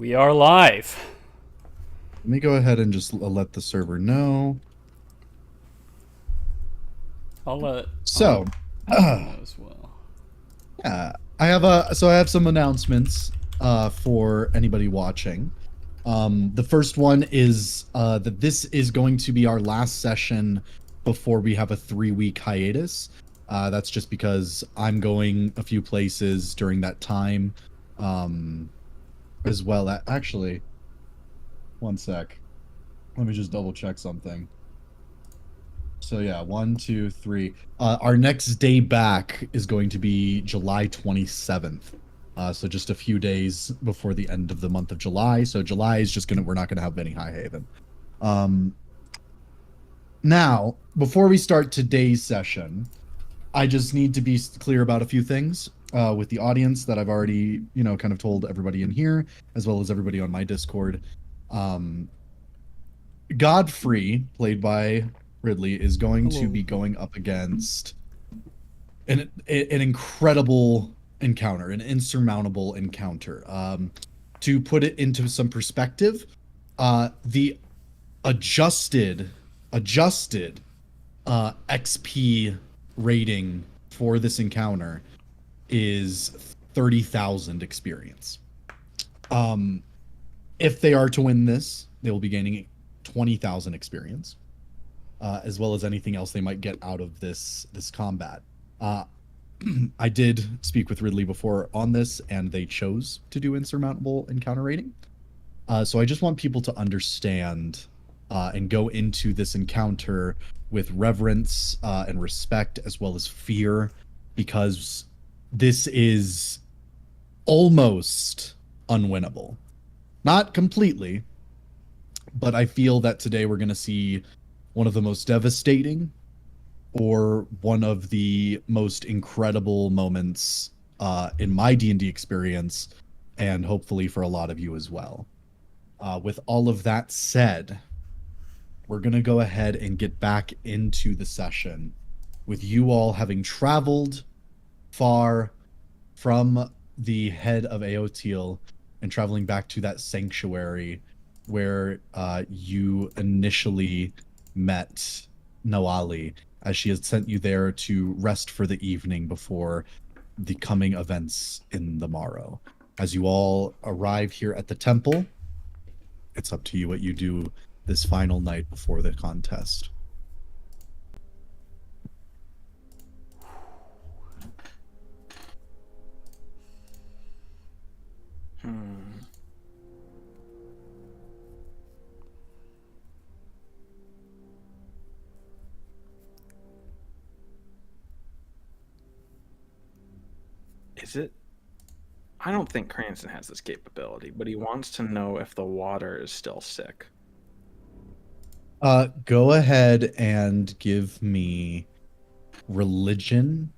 We are live. Let me go ahead and just let the server know. I'll let So, know as well. yeah, I have some announcements for anybody watching. The first one is that this is going to be our last session before we have a 3-week hiatus. That's just because I'm going a few places during that time, as well. Actually, one sec. Let me just double check something. So yeah, 1, 2, 3. Our next day back is going to be July 27th. So just a few days before the end of the month of July. So July is just we're not gonna have any High Haven. Now, before we start today's session, I just need to be clear about a few things with the audience that I've already, kind of told everybody in here, as well as everybody on my Discord. Godfrey, played by Ridley, is going to be going up against an incredible encounter, an insurmountable encounter. To put it into some perspective, the adjusted XP rating for this encounter is 30,000 experience. If they are to win this, they will be gaining 20,000 experience, as well as anything else they might get out of this combat. I did speak with Ridley before on this, and they chose to do insurmountable encounter rating. So I just want people to understand and go into this encounter with reverence and respect, as well as fear, because this is almost unwinnable. Not completely, but I feel that today we're going to see one of the most devastating or one of the most incredible moments in my D&D experience, and hopefully for a lot of you as well. With all of that said, we're going to go ahead and get back into the session with you all having traveled far from the head of Eotil and traveling back to that sanctuary where you initially met Noali, as she has sent you there to rest for the evening before the coming events in the morrow. As you all arrive here at the temple, it's up to you what you do this final night before the contest. Is it? I don't think Cranston has this capability, but he wants to know if the water is still sick. Go ahead and give me religion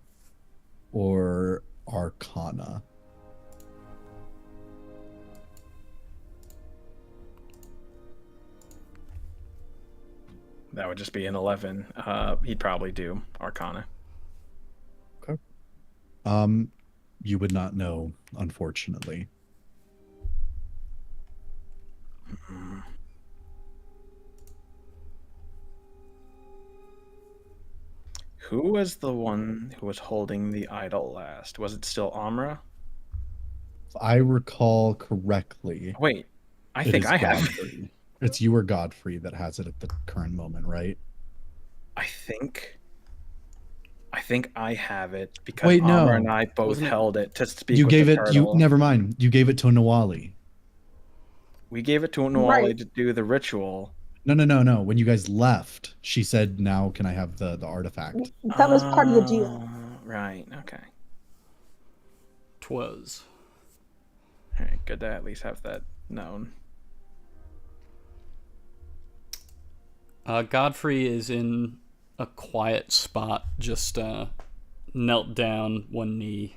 or arcana. That would just be an 11. He'd probably do arcana. Okay. You would not know, unfortunately. Who was the one who was holding the idol last? Was it still Amra? If I recall correctly. Wait, I think I have it. It's you or Godfrey that has it at the current moment, right? I think I have it because Amra and I both held it to speak with the turtle. Never mind. You gave it to Noali. We gave it to Noali to do the ritual. No. When you guys left, she said, "Now can I have the artifact?" That was part of the deal. Right. Okay. 'Twas. All right. Good to at least have that known. Godfrey is in a quiet spot, just knelt down, one knee,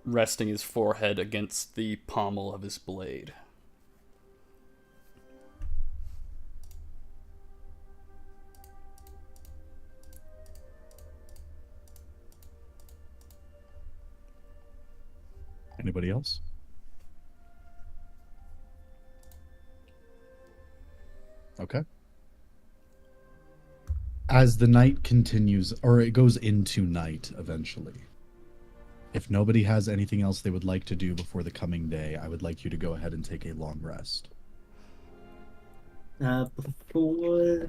resting his forehead against the pommel of his blade. Anybody else? Okay. As the night continues, or it goes into night eventually, if nobody has anything else they would like to do before the coming day, I would like you to go ahead and take a long rest. Before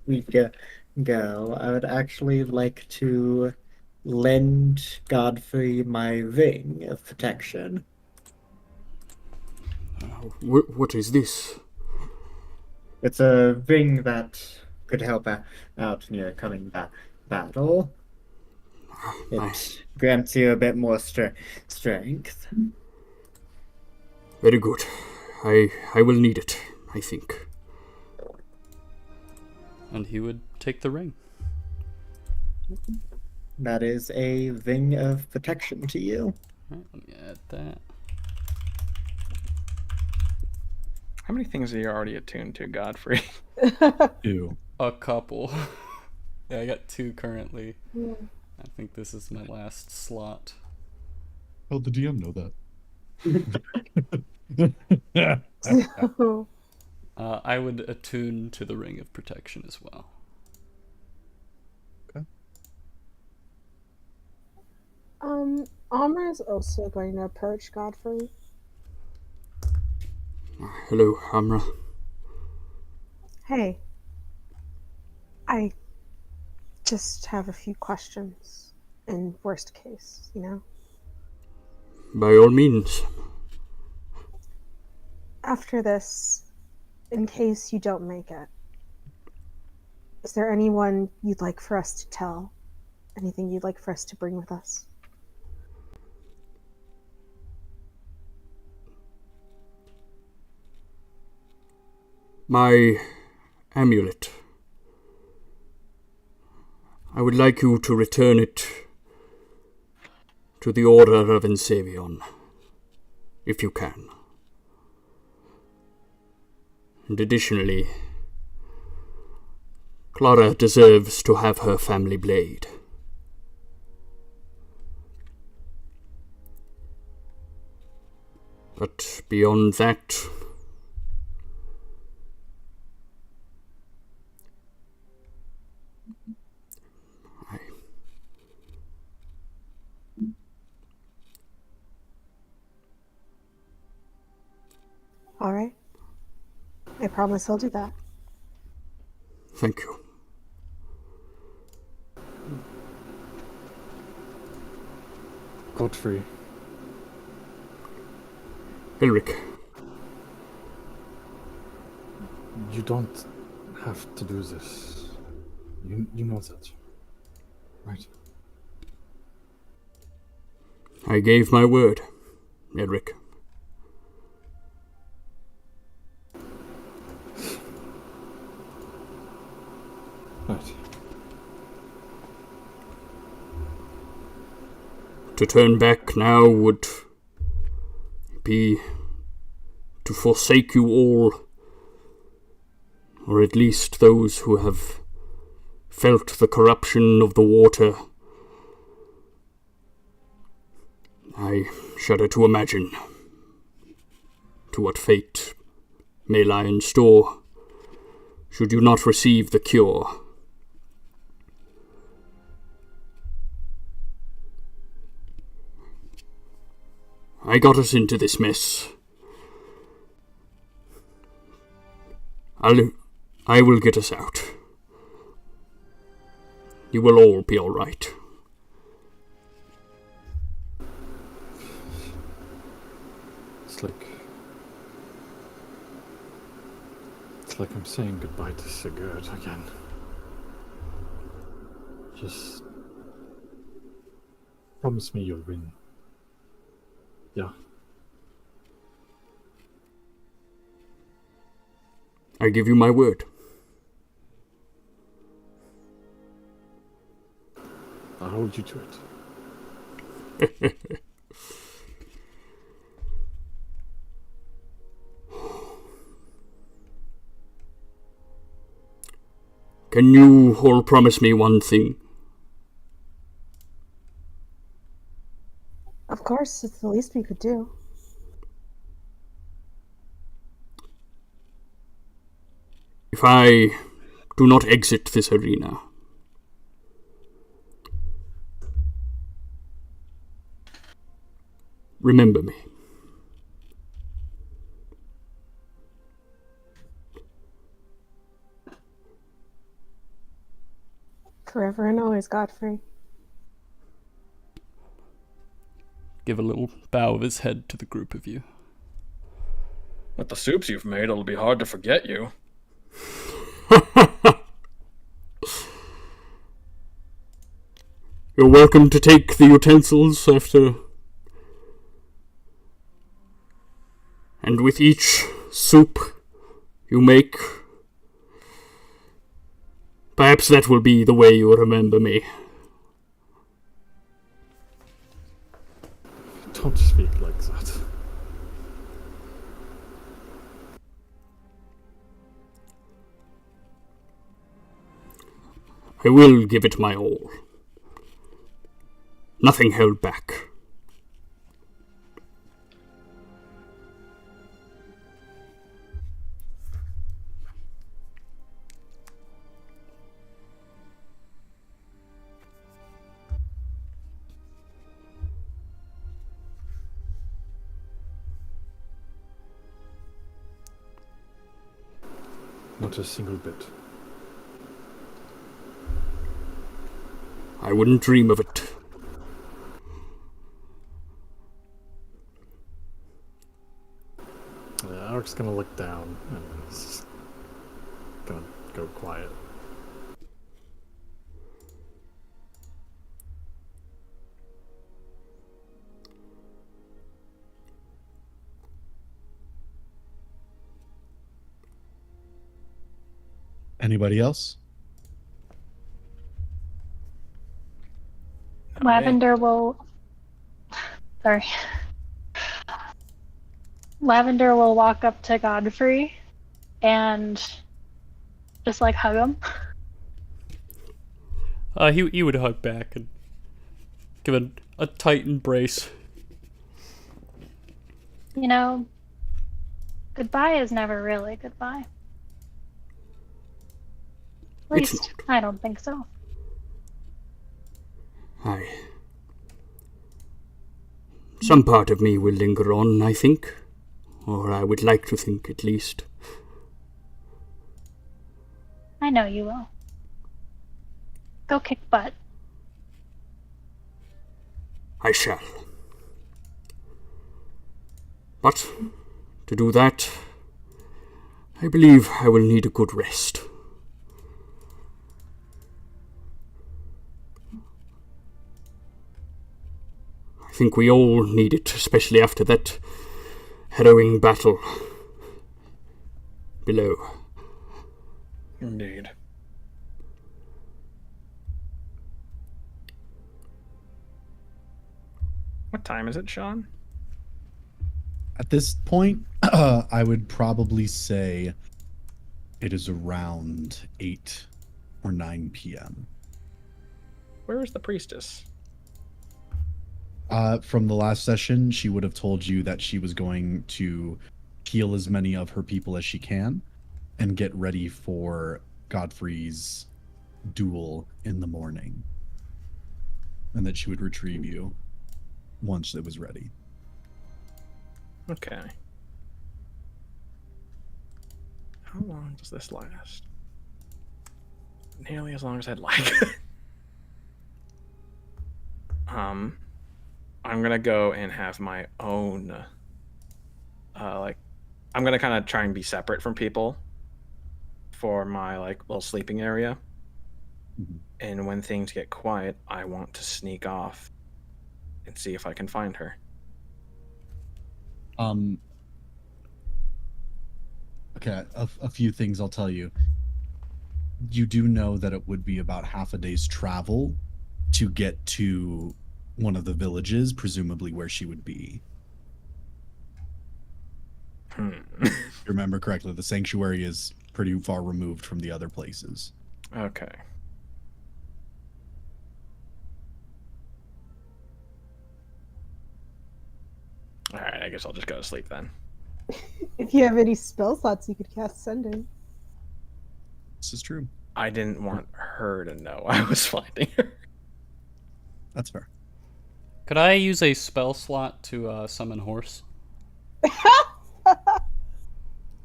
we go, I would actually like to lend Godfrey my ring of protection. What is this? It's a ring that could help out in your coming battle. It grants you a bit more strength. Very good. I will need it, I think. And he would take the ring. That is a ring of protection to you. Right, let me add that. How many things are you already attuned to, Godfrey? 2. A couple. Yeah, I got 2 currently. I think this is my last slot. Oh, the DM know that. I would attune to the ring of protection as well. Okay. Amra is also going to approach Godfrey. Hello, Amra. Hey, I just have a few questions. In worst case, you know? By all means. After this, in case you don't make it, is there anyone you'd like for us to tell? Anything you'd like for us to bring with us? My amulet. I would like you to return it to the Order of 𝐄𝐈𝐵𝐵𝐵, if you can. And additionally, Clara deserves to have her family blade. But beyond that, All right. I promise I'll do that. thank you. Godfrey, Elric, you don't have to do this. You know that, right? I gave my word, Elric. Right. To turn back now would be to forsake you all, or at least those who have felt the corruption of the water. I shudder to imagine to what fate may lie in store should you not receive the cure. I got us into this mess. I will get us out. You will all be all right. It's like I'm saying goodbye to Sigurd again. Just promise me you'll win. Yeah. I give you my word. I'll hold you to it. Can you all promise me one thing? Of course, it's the least we could do. If I do not exit this arena, remember me. Forever and always, Godfrey. Give a little bow of his head to the group of you. With the soups you've made, it'll be hard to forget you. You're welcome to take the utensils after. And with each soup you make, perhaps that will be the way you remember me. Don't speak like that. I will give it my all. Nothing held back. Not a single bit. I wouldn't dream of it. Alec's gonna look down and he's just gonna go quiet. Anybody else? Lavender will. Sorry. Lavender will walk up to Godfrey and just like hug him. He would hug back and give a tight embrace. You know, goodbye is never really goodbye. At It's least, I don't think so. Some part of me will linger on, I think. Or I would like to think, at least. I know you will. Go kick butt. I shall. But, to do that, I believe I will need a good rest. I think we all need it, especially after that harrowing battle below. Indeed. What time is it, Sean? At this point, I would probably say it is around 8 or 9 p.m. Where is the priestess? From the last session, she would have told you that she was going to heal as many of her people as she can and get ready for Godfrey's duel in the morning. And that she would retrieve you once it was ready. Okay. How long does this last? Nearly as long as I'd like. I'm gonna go and have my own I'm gonna kind of try and be separate from people for my little sleeping area. Mm-hmm. And when things get quiet, I want to sneak off and see if I can find her. Okay, a few things I'll tell you. You do know that it would be about half a day's travel to get to one of the villages, presumably where she would be. If you remember correctly, the sanctuary is pretty far removed from the other places. Okay. Alright, I guess I'll just go to sleep then. If you have any spell slots, you could cast Sending. This is true. I didn't want her to know I was finding her. That's fair. Could I use a spell slot to summon horse?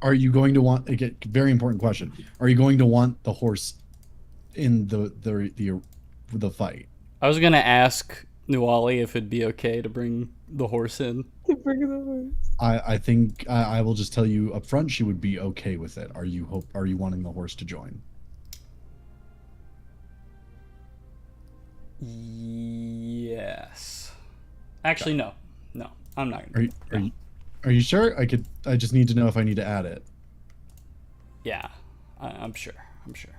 Are you going to want, again, very important question. Are you going to want the horse in the fight? I was gonna ask Nuali if it'd be okay to bring the horse in. To bring the horse. I think I will just tell you up front she would be okay with it. Are you wanting the horse to join? Yes. Actually, no. No, I'm not Are gonna. you, are you sure? I just need to know if I need to add it. Yeah, I'm sure. I'm sure.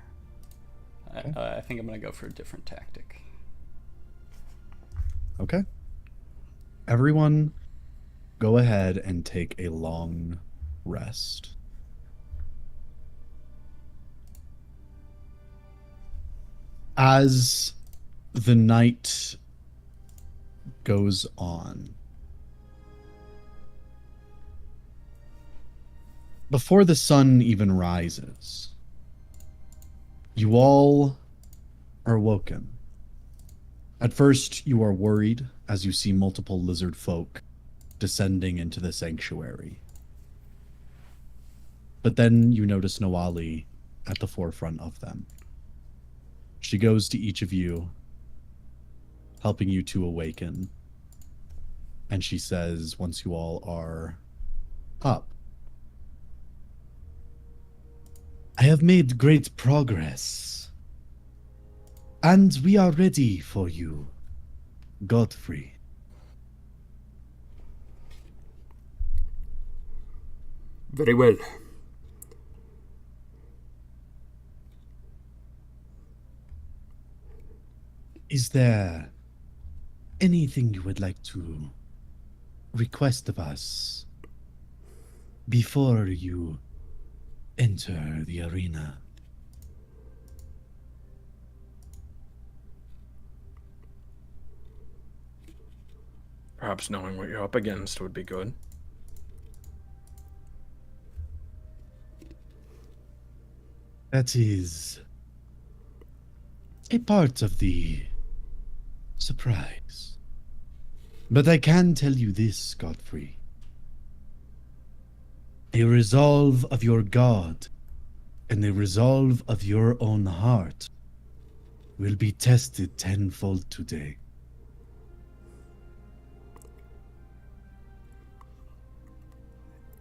Okay. I think I'm gonna go for a different tactic. Okay. Everyone, go ahead and take a long rest. As the night goes on, before the sun even rises, you all are woken. At first, you are worried as you see multiple lizard folk descending into the sanctuary. But then you notice Noali at the forefront of them. She goes to each of you, helping you to awaken. And she says, once you all are up, I have made great progress. And we are ready for you, Godfrey. Very well. Is there anything you would like to request of us before you enter the arena? Perhaps knowing what you're up against would be good. That is a part of the surprise. But I can tell you this, Godfrey. A resolve of your God and a resolve of your own heart will be tested tenfold today.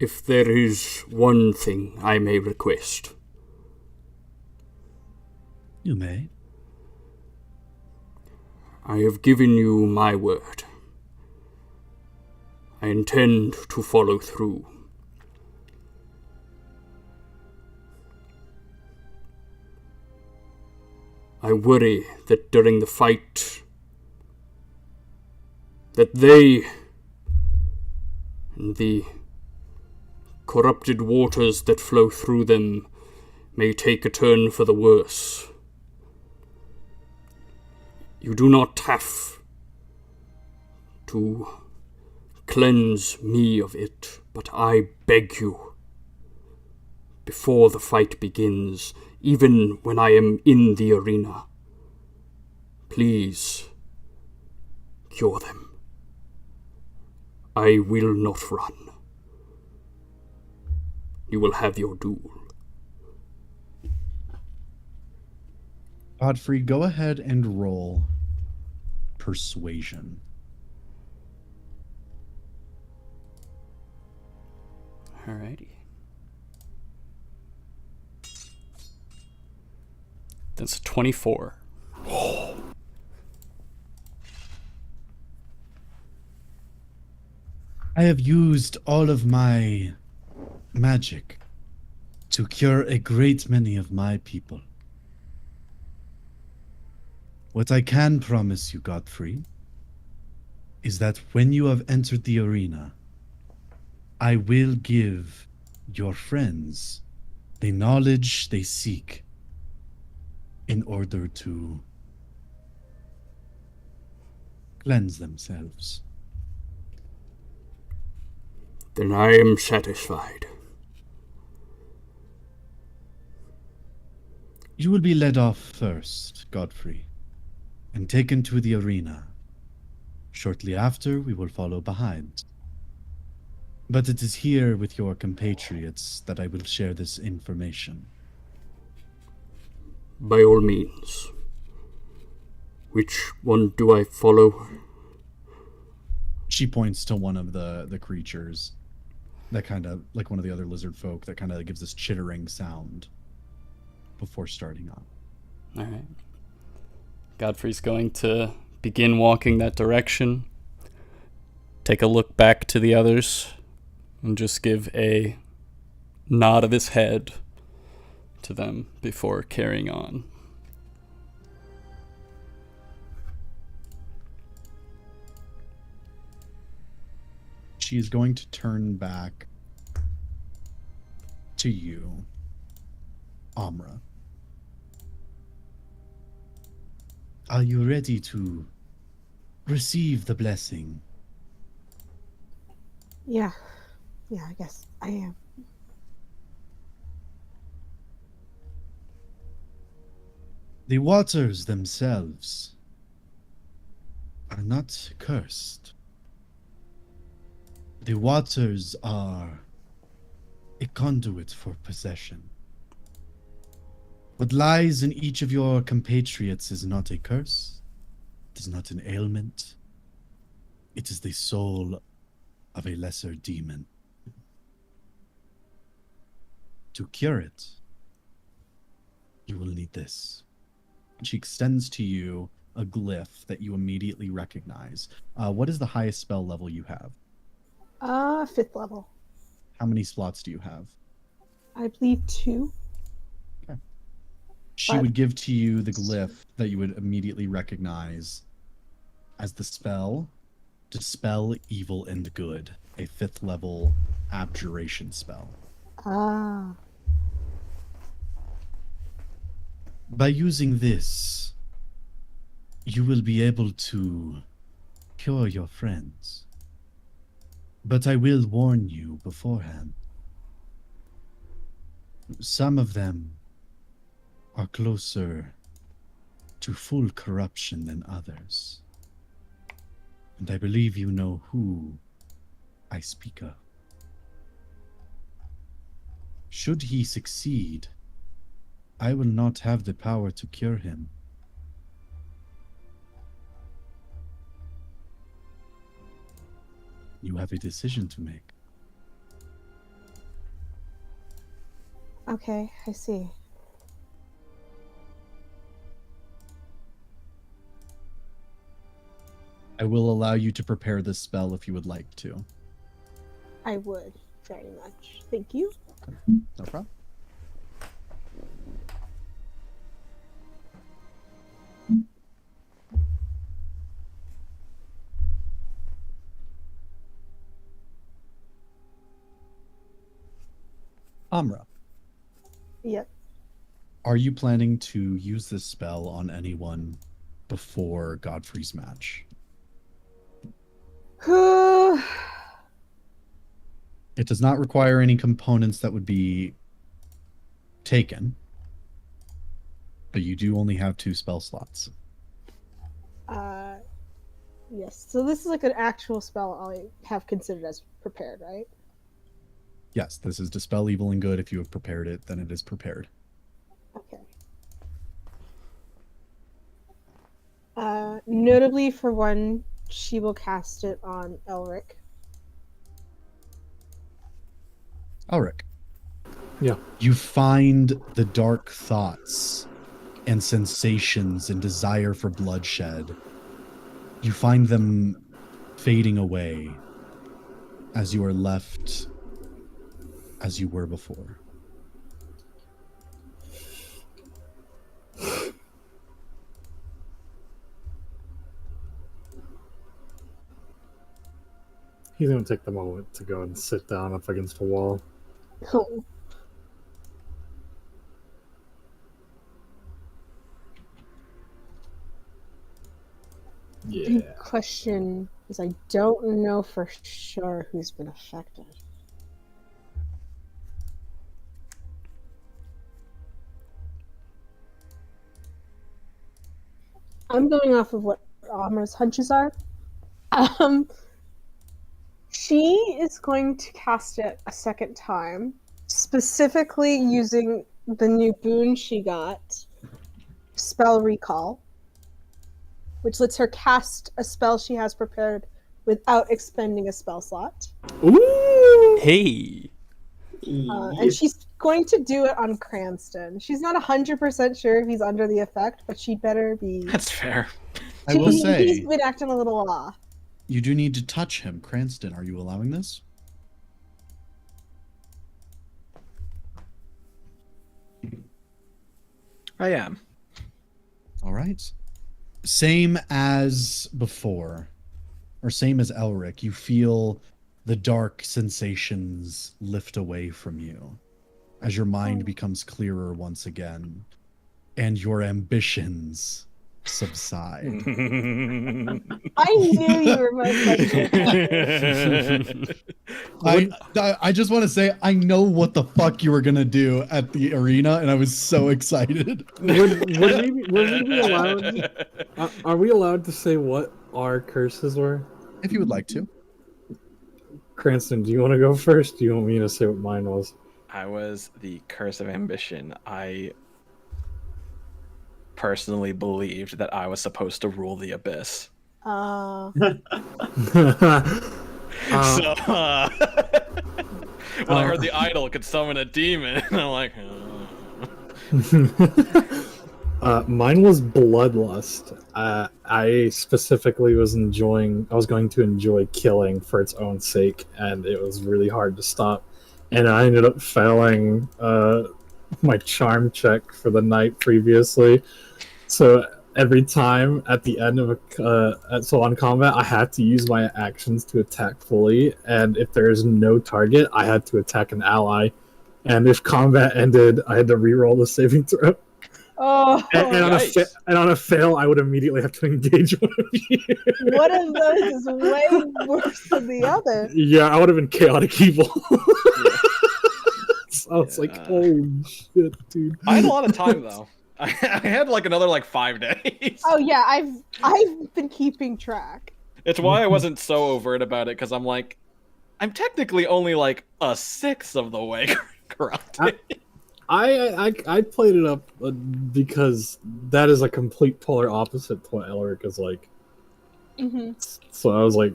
If there is one thing I may request. You may. I have given you my word. I intend to follow through. I worry that during the fight, that they and the corrupted waters that flow through them may take a turn for the worse. You do not have to cleanse me of it, but I beg you, before the fight begins, even when I am in the arena, please cure them. I will not run. You will have your duel. Godfrey, go ahead and roll persuasion. Alrighty. That's 24. I have used all of my magic to cure a great many of my people. What I can promise you, Godfrey, is that when you have entered the arena, I will give your friends the knowledge they seek in order to cleanse themselves. Then I am satisfied. You will be led off first, Godfrey, and taken to the arena. Shortly after, we will follow behind. But it is here with your compatriots that I will share this information. By all means. Which one do I follow? She points to one of the creatures that kind of, like one of the other lizard folk, that kind of gives this chittering sound before starting on. All right. Godfrey's going to begin walking that direction, take a look back to the others, and just give a nod of his head to them before carrying on. She is going to turn back to you, Amra. Are you ready to receive the blessing? Yeah. Yeah, I guess I am. The waters themselves are not cursed. The waters are a conduit for possession. What lies in each of your compatriots is not a curse. It is not an ailment. It is the soul of a lesser demon. To cure it, you will need this. She extends to you a glyph that you immediately recognize. What is the highest spell level you have? 5th level. How many slots do you have? I believe 2. Okay. She would give to you the glyph that you would immediately recognize as the spell Dispel Evil and Good, a 5th level abjuration spell. Ah. By using this, you will be able to cure your friends. But I will warn you beforehand. Some of them are closer to full corruption than others. And I believe you know who I speak of. Should he succeed, I will not have the power to cure him. You have a decision to make. Okay, I see. I will allow you to prepare this spell if you would like to. I would very much. Thank you. No problem. Amra, Yep. are you planning to use this spell on anyone before Godfrey's match? It does not require any components that would be taken, but you do only have 2 spell slots. Yes. So this is like an actual spell I have considered as prepared, right? Yes, this is Dispel Evil and Good. If you have prepared it, then it is prepared. Okay. Notably, for one, she will cast it on Elric. Elric. Yeah. You find the dark thoughts and sensations and desire for bloodshed. You find them fading away as you are left as you were before. He's going to take the moment to go and sit down up against a wall. Oh. Yeah. The question is, I don't know for sure who's been affected. I'm going off of what Amra's hunches are. She is going to cast it a second time, specifically using the new boon she got, Spell Recall, which lets her cast a spell she has prepared without expending a spell slot. Ooh! Hey. And she's going to do it on Cranston. She's not 100% sure if he's under the effect, but she'd better be. That's fair. I will say, he's been acting a little off. you do need to touch him. Cranston, are you allowing this? I am. All right. Same as before, or same as Elric, you feel the dark sensations lift away from you as your mind becomes clearer once again and your ambitions subside. I knew you were most likely. I just want to say I know what the fuck you were gonna do at the arena, and I was so excited. Would we be allowed? Are we allowed to say what our curses were? If you would like to. Cranston, do you want to go first? Do you want me to say what mine was? I was the curse of ambition. I personally believed that I was supposed to rule the abyss. So, when I heard the idol could summon a demon, I'm like, mine was bloodlust. I specifically was going to enjoy killing for its own sake, and it was really hard to stop. And I ended up failing my charm check for the night previously. So every time at the end of on combat, I had to use my actions to attack fully, and if there is no target, I had to attack an ally. And if combat ended, I had to reroll the saving throw. Oh, and on a fail, I would immediately have to engage one of you. One of those is way worse than the other. Yeah, I would have been chaotic evil. So I was like, holy shit, dude. I had a lot of time though. I had like another 5 days. Oh yeah, I've been keeping track. It's why I wasn't so overt about it, because I'm like, I'm technically only like a sixth of the way corrupted. I played it up because that is a complete polar opposite to what Elric is like. Mm-hmm. So I was like,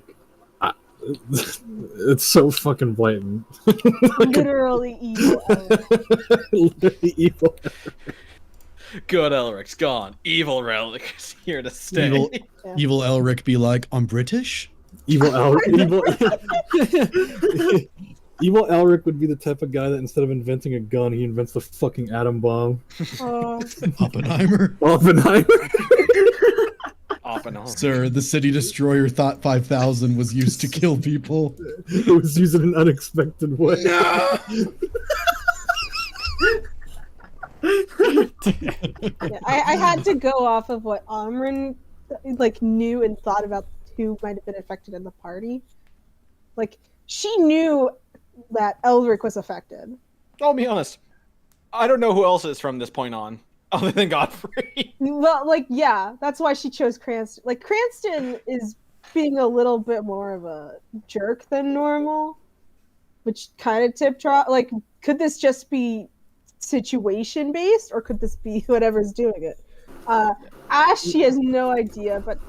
it's so fucking blatant. Literally evil. Literally evil. Good Elric's gone. Evil Relic is here to stay. Evil Elric be like, I'm British? Evil Elric would be the type of guy that instead of inventing a gun, he invents the fucking atom bomb. Oppenheimer? Sir, the City Destroyer Thought 5000 was used to kill people. It was used in an unexpected way. No! I had to go off of what Amryn knew and thought about who might have been affected in the party. She knew that Elric was affected. I'll be honest. I don't know who else is from this point on, other than Godfrey. Well, yeah, that's why she chose Cranston. Cranston is being a little bit more of a jerk than normal, which kind of could this just be situation based, or could this be whatever's doing it? Ash, she has no idea, but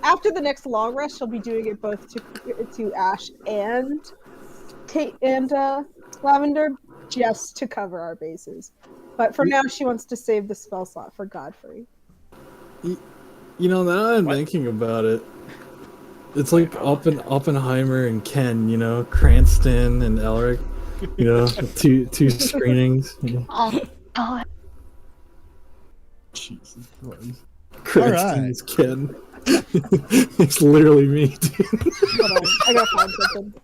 after the next long rest, she'll be doing it both to Ash and Kate and Lavender, just to cover our bases. But for now, she wants to save the spell slot for Godfrey. Now I'm thinking about it, it's like Oppenheimer and Ken, Cranston and Elric, two screenings. Oh God. Jesus Christ. Cranston's Ken. It's literally me, dude. Hold on, I gotta find something.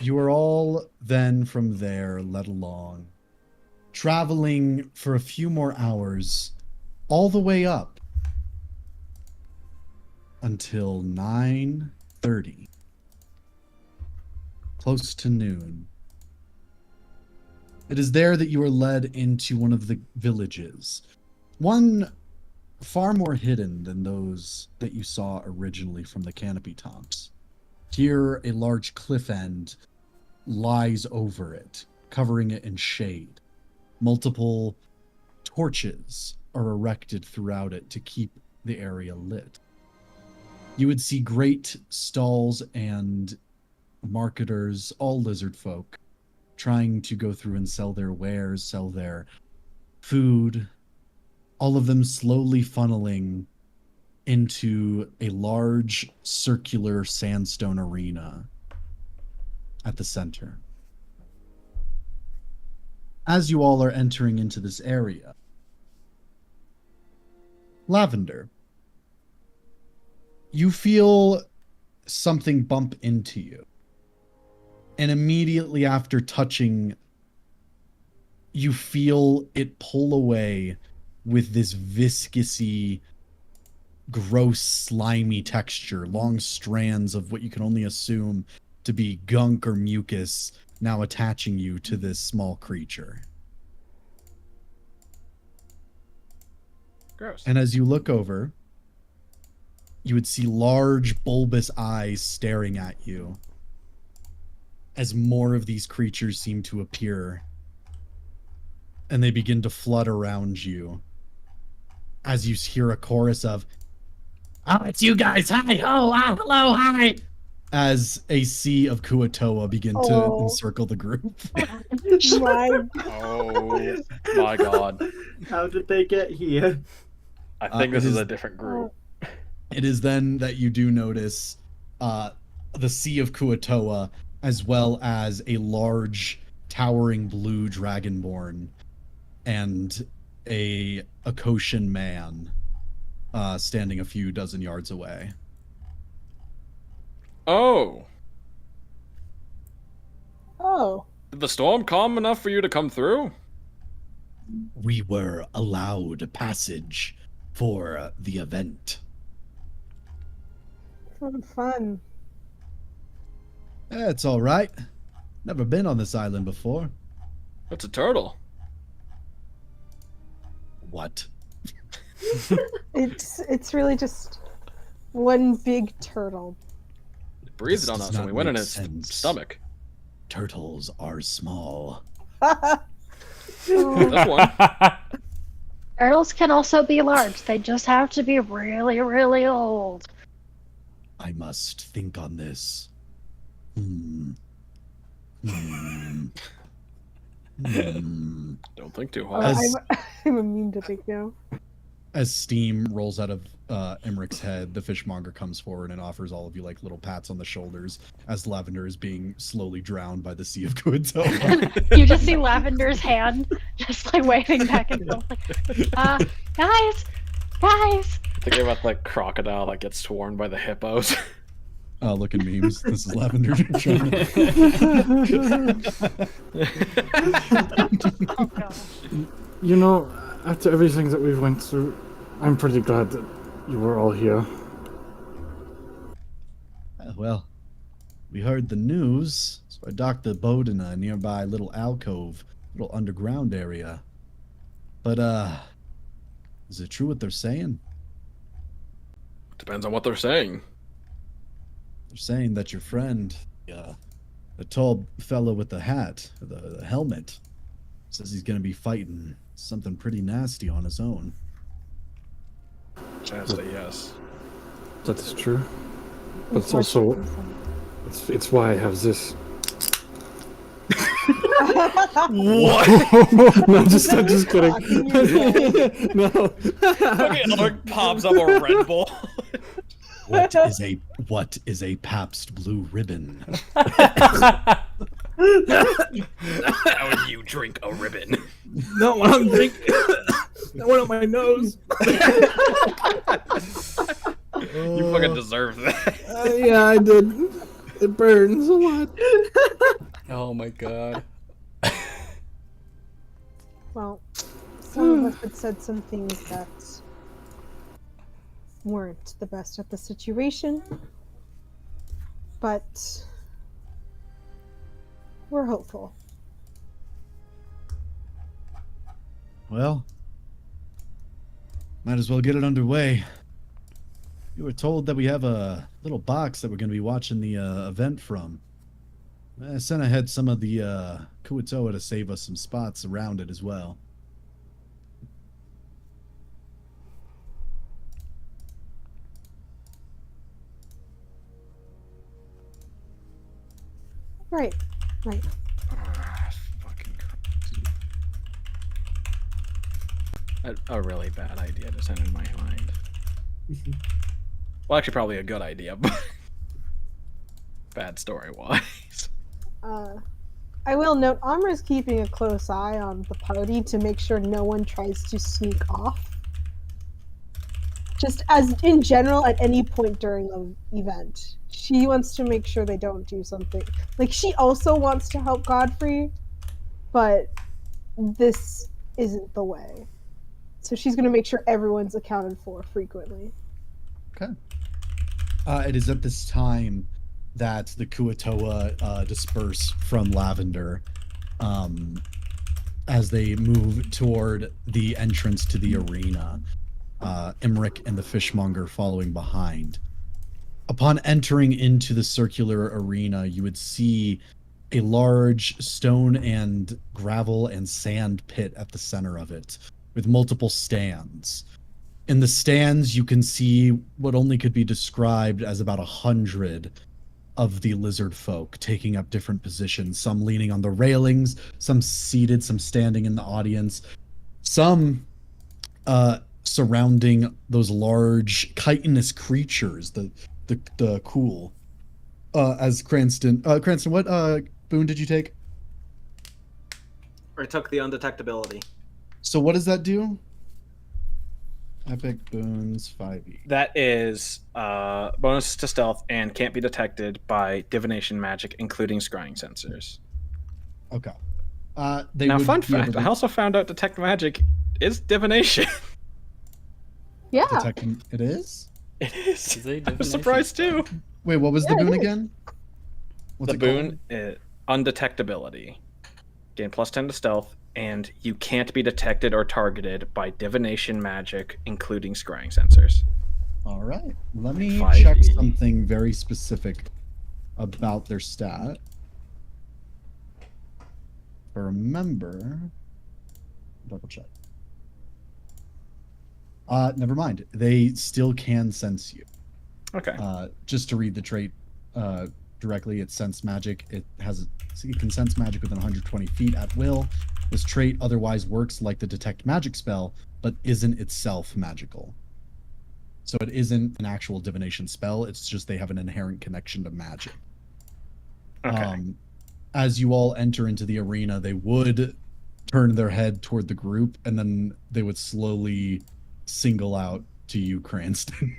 You are all then from there led along, traveling for a few more hours, all the way up until 9:30, close to noon. It is there that you are led into one of the villages. One far more hidden than those that you saw originally from the canopy tops. Here, a large cliff end lies over it, covering it in shade. Multiple torches are erected throughout it to keep the area lit. You would see great stalls and marketers, all lizard folk, trying to go through and sell their wares, sell their food, all of them slowly funneling into a large circular sandstone arena at the center. As you all are entering into this area, Lavender, you feel something bump into you. And immediately after touching, you feel it pull away with this viscousy, gross, slimy texture, long strands of what you can only assume to be gunk or mucus now attaching you to this small creature. Gross. And as you look over, you would see large, bulbous eyes staring at you as more of these creatures seem to appear. And they begin to flood around you as you hear a chorus of, "Oh, it's you guys! Hi! Oh, wow! Hello! Hi!" As a sea of Kuatoa begin to encircle the group. My Oh my god. How did they get here? I think this it is is- a different group. It is then that you do notice the sea of Kuatoa, as well as a large, towering blue dragonborn and a 𝐄𝐱𝐩𝐿 man standing a few dozen yards away. Oh. Oh. Did the storm calm enough for you to come through? We were allowed passage for the event. Fun. It's all right. Never been on this island before. It's a turtle. What? It's really just one big turtle. It breathed This on does us and not we went in make its sense. stomach. Turtles are small. That's one. Turtles can also be large. They just have to be really, really old. I must think on this. Hmm. Don't think too Oh, hard. I'm immune to think now. As steam rolls out of Emmerich's head, the fishmonger comes forward and offers all of you like little pats on the shoulders as Lavender is being slowly drowned by the sea of Kuatoa. You just see Lavender's hand just like waving back and forth. Like, guys! Thinking about the crocodile that gets swarmed by the hippos. Oh, look at memes. This is Lavender. Oh gosh. You know, after everything that we went through, I'm pretty glad that you were all here. Well, we heard the news, so I docked the boat in a nearby little alcove, little underground area. But, is it true what they're saying? Depends on what they're saying. They're saying that your friend, the tall fellow with the hat, the helmet, says he's going to be fighting something pretty nasty on his own. Chance say yes. That is true. But it's also, it's why I have this. What? No, I'm just kidding. No. Okay, pops up a Red Bull. What is a Pabst Blue Ribbon? How would you drink a ribbon? No, I'm drinking. That went up my nose. You fucking deserve that. Yeah, I did. It burns a lot. Oh my god. Well, some of us had said some things that weren't the best at the situation, but we're hopeful. Well, Might as well get it underway. You were told that we have a little box that we're going to be watching the event from. I sent ahead some of the 𝐶𝐿 to save us some spots around it as well. Right. Fucking Christ. A really bad idea to send in my mind. Well, actually, probably a good idea, but bad story-wise. I will note, Amr is keeping a close eye on the party to make sure no one tries to sneak off. Just as in general, at any point during an event, she wants to make sure they don't do something. Like, she also wants to help Godfrey, but this isn't the way. So she's going to make sure everyone's accounted for frequently. Okay. It is at this time that the 𝐶𝐿 disperse from Lavender as they move toward the entrance to the arena. Emmerich and the fishmonger following behind. Upon entering into the circular arena, you would see a large stone and gravel and sand pit at the center of it, with multiple stands. In the stands, you can see what only could be described as about 100 of the lizard folk taking up different positions, some leaning on the railings, some seated, some standing in the audience, some surrounding those large chitinous creatures, the cool. As Cranston, what boon did you take? I took the undetectability. So what does that do? Epic boons 5e. That is bonus to stealth and can't be detected by divination magic, including scrying sensors. Okay. Now, fun fact, I also found out detect magic is divination. Yeah. Detecting it is? It is. Is it I was surprised too. Wait, what was the boon again? What's The it boon is undetectability. Gain +10 to stealth, and you can't be detected or targeted by divination magic, including scrying sensors. All right. Let me 5e. check something very specific about their stat. If I remember, double check. Never mind. They still can sense you. Okay. Just to read the trait directly, it's sense magic. It can sense magic within 120 feet at will. This trait otherwise works like the detect magic spell, but isn't itself magical. So it isn't an actual divination spell. It's just they have an inherent connection to magic. Okay. As you all enter into the arena, they would turn their head toward the group, and then they would slowly single out to you, Cranston,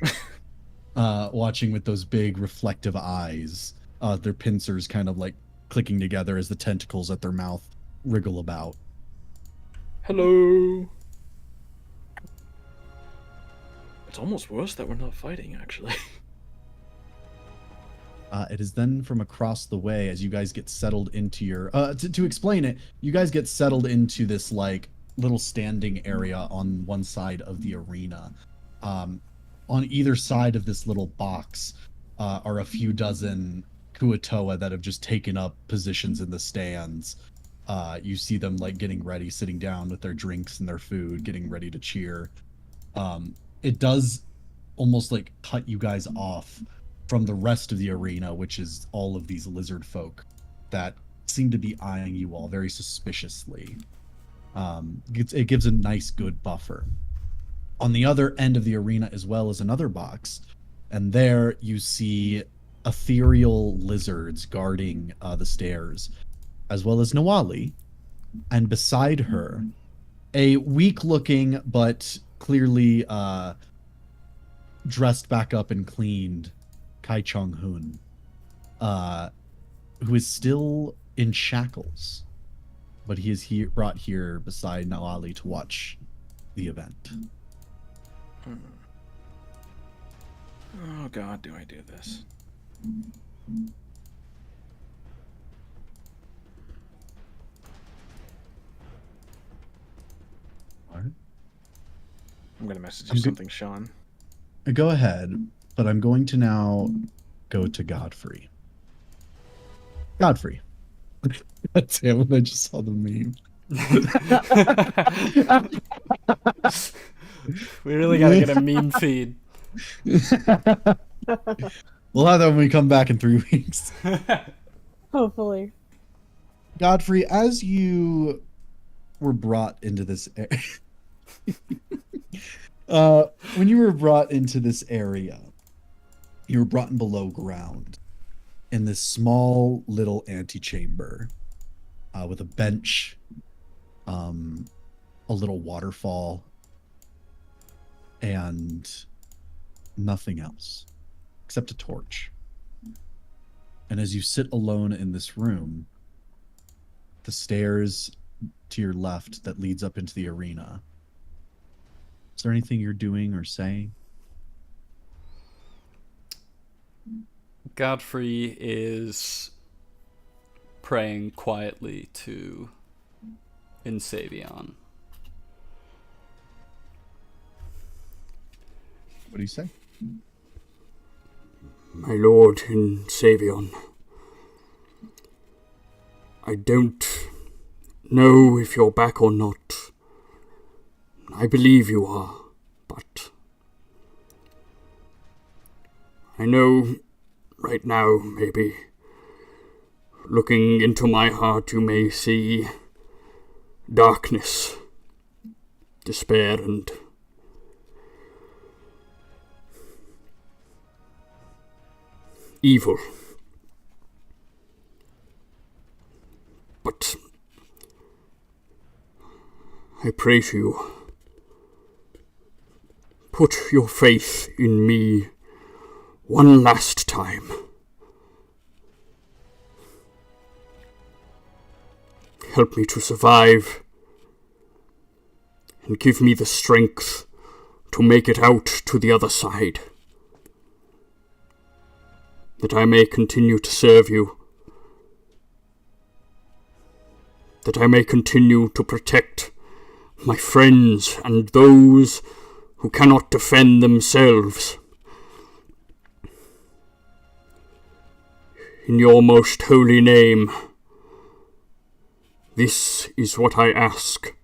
watching with those big reflective eyes, their pincers kind of like clicking together as the tentacles at their mouth wriggle about. Hello. It's almost worse that we're not fighting, actually. It is then from across the way as you guys get settled into your to explain it, you guys get settled into this like little standing area on one side of the arena. On either side of this little box are a few dozen 𝐶𝐿 that have just taken up positions in the stands. You see them like getting ready, sitting down with their drinks and their food, getting ready to cheer. It does almost like cut you guys off from the rest of the arena, which is all of these lizard folk that seem to be eyeing you all very suspiciously. It gives a nice, good buffer. On the other end of the arena as well is another box, and there you see ethereal lizards guarding the stairs, as well as Nawali, and beside her, a weak-looking but clearly dressed back up and cleaned Kai Chong-hun, who is still in shackles, but he is brought here beside Nawali to watch the event. Oh god, do I do this? All right. I'm gonna message I'm you good. something, Sean. Go ahead, but I'm going to now go to Godfrey. Godfrey. God damn it, I just saw the meme. We really gotta get a meme feed. We'll have that when we come back in 3 weeks. Hopefully. Godfrey, as you were brought into this when you were brought into this area, you were brought in below ground in this small little antechamber with a bench, a little waterfall, and nothing else except a torch. And as you sit alone in this room, the stairs to your left that leads up into the arena, is there anything you're doing or saying? Godfrey is praying quietly to 𝐄𝐈𝐆𝐇. What do you say? My lord 𝐿𝐿𝐵𝐷, I don't know if you're back or not. I believe you are, but I know right now, maybe, looking into my heart, you may see darkness, despair, and evil. But I pray to you, put your faith in me one last time. Help me to survive and give me the strength to make it out to the other side, that I may continue to serve you, that I may continue to protect my friends and those who cannot defend themselves. In your most holy name, this is what I ask.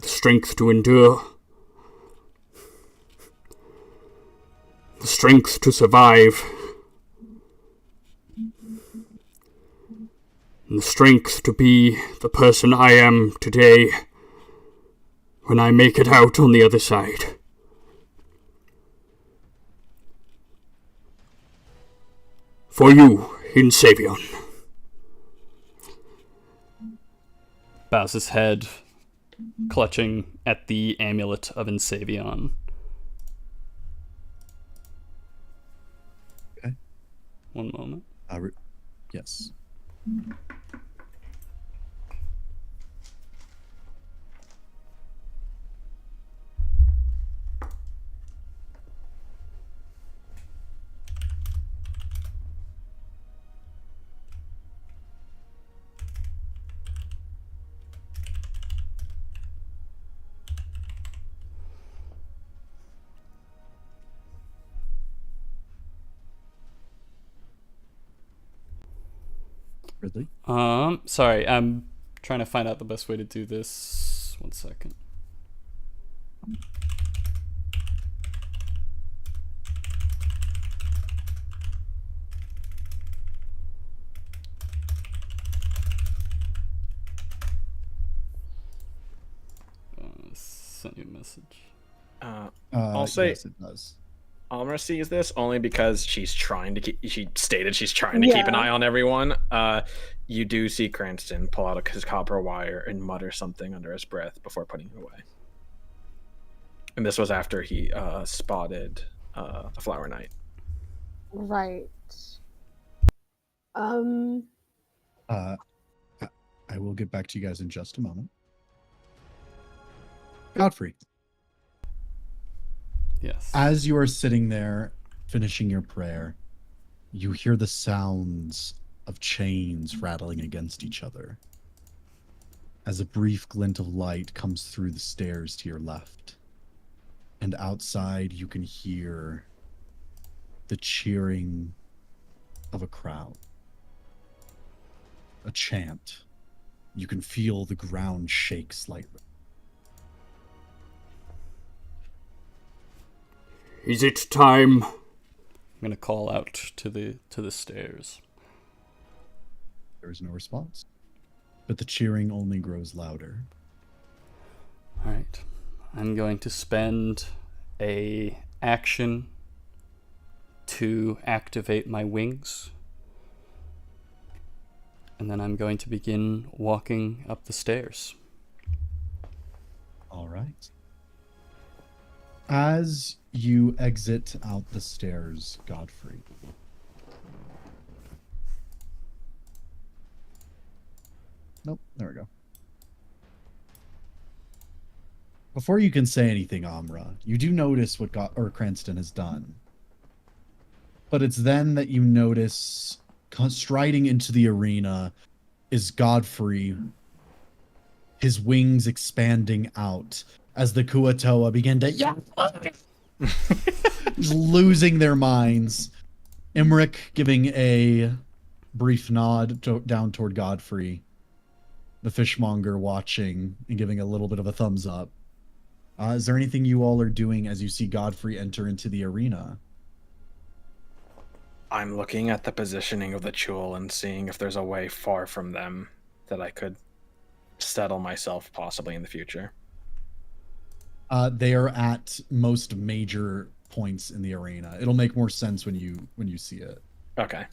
The strength to endure, the strength to survive, and the strength to be the person I am today when I make it out on the other side. For you, 𝐿𝐵𝐷. Bows his head, clutching at the amulet of 𝐿𝐵𝐷. Okay. One moment. Yes. Ridley? Sorry, I'm trying to find out the best way to do this. 1 second. Sent you a message. I'll say yes, it does. Almer sees this only because she's trying to keep. She stated she's trying to keep an eye on everyone. You do see Cranston pull out his copper wire and mutter something under his breath before putting it away. And this was after he spotted the Flower Knight. Right. I will get back to you guys in just a moment. Godfrey, Yes. as you are sitting there finishing your prayer, you hear the sounds of chains rattling against each other as a brief glint of light comes through the stairs to your left. And outside you can hear the cheering of a crowd. A chant. You can feel the ground shake slightly. Is it time? I'm gonna call out to the stairs. There is no response. But the cheering only grows louder. Alright. I'm going to spend a action to activate my wings. And then I'm going to begin walking up the stairs. All right. As you exit out the stairs, Godfrey, nope, there we go. Before you can say anything, Amra, you do notice what Cranston has done. But it's then that you notice, striding into the arena, is Godfrey, his wings expanding out as the Kuatoa begin to just losing their minds. Imric giving a brief nod down toward Godfrey. The fishmonger watching and giving a little bit of a thumbs up. Is there anything you all are doing as you see Godfrey enter into the arena? I'm looking at the positioning of the Chul and seeing if there's a way far from them that I could settle myself possibly in the future. They are at most major points in the arena. It'll make more sense when you see it. Okay.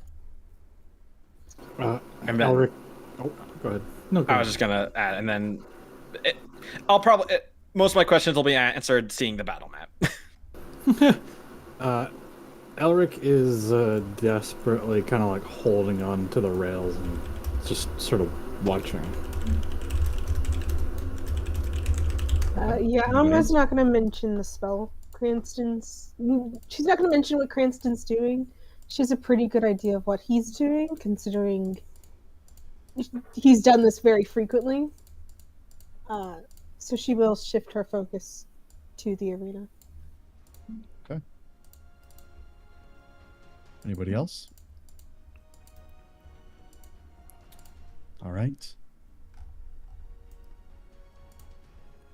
Elric. Oh, go ahead. No, go I was just gonna add, and then most of my questions will be answered seeing the battle map. Elric is desperately kind of like holding on to the rails and just sort of watching. Yeah, Amra's not going to mention the spell Cranston's... She's not going to mention what Cranston's doing. She has a pretty good idea of what he's doing, considering he's done this very frequently. So she will shift her focus to the arena. Okay. Anybody else? All right.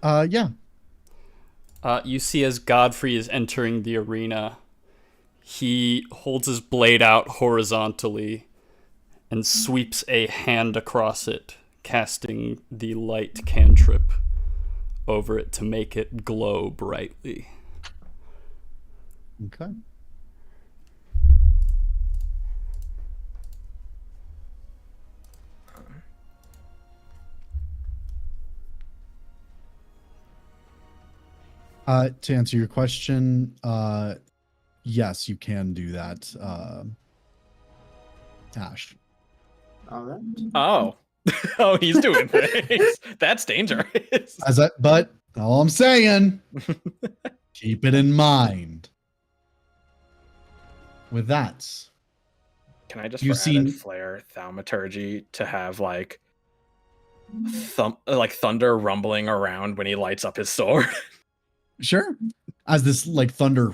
Yeah. You see as Godfrey is entering the arena, he holds his blade out horizontally and sweeps a hand across it, casting the light cantrip over it to make it glow brightly. Okay. To answer your question, yes, you can do that, Ash. All right. Oh. Oh, he's doing things. That's dangerous. But all I'm saying, keep it in mind. With that, Can I just You've for added seen- flair thaumaturgy to have like thunder rumbling around when he lights up his sword? sure. As this like thunder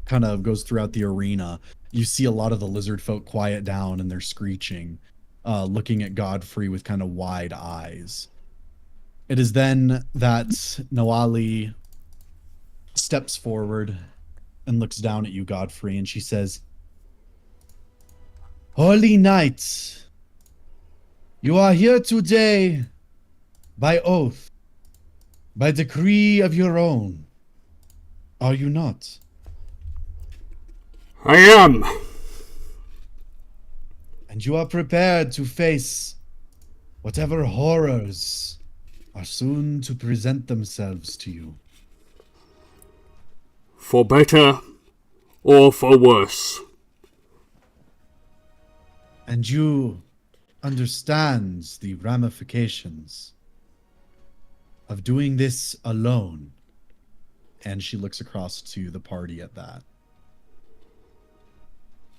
kind of goes throughout the arena, you see a lot of the lizard folk quiet down and they're screeching, looking at Godfrey with kind of wide eyes. It is then that Noali steps forward and looks down at you, Godfrey, and she says, "Holy Knight, you are here today by oath, by decree of your own, are you not?" I am. And you are prepared to face whatever horrors are soon to present themselves to you. For better or for worse. And you understand the ramifications of doing this alone. And she looks across to the party at that.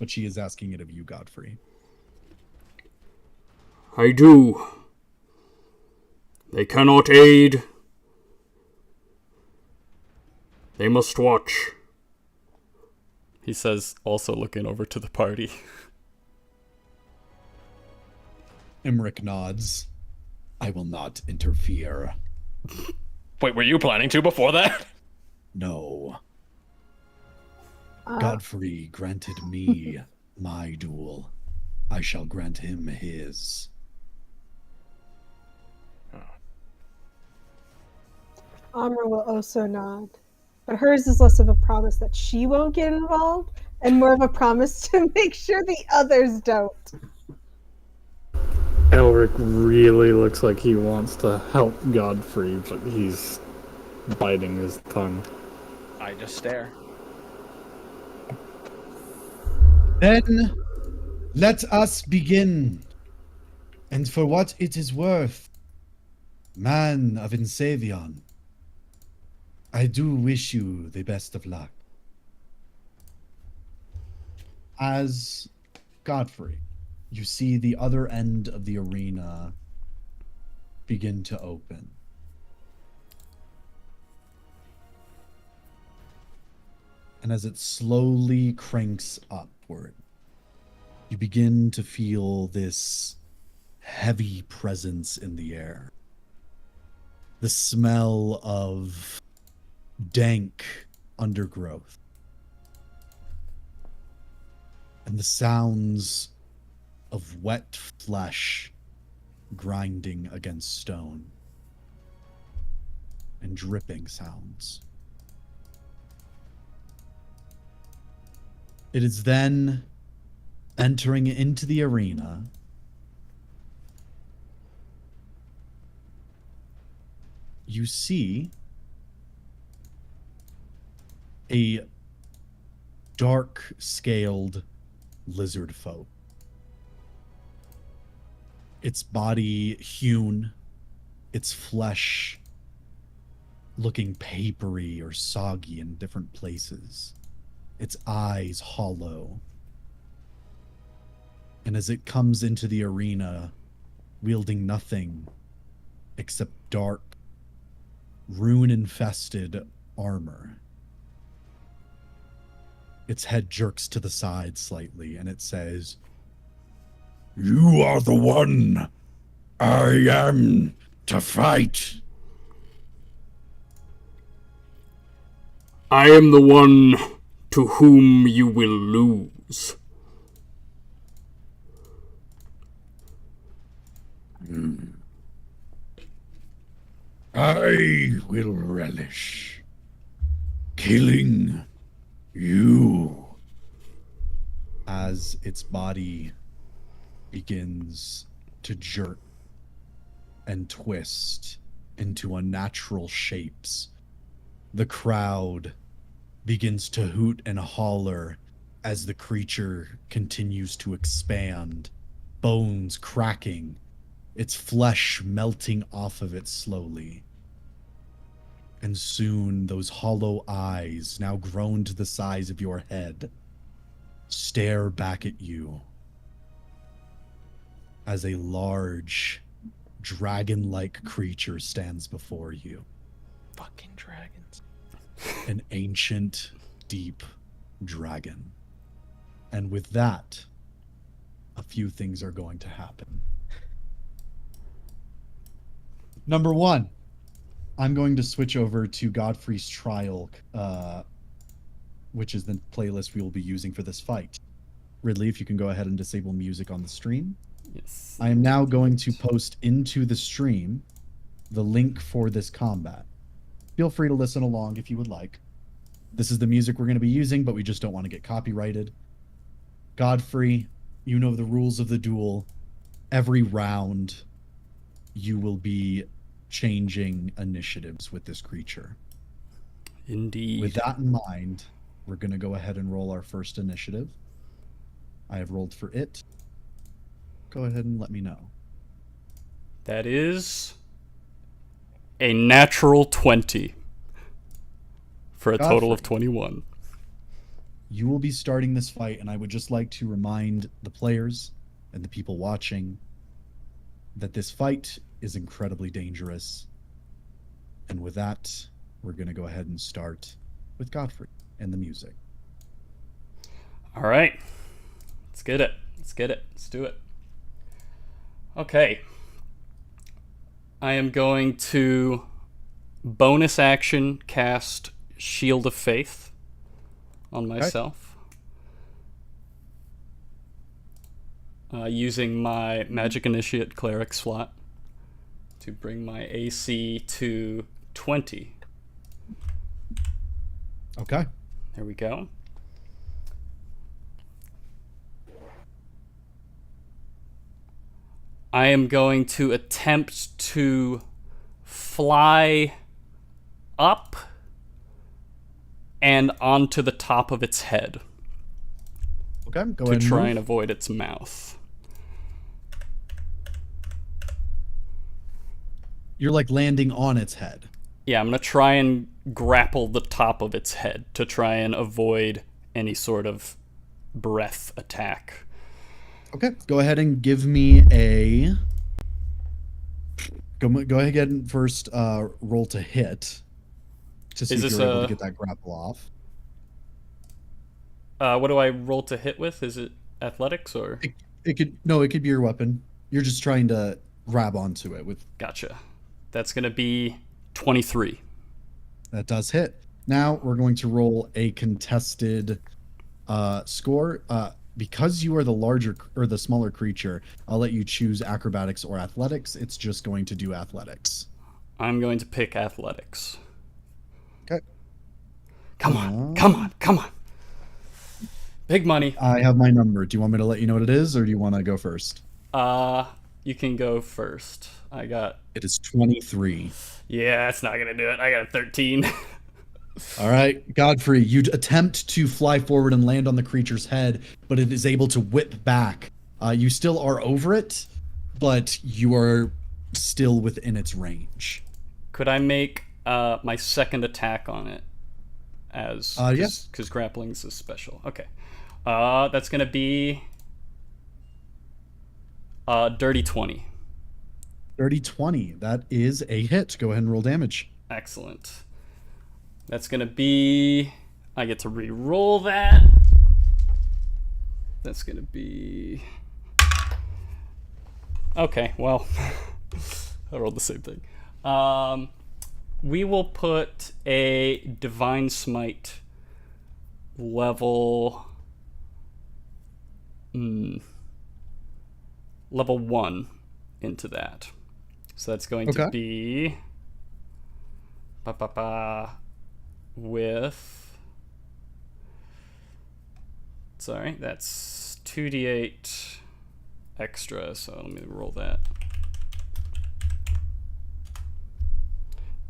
But she is asking it of you, Godfrey. I do. They cannot aid. They must watch. He says, also looking over to the party. Emmerich nods. I will not interfere. Wait, were you planning to before that? No. Godfrey granted me my duel. I shall grant him his. Amra will also nod. But hers is less of a promise that she won't get involved and more of a promise to make sure the others don't. Elric really looks like he wants to help Godfrey, but he's biting his tongue. I just stare. Then let us begin. And for what it is worth, man of Insavion, I do wish you the best of luck. As Godfrey, you see the other end of the arena begin to open. And as it slowly cranks upward, you begin to feel this heavy presence in the air. The smell of dank undergrowth. And the sounds of wet flesh grinding against stone. And dripping sounds. It is then entering into the arena. You see a dark-scaled lizard folk. Its body hewn, its flesh looking papery or soggy in different places, its eyes hollow. And as it comes into the arena, wielding nothing except dark, rune-infested armor, its head jerks to the side slightly, and it says, "You are the one I am to fight." I am the one to whom you will lose. I will relish killing you. As its body begins to jerk and twist into unnatural shapes, the crowd begins to hoot and holler as the creature continues to expand, bones cracking, its flesh melting off of it slowly. And soon those hollow eyes, now grown to the size of your head, stare back at you as a large, dragon-like creature stands before you. Fucking dragons. An ancient, deep dragon. And with that, a few things are going to happen. Number one, I'm going to switch over to Godfrey's Trial, which is the playlist we will be using for this fight. Ridley, if you can go ahead and disable music on the stream. Yes. I am now going to post into the stream the link for this combat. Feel free to listen along if you would like. This is the music we're going to be using, but we just don't want to get copyrighted. Godfrey, you know the rules of the duel. Every round, you will be changing initiatives with this creature. Indeed. With that in mind, we're going to go ahead and roll our first initiative. I have rolled for it. Go ahead and let me know. That is a natural 20 for a total of 21. You will be starting this fight, and I would just like to remind the players and the people watching that this fight is incredibly dangerous. And with that, we're going to go ahead and start with Godfrey and the music. All right. Let's get it. Let's do it. Okay. I am going to bonus action cast Shield of Faith on myself. Using my Magic Initiate Cleric slot to bring my AC to 20. Okay. There we go. I am going to attempt to fly up and onto the top of its head Okay, go to ahead and try move. and avoid its mouth. You're like landing on its head. Yeah, I'm going to try and grapple the top of its head to try and avoid any sort of breath attack. Okay, go ahead and give me a... Go ahead and first roll to hit to see Is if this you're able a- to get that grapple off. What do I roll to hit with? Is it athletics or? It could be your weapon. You're just trying to grab onto it with... Gotcha. That's going to be 23. That does hit. Now we're going to roll a contested score. Because you are the larger or the smaller creature, I'll let you choose acrobatics or athletics. It's just going to do athletics. I'm going to pick athletics. Okay. Come on. Big money. I have my number. Do you want me to let you know what it is, or do you want to go first? You can go first. It is 23. Yeah, that's not going to do it. I got a 13. All right, Godfrey, you attempt to fly forward and land on the creature's head, but it is able to whip back. You still are over it, but you are still within its range. Could I make my second attack on it? Yes. Because grappling's is special. Okay. That's going to be dirty 20. Dirty 20. That is a hit. Go ahead and roll damage. Excellent. That's going to be... I get to re-roll that. That's going to be... Okay, well... I rolled the same thing. We will put a Divine Smite level... level 1 into that. So that's going to be... with... Sorry, that's 2d8 extra, so let me roll that.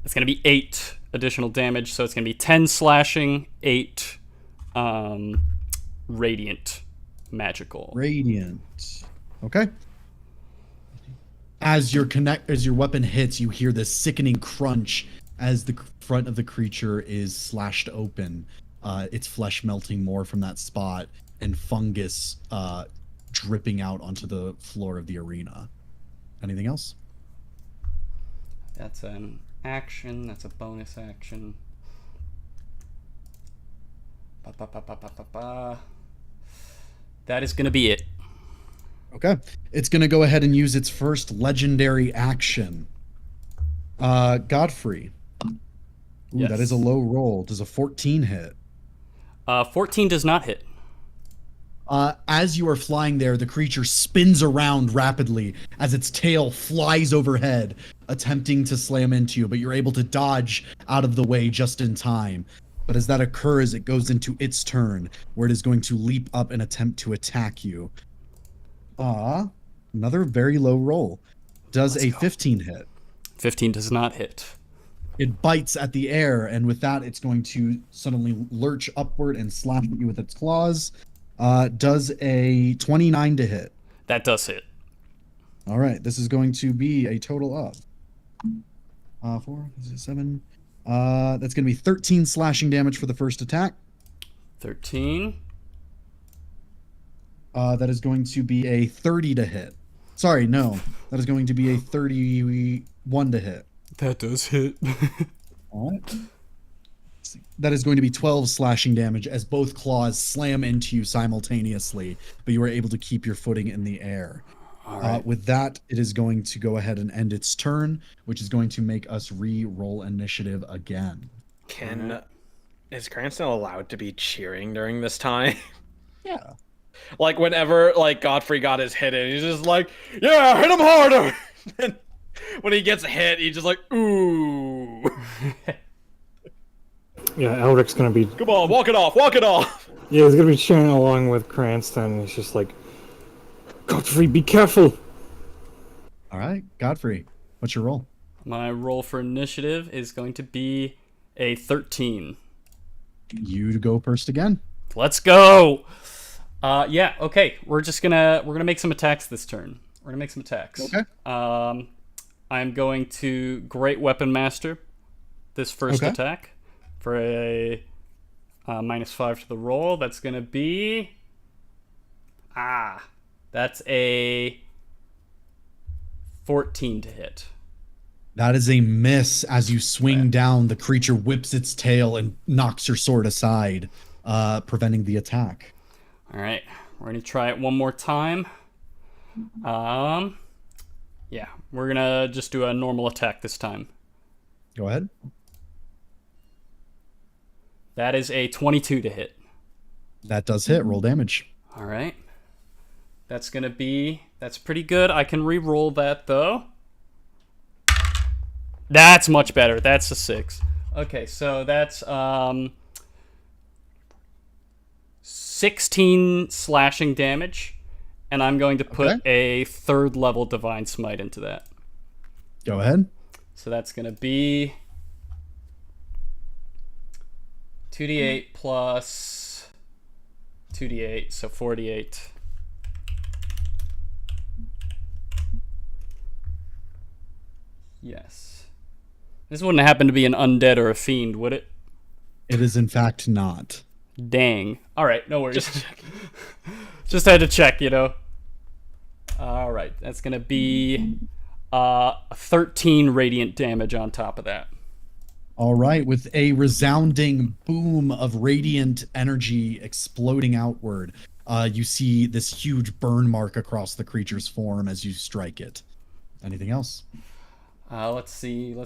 It's going to be 8 additional damage, so it's going to be 10 slashing, 8 radiant magical. Radiant. Okay. As your weapon hits, you hear this sickening crunch as the front of the creature is slashed open. Its flesh melting more from that spot, and fungus dripping out onto the floor of the arena. Anything else? That's an action. That's a bonus action. That is going to be it. Okay. It's going to go ahead and use its first legendary action. Godfrey. Ooh, Yes. That is a low roll. Does a 14 hit? 14 does not hit. As you are flying there, the creature spins around rapidly as its tail flies overhead, attempting to slam into you, but you're able to dodge out of the way just in time. But as that occurs, it goes into its turn, where it is going to leap up and attempt to attack you. Another very low roll. Does a 15 hit? 15 does not hit. It bites at the air, and with that, it's going to suddenly lurch upward and slash at you with its claws. Does a 29 to hit? That does hit. All right, this is going to be a total of 4, 7. That's going to be 13 slashing damage for the first attack. 13. That is going to be a 30 to hit. Sorry, no. That is going to be a 31 to hit. That does hit. All right. That is going to be 12 slashing damage as both claws slam into you simultaneously, but you are able to keep your footing in the air. All right. With that, it is going to go ahead and end its turn, which is going to make us re-roll initiative again. Is Cranston allowed to be cheering during this time? Yeah. Like whenever like Godfrey got his hit in, he's just like, yeah, hit him harder. And when he gets hit, he's just like, ooh. Yeah, Elric's gonna be. Come on, walk it off, walk it off. Yeah, he's gonna be cheering along with Cranston. He's just like, Godfrey, be careful. All right, Godfrey, what's your roll? My roll for initiative is going to be a 13. You to go first again. Let's go. Yeah, okay. We're gonna make some attacks this turn. We're gonna make some attacks. Okay. I'm going to Great Weapon Master this first attack for a -5 to the roll. That's gonna be that's a 14 to hit. That is a miss. As you swing down, the creature whips its tail and knocks your sword aside, preventing the attack. All right, we're gonna try it one more time. Yeah, we're gonna just do a normal attack this time. Go ahead. That is a 22 to hit. That does hit. Roll damage. All right, that's pretty good. I can re-roll that though. That's much better. That's a 6. Okay, so that's 16 slashing damage, and I'm going to put a 3rd level Divine Smite into that. Go ahead. So that's going to be 2d8 plus 2d8, so 48. Yes. This wouldn't happen to be an undead or a fiend, would it? It is in fact not. Dang. All right, no worries. Just had to check, you know. All right, that's going to be 13 radiant damage on top of that. All right, with a resounding boom of radiant energy exploding outward, you see this huge burn mark across the creature's form as you strike it. Anything else? Let's see.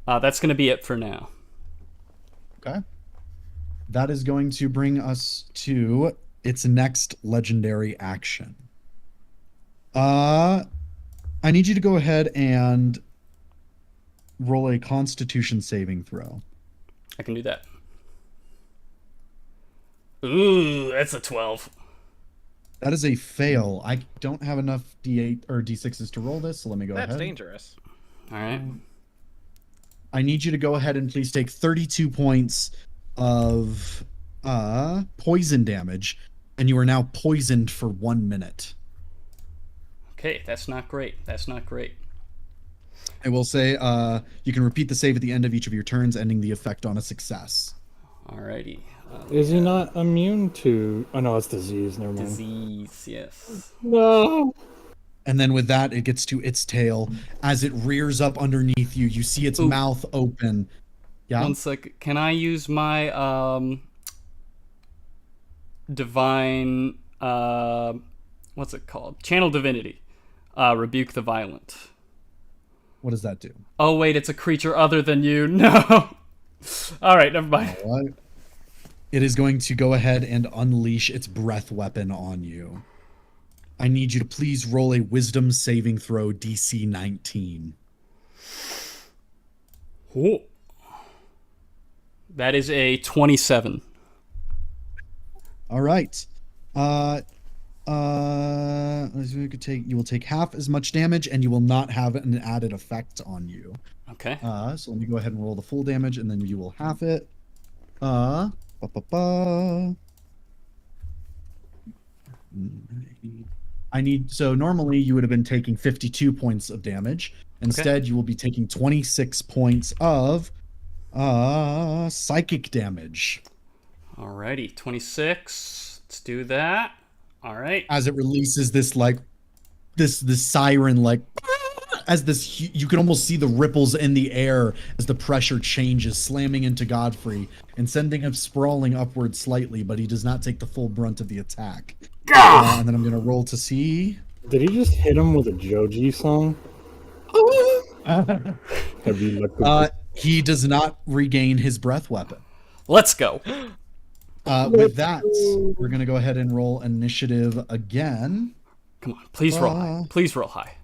That's going to be it for now. Okay. That is going to bring us to its next legendary action. I need you to go ahead and roll a Constitution saving throw. I can do that. Ooh, that's a 12. That is a fail. I don't have enough D8 or D6s to roll this, so let me go ahead. That's dangerous. All right. I need you to go ahead and please take 32 points of poison damage, and you are now poisoned for 1 minute. Okay, that's not great. I will say you can repeat the save at the end of each of your turns, ending the effect on a success. Alrighty. Is he not immune to... Oh, no, it's disease. Never mind. Disease, yes. No. And then with that, it gets to its tail. As it rears up underneath you, you see its mouth open. Yeah? 1 sec. Can I use my divine... what's it called? Channel Divinity. Rebuke the Violent. What does that do? Oh, wait, it's a creature other than you. No. All right, never mind. All right. It is going to go ahead and unleash its breath weapon on you. I need you to please roll a wisdom saving throw DC 19. Oh. That is a 27. All right. You will take half as much damage, and you will not have an added effect on you. Okay. So let me go ahead and roll the full damage, and then you will half it. So normally you would have been taking 52 points of damage. Instead, you will be taking 26 points of psychic damage. Alrighty, 26. Let's do that. All right. As it releases this this siren, as this, you can almost see the ripples in the air as the pressure changes, slamming into Godfrey and sending him sprawling upward slightly, but he does not take the full brunt of the attack. And then I'm gonna roll to see. Did he just hit him with a Joji song? Have you looked at He does not regain his breath weapon. Let's go. With that, we're gonna go ahead and roll initiative again. Come on, please roll high. Please roll high.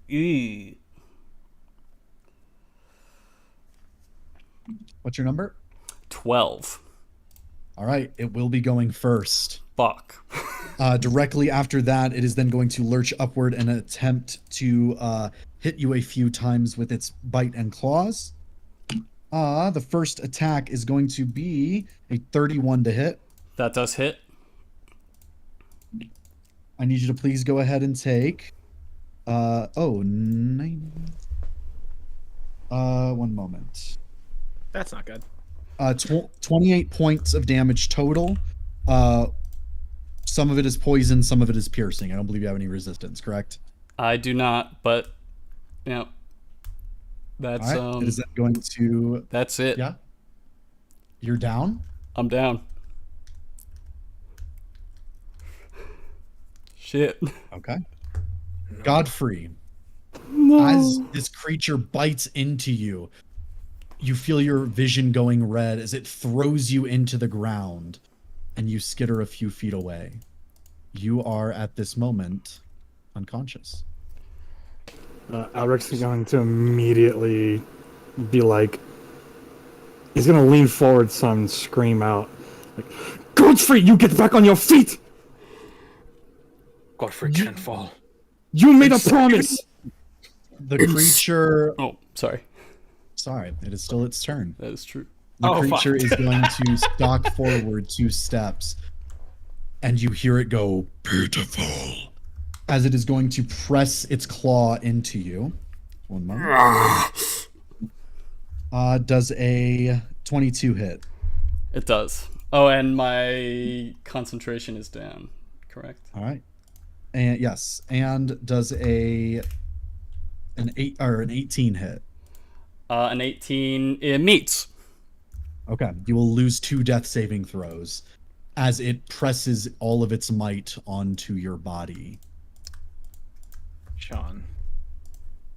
Eee. What's your number? 12. All right, it will be going first. Fuck. Directly after that, it is then going to lurch upward and attempt to hit you a few times with its bite and claws. The first attack is going to be a 31 to hit. That does hit. I need you to please go ahead and take... 9... one moment. That's not good. 28 points of damage total. Some of it is poison, some of it is piercing. I don't believe you have any resistance, correct? I do not, but that's All right. Is that going to... That's it. Yeah. You're down? I'm down. Shit. Okay. Godfrey, as this creature bites into you, you feel your vision going red as it throws you into the ground, and you skitter a few feet away. You are, at this moment, unconscious. Alric's going to immediately be like, he's going to lean forward some and scream out, like, Godfrey, you get back on your feet! Godfrey can't fall. You made a promise! The creature... Oh, sorry. Sorry, it is still its turn. That is true. The creature is going to stalk forward 2 steps, and you hear it go, beautiful, as it is going to press its claw into you. One moment. Does a 22 hit? It does. Oh, and my concentration is down, correct? All right. And yes, and does an 18 hit? An 18, it meets. Okay, you will lose 2 death saving throws as it presses all of its might onto your body. Sean,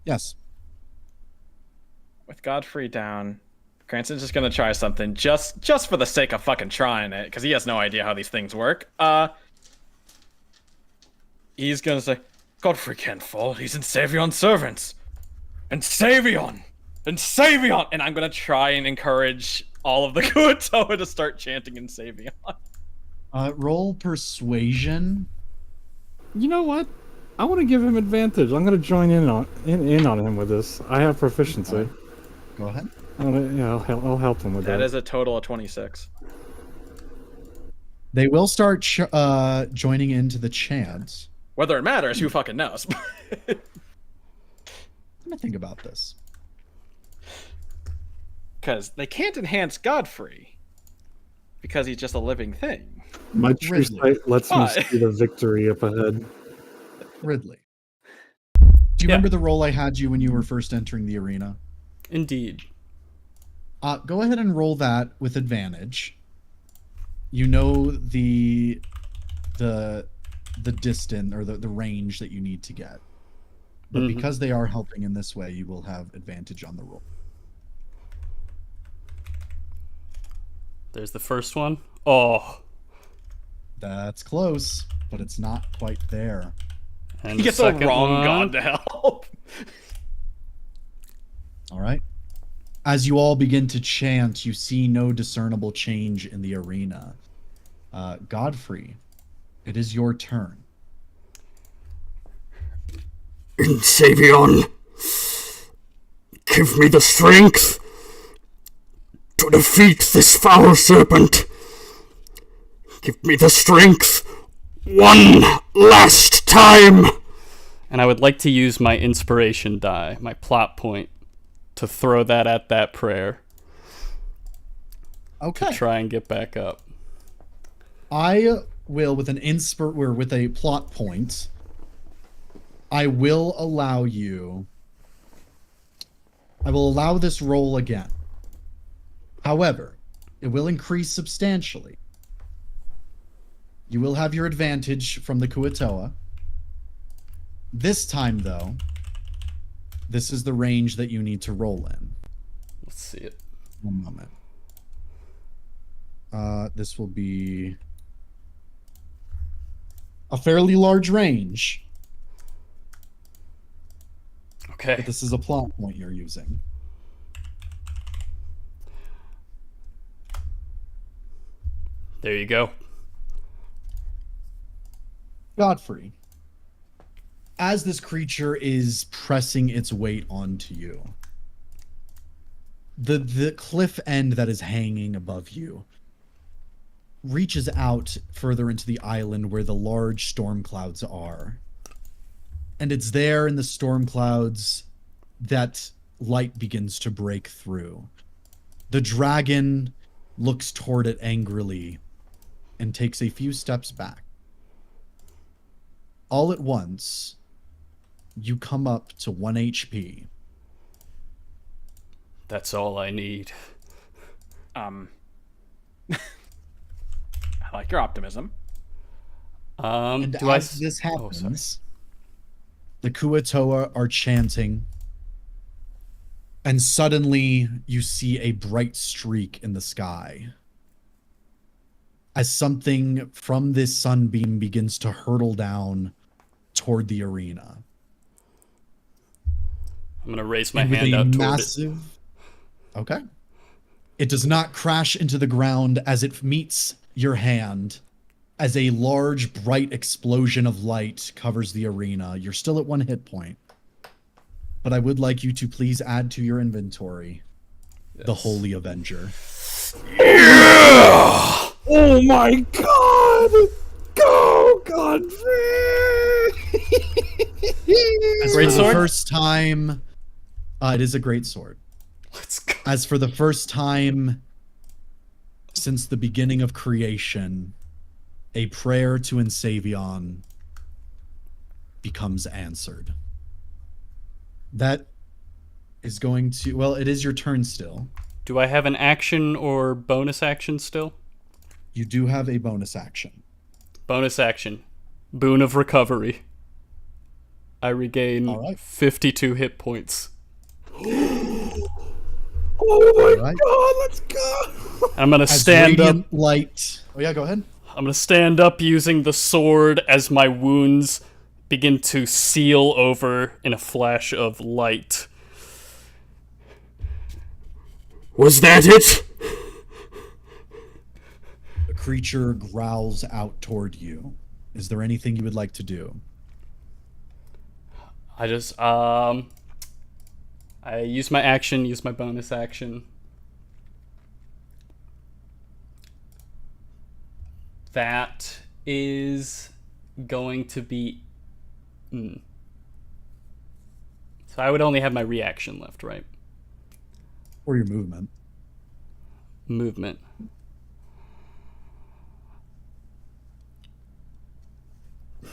Yes. with Godfrey down, Cranston's just gonna try something just for the sake of fucking trying it, because he has no idea how these things work. He's gonna say, Godfrey can't fall. He's in Savion's servants. And Savion! And Savion! And I'm gonna try and encourage all of the Kuatoa to start chanting in Savion. Roll persuasion. You know what? I want to give him advantage. I'm going to join in on him with this. I have proficiency. Go ahead. I'll help him with that. That is a total of 26. They will start joining into the chant. Whether it matters, who fucking knows? Let me think about this. Because they can't enhance Godfrey. Because he's just a living thing. My true sight lets me see the victory up ahead. Ridley. Do you remember the role I had you when you were first entering the arena? Indeed. Go ahead and roll that with advantage. You know the distance or the range that you need to get. But because they are helping in this way, you will have advantage on the roll. There's the first one. Oh. That's close, but it's not quite there. And He gets the wrong god to help. All right. As you all begin to chant, you see no discernible change in the arena. Godfrey, it is your turn. Savion, give me the strength to defeat this foul serpent. Give me the strength one last time. And I would like to use my inspiration die, my plot point, to throw that at that prayer. Okay. to try and get back up. I will, with a plot point, I will allow this roll again. However, it will increase substantially. You will have your advantage from the 𝐄𝐻𝐄. This time, though, this is the range that you need to roll in. Let's see it. One moment. This will be a fairly large range. Okay. But this is a plot point you're using. There you go. Godfrey, as this creature is pressing its weight onto you, the cliff end that is hanging above you reaches out further into the island where the large storm clouds are. And it's there in the storm clouds that light begins to break through. The dragon looks toward it angrily and takes a few steps back. All at once, you come up to 1 HP. That's all I need. I like your optimism. And Do I? as this Oh, sorry. happens, the 𝐄𝐻𝐄 are chanting, and suddenly you see a bright streak in the sky as something from this sunbeam begins to hurtle down toward the arena. I'm gonna raise my And with hand a up toward massive... Okay. It does not crash into the ground as it meets your hand, as a large, bright explosion of light covers the arena. You're still at 1 hit point. But I would like you to please add to your inventory the Holy Avenger. Yeah! Oh my god! Go, Godfrey! As Great for sword? the first time, it is a great sword. Let's go. As for the first time since the beginning of creation, a prayer to 𝐄𝐻𝐿 becomes answered. That is going to... Well, it is your turn still. Do I have an action or bonus action still? You do have a bonus action. Bonus action. Boon of Recovery. I regain All right. 52 hit points. Oh my Alright. god, let's go! I'm gonna As stand up. radiant light... Oh yeah, go ahead. I'm gonna stand up using the sword as my wounds begin to seal over in a flash of light. Was that it? The creature growls out toward you. Is there anything you would like to do? I just, I use my action, use my bonus action. That is going to be... So I would only have my reaction left, right? Or your movement? Movement.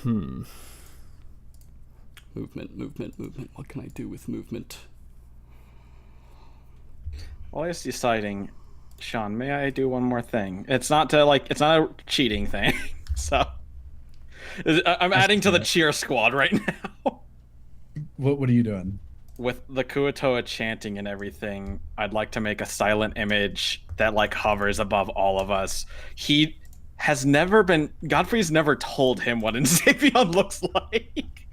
Movement. What can I do with movement? While I was deciding, Sean, may I do one more thing? It's not a cheating thing. So I'm adding to the cheer squad right now. What are you doing? With the 𝐄𝐻𝐿 chanting and everything, I'd like to make a silent image that hovers above all of us. Godfrey's never told him what 𝐄𝐻𝐿 looks like.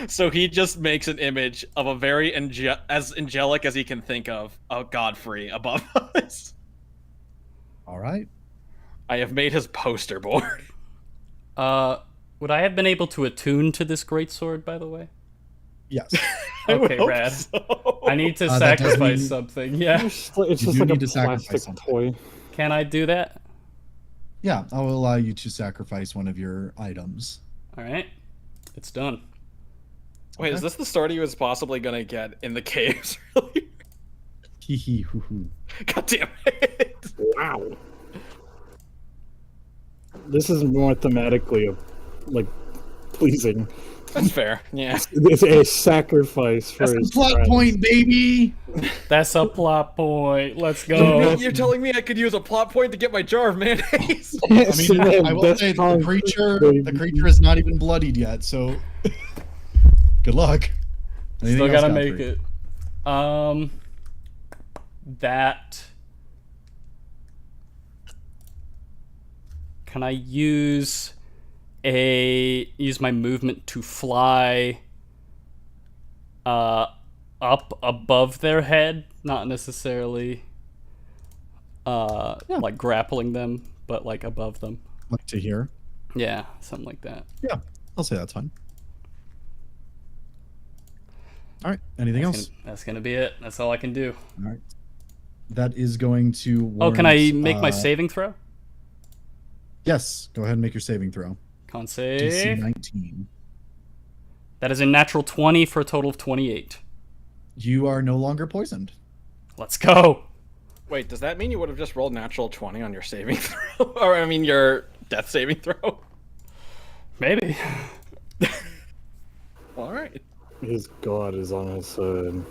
So he just makes an image of a very as angelic as he can think of Godfrey above us. All right. I have made his poster board. Would I have been able to attune to this greatsword, by the way? Yes. Okay, rad. So. I need to that does sacrifice mean- something, yeah. It's You just do like a need to sacrifice plastic something. toy. Can I do that? Yeah, I will allow you to sacrifice one of your items. Alright. It's done. Wait, is this the sword he was possibly gonna get in the caves earlier? Hee hee hoo hoo. God damn it. Wow. This is more thematically like pleasing. That's fair. Yeah. It's a sacrifice for That's the his plot friends. point, baby. That's a plot point. Let's go. You're telling me I could use a plot point to get my jar of mayonnaise? I mean, I will say the creature is not even bloodied yet, so good luck. Anything Still else, gotta Godfrey? make it. That. Can I use my movement to fly up above their head? Not necessarily like grappling them, but like above them. Like to hear? Yeah, something like that. Yeah, I'll say that's fine. All right. Anything else? That's gonna be it. That's all I can do. All right. That is going to. Oh, can I warrant, make my saving throw? Yes. Go ahead and make your saving throw. Con DC save. 19. That is a natural 20 for a total of 28. You are no longer poisoned. Let's go. Wait, does that mean you would have just rolled natural 20 on your saving throw? Or, I mean, your death saving throw? Maybe. All right. His god is on his side.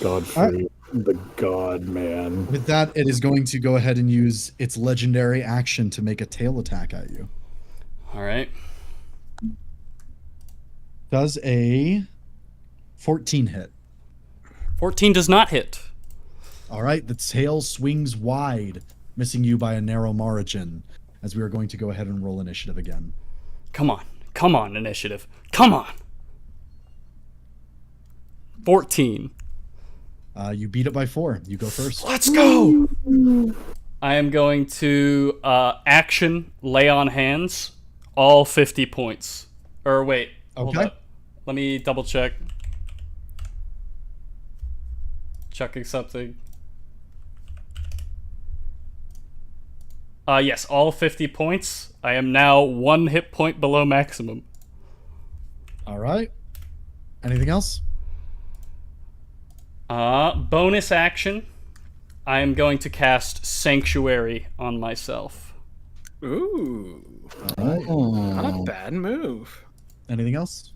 Godfrey, the god man. With that, it is going to go ahead and use its legendary action to make a tail attack at you. All right. Does a 14 hit? 14 does not hit. All right, the tail swings wide, missing you by a narrow margin, as we are going to go ahead and roll initiative again. Come on. Come on, initiative. Come on. 14. You beat it by 4. You go first. Let's go. I am going to action lay on hands all 50 points. Or wait. Hold Okay. up. Let me double check. Checking something. Yes, all 50 points. I am now 1 hit point below maximum. All right. Anything else? Bonus action. I am going to cast Sanctuary on myself. Ooh. All right. Not a bad move. Anything else?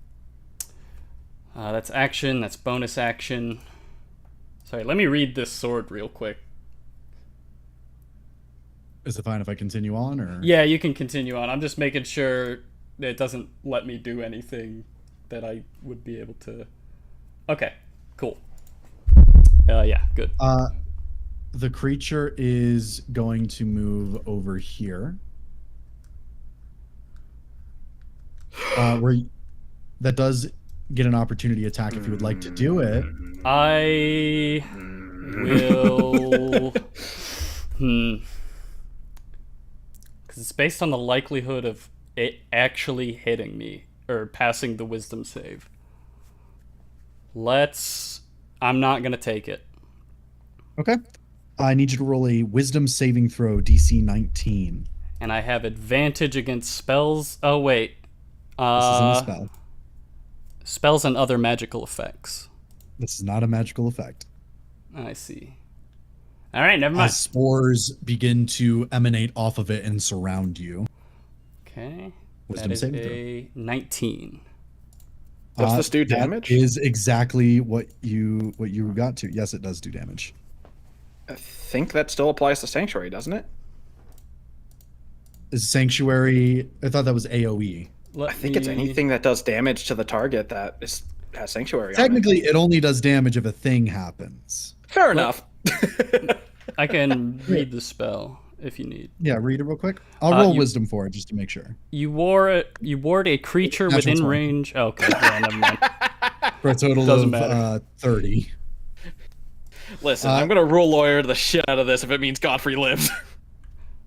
That's action. That's bonus action. Sorry, let me read this sword real quick. Is it fine if I continue on, or? Yeah, you can continue on. I'm just making sure it doesn't let me do anything that I would be able to. Okay, cool. Yeah, good. The creature is going to move over here. That does get an opportunity attack if you would like to do it. I will. Because it's based on the likelihood of it actually hitting me or passing the wisdom save. I'm not gonna take it. Okay. I need you to roll a wisdom saving throw, DC 19. And I have advantage against spells. Oh wait. This isn't a spell. Spells and other magical effects. This is not a magical effect. I see. All right, never mind. As spores begin to emanate off of it and surround you. Okay. Wisdom That is saving throw. a 19. Does this do damage? That is exactly what you got to. Yes, it does do damage. I think that still applies to Sanctuary, doesn't it? Is Sanctuary? I thought that was AOE. I think it's anything that does damage to the target that has Sanctuary Technically, it only does damage if a thing happens. on it. Fair enough. I can read the spell if you need. Yeah, read it real quick. I'll roll wisdom for it just to make sure. You ward a creature Natural within 20. range. Oh, okay, yeah, never mind. For a total Doesn't of matter. 30. Listen, I'm gonna rule lawyer the shit out of this if it means Godfrey lives.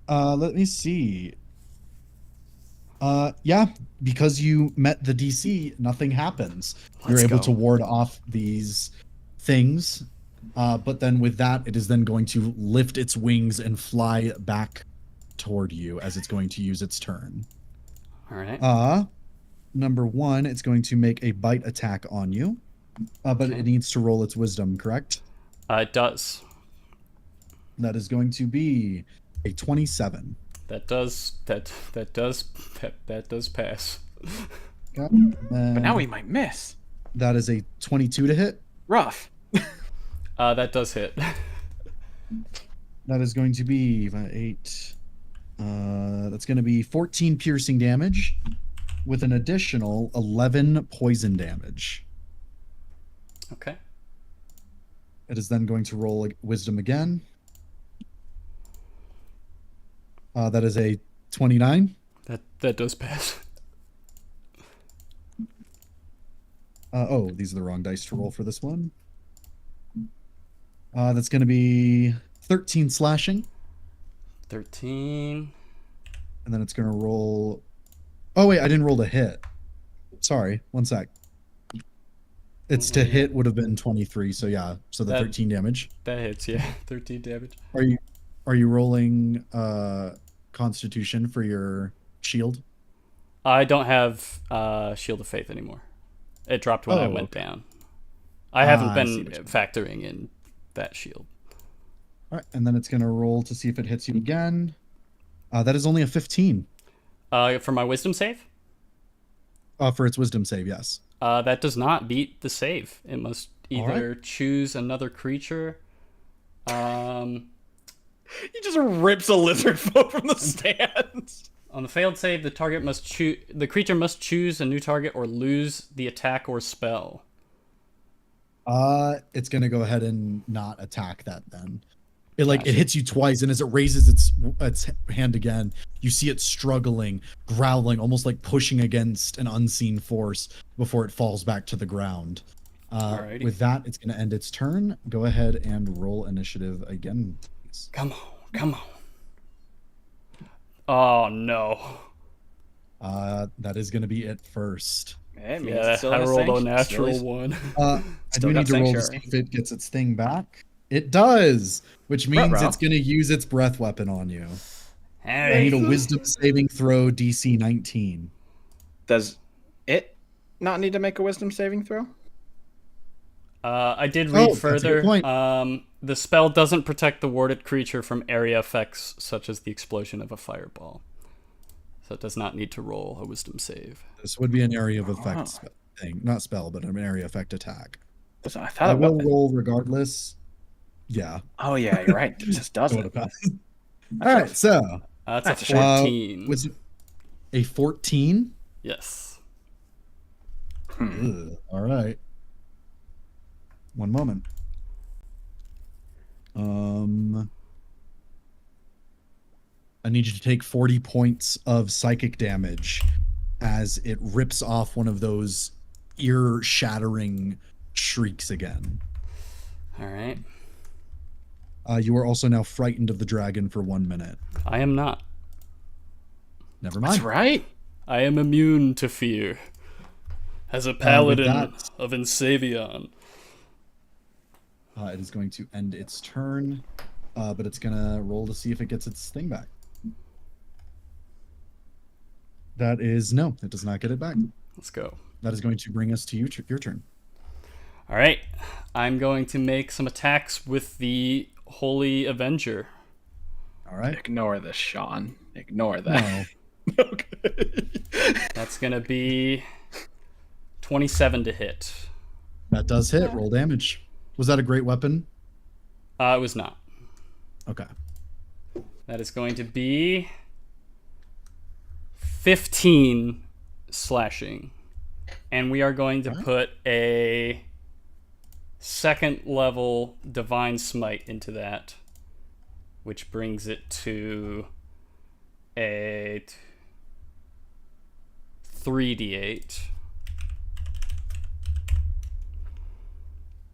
Let me see. Yeah, because you met the DC, nothing happens. You're Let's able go. to ward off these things, but then with that, it is then going to lift its wings and fly back toward you as it's going to use its turn. All right. Number 1, it's going to make a bite attack on you, but it needs to roll its wisdom, correct? It does. That is going to be a 27. That does pass. Okay. But now we might miss. That is a 22 to hit. Rough. That does hit. That is going to be 8. That's going to be 14 piercing damage with an additional 11 poison damage. Okay. It is then going to roll wisdom again. That is a 29. That does pass. Oh, these are the wrong dice to roll for this one. That's going to be 13 slashing. 13. And then it's going to roll... Oh, wait, I didn't roll to hit. Sorry, one sec. It's to hit would have been 23, so yeah. So the 13 damage. That hits, yeah. 13 damage. Are you rolling Constitution for your shield? I don't have Shield of Faith anymore. It dropped when I went down. I haven't been factoring in that shield. All right, and then it's going to roll to see if it hits you again. That is only a 15. For my wisdom save? For its wisdom save, yes. That does not beat the save. It must either choose another creature. He just rips a lizard folk from the stands. On the failed save, the creature must choose a new target or lose the attack or spell. It's gonna go ahead and not attack that then. It hits you twice, and as it raises its hand again, you see it struggling, growling, almost like pushing against an unseen force before it falls back to the ground. With that, it's gonna end its turn. Go ahead and roll initiative again, please. Come on. Oh no. That is gonna be it first. Yeah, I rolled a natural one. I do need to roll to see if it gets its thing back. It does, which means it's going to use its breath weapon on you. I need a wisdom saving throw DC 19. Does it not need to make a wisdom saving throw? I did read further. The spell doesn't protect the warded creature from area effects such as the explosion of a fireball. So it does not need to roll a wisdom save. This would be an area of effect thing. Not spell, but an area effect attack. I will roll regardless. Yeah. Oh, yeah, you're right. It just doesn't. All right, so. That's a 14. Was it a 14? Yes. All right. One moment. I need you to take 40 points of psychic damage as it rips off one of those ear-shattering shrieks again. All right. You are also now frightened of the dragon for 1 minute. I am not. Never mind. That's right. I am immune to fear. As a paladin of 𝐄𝐈𝐆𝐇. It is going to end its turn, but it's going to roll to see if it gets its thing back. That is no, it does not get it back. Let's go. That is going to bring us to your turn. All right. I'm going to make some attacks with the Holy Avenger. All right. Ignore this, Sean. Ignore that. No. Okay. That's going to be 27 to hit. That does hit. Roll damage. Was that a great weapon? It was not. Okay. That is going to be 15 slashing. And we are going to put a second level Divine Smite into that, which brings it to a 3d8.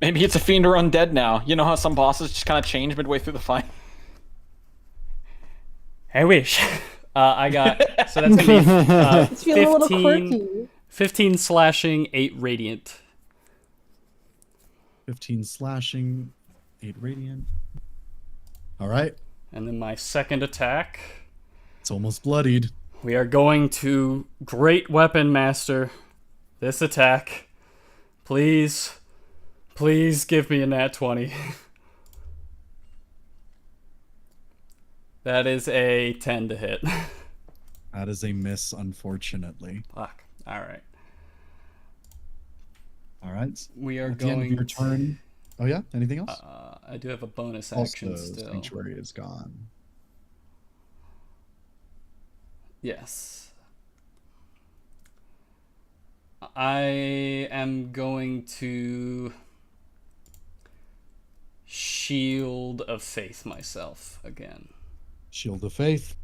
Maybe it's a fiend or undead now. You know how some bosses just kind of change midway through the fight? I wish. I got... So that's going to be 15 slashing, 8 radiant. 15 slashing, 8 radiant. All right. And then my second attack. It's almost bloodied. We are going to Great Weapon Master this attack. Please give me a nat 20. That is a 10 to hit. That is a miss, unfortunately. Fuck. All right. All right. We are At the end of going your turn. Oh yeah. Anything else? I do have a bonus Also, action still. Sanctuary is gone. Yes. I am going to Shield of Faith myself again. Shield of Faith.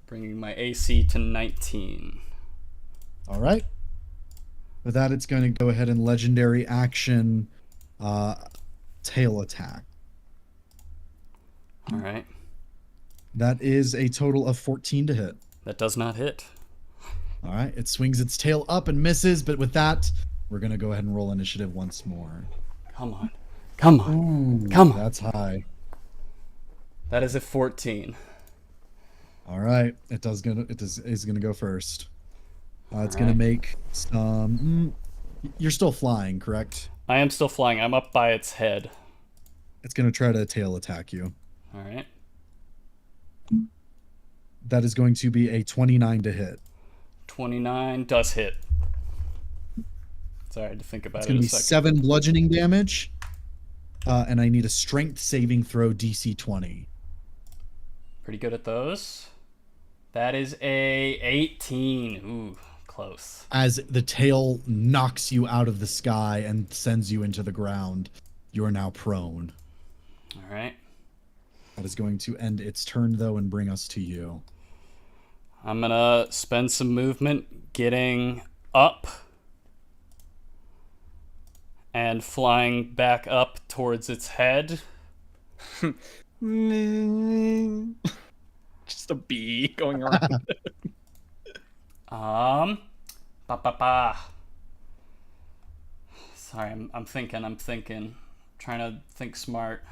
Bringing my AC to 19. All right. With that, it's going to go ahead and legendary action tail attack. All right. That is a total of 14 to hit. That does not hit. All right. It swings its tail up and misses, but with that, we're going to go ahead and roll initiative once more. Come on. Come on. Ooh, Come on. That's high. That is a 14. All right. It is going to go first. It's going right. to make some... you're still flying, correct? I am still flying. I'm up by its head. It's going to try to tail attack you. All right. That is going to be a 29 to hit. 29 does hit. Sorry, I had to think about It's it going a to be second. 7 bludgeoning damage. And I need a strength saving throw DC 20. Pretty good at those. That is a 18. Ooh, close. As the tail knocks you out of the sky and sends you into the ground, you are now prone. All right. That is going to end its turn, though, and bring us to you. I'm going to spend some movement getting up and flying back up towards its head. Just a bee going around. Sorry, I'm thinking. Trying to think smart.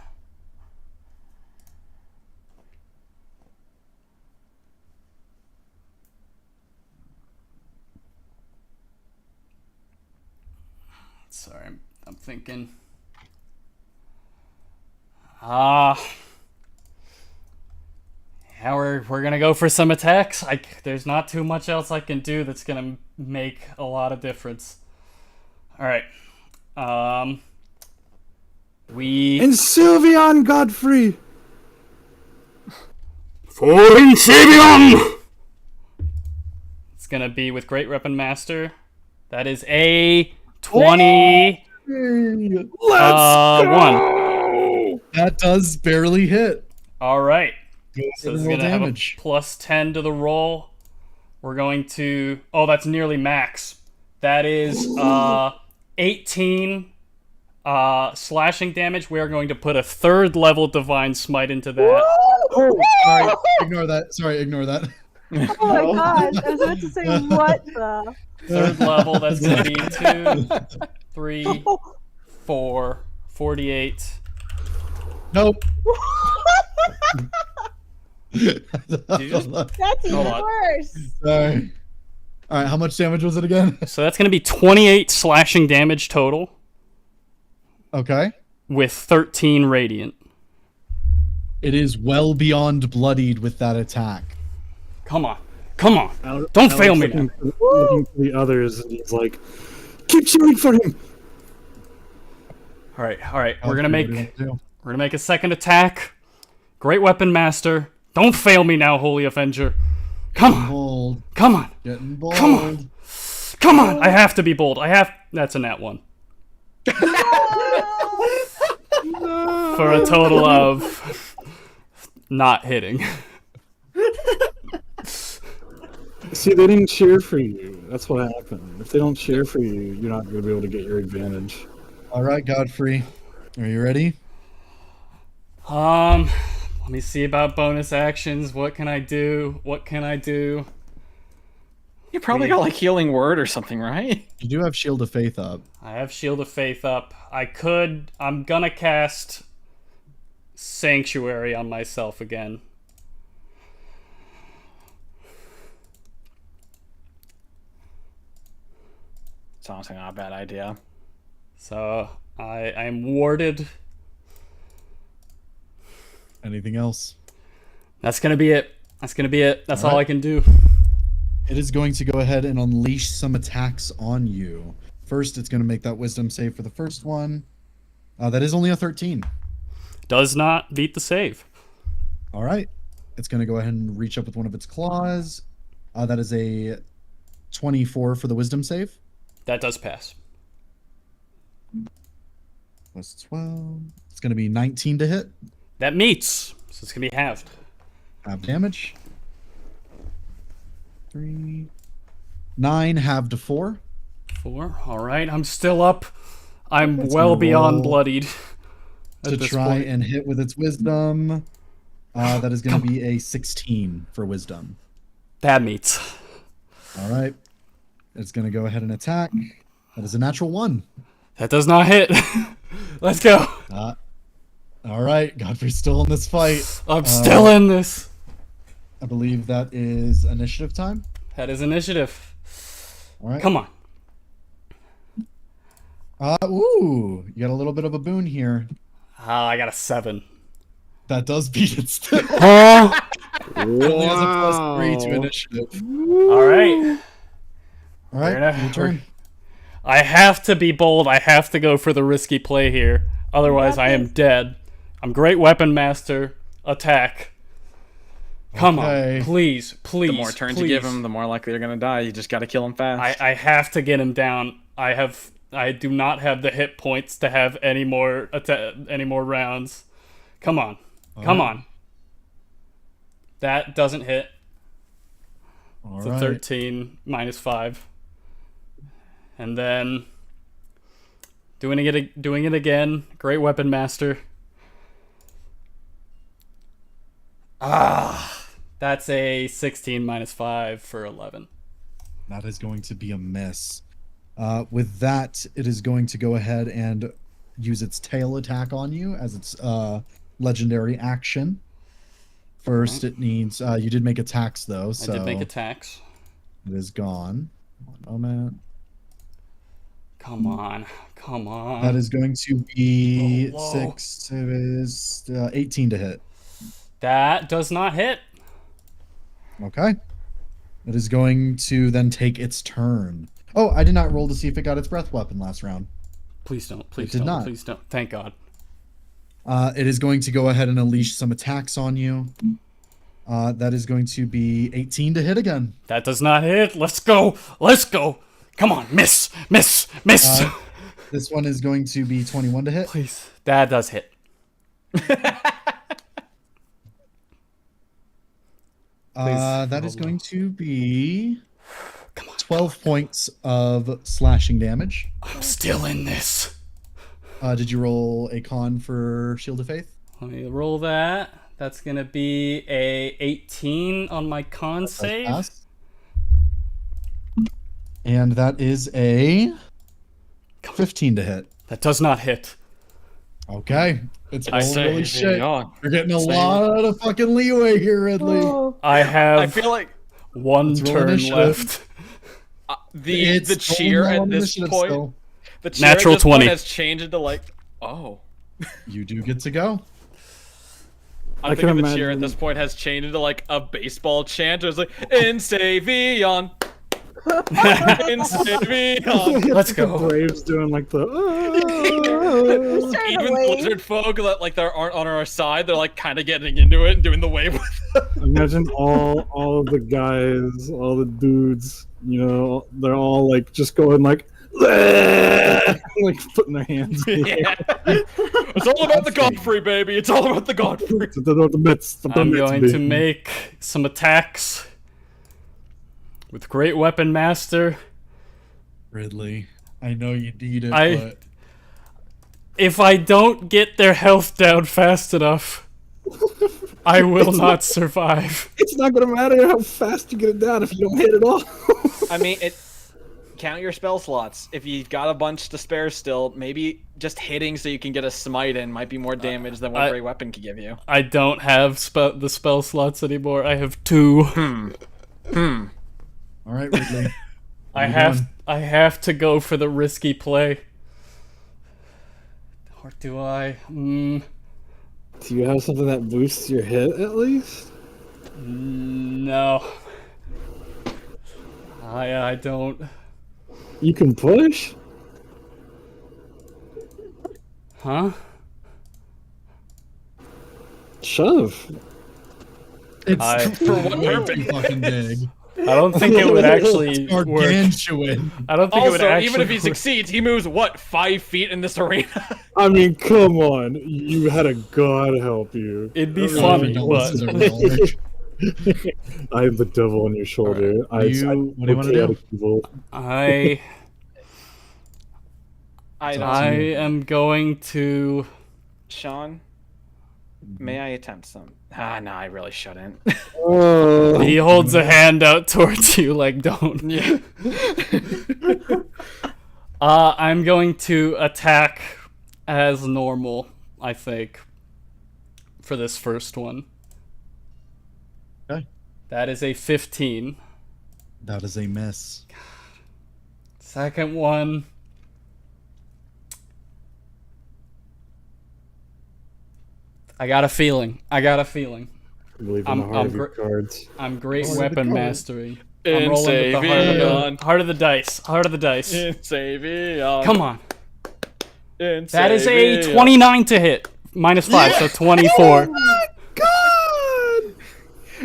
Sorry, I'm thinking. Yeah, we're gonna go for some attacks. There's not too much else I can do that's gonna make a lot of difference. All right. And Sylveon Godfrey! For Insidion! It's gonna be with Great Weapon Master. That is a 20. Let's go! 1. That does barely hit. All right. Go So ahead it's and roll gonna have a damage. plus 10 to the roll. We're going to. Oh, that's nearly max. That is 18 slashing damage. We are going to put a 3rd level Divine Smite into that. Oh, sorry. Ignore that. Sorry, ignore that. Oh my god, I was about to say, what the? 3rd level, that's going to be 2, 3, 4, 48. Nope. That's even Hold on. worse. Sorry. All right, how much damage was it again? So that's going to be 28 slashing damage total Okay. with 13 radiant. It is well beyond bloodied with that attack. Come on. Come on. Alex Don't fail me now. looking for the others, and he's like, keep cheering for him! All right. We're What gonna do make you want to do? we're gonna make a second attack. Great Weapon Master. Don't fail me now, Holy Avenger. Come on. Bold. Come on. Getting bold. Come on. Come on. I have to be bold. That's a nat 1. For a total of not hitting. See, they didn't cheer for you. That's what happened. If they don't cheer for you, you're not going to be able to get your advantage. All right, Godfrey. Are you ready? Let me see about bonus actions. What can I do? You probably got like healing word or something, right? You do have Shield of Faith up. I have Shield of Faith up. I'm gonna cast Sanctuary on myself again. Sounds like not a bad idea. So I am warded. Anything else? That's gonna be it. That's gonna be it. That's all I can do. It is going to go ahead and unleash some attacks on you. First, it's going to make that wisdom save for the first one. That is only a 13. Does not beat the save. All right. It's going to go ahead and reach up with one of its claws. That is a 24 for the wisdom save. That does pass. Plus 12. It's going to be 19 to hit. That meets. So it's gonna be halved. Half damage. 3. 9 halved to 4. 4. All right. I'm still up. I'm It's well gonna beyond roll bloodied. To try and hit with its wisdom. That is going to be a 16 for wisdom. That meets. All right. It's going to go ahead and attack. That is a natural 1. That does not hit. Let's go. All right. Godfrey's still in this fight. I'm still in this. I believe that is initiative time. That is initiative. All right. Come on. Ooh, you got a little bit of a boon here. I got a 7. That does beat it still. Huh? It only has a +3 to initiative. All right. All right, your turn. I have to be bold. I have to go for the risky play here. Otherwise, I am dead. I'm great weapon master. Attack. Come on. Please, please. The more turns you give him, the more likely they're going to die. You just got to kill him fast. I have to get him down. I do not have the hit points to have any more rounds. Come on. Come on. That doesn't hit. It's a 13 minus 5. And then doing it again. Great weapon master. That's a 16 minus 5 for 11. That is going to be a miss. With that, it is going to go ahead and use its tail attack on you as its legendary action. First, it needs... you did make attacks, though, so... I did make attacks. It is gone. One moment. Come on. Come on. That is going to be Whoa. 6. It is 18 to hit. That does not hit. Okay. It is going to then take its turn. Oh, I did not roll to see if it got its breath weapon last round. Please don't. Please It did don't. not. Please don't. Thank God. It is going to go ahead and unleash some attacks on you. That is going to be 18 to hit again. That does not hit. Let's go. Let's go. Come on. Miss. Miss. Miss. This one is going to be 21 to hit. Please. That does hit. That is going to be 12 points of slashing damage. I'm still in this. Did you roll a con for Shield of Faith? Let me roll that. That's going to be a 18 on my con save. Pass. And that is a 15 to hit. That does not hit. Okay. It's I rolling say, really shit. yawn. You're getting a lot of fucking leeway here, Ridley. Oh, I have I feel like one Let's roll turn initiative. left. the cheer only at on this initiative point, still. the cheer Natural at this point 20. has changed into like, oh. You do get to go. I'm I can thinking the cheer at imagine- this point has changed into like a baseball chant. It was like, Insavion. Insavion. Let's The go. Braves doing like the. Starting to Even wave. Blizzard folk that like they aren't on our side, they're like kind of getting into it and doing the wave with Imagine all of the guys, all the dudes. You know, they're all like just going like. Like putting their hands. In the Yeah. It's all about the Godfrey, baby. It's all about the Godfrey. the mitts, I'm going to make some attacks with Great Weapon Master. Ridley, I know you need it, but if I don't get their health down fast enough, I will not survive. It's not gonna matter how fast you get it down if you don't hit it all. I mean, count your spell slots. If you've got a bunch to spare still, maybe just hitting so you can get a smite in might be more damage than what Great Weapon could give you. I don't have the spell slots anymore. I have 2. All right, Ridley. I have to go for the risky play. Or do I? Do you have something that boosts your hit at least? No. I don't. You can push? Huh? Shove. It's For what way purpose? too fucking big. I don't think it would actually work. Gargantuan. I don't think it would Also, actually even if he work. succeeds, he moves what 5 feet in this arena. I mean, come on. You had a god help you. It'd be I really funny, don't but This is a real- I am the devil on your shoulder. What do you want to do? Evil. I I don't. I am going to. Sean, may I attempt some? No, I really shouldn't. Oh. He holds a hand out towards you, like don't. Yeah. I'm going to attack as normal, I think, for this first one. Okay. That is a 15. That is a miss. Second one. I got a feeling. I believe in I'm- the heart I'm of your gr- cards. I'm great Oh, weapon the card. mastery. I'm rolling with the heart of the dice. Heart of the dice. Come on. That is a 29 to hit. Minus 5, so 24. God!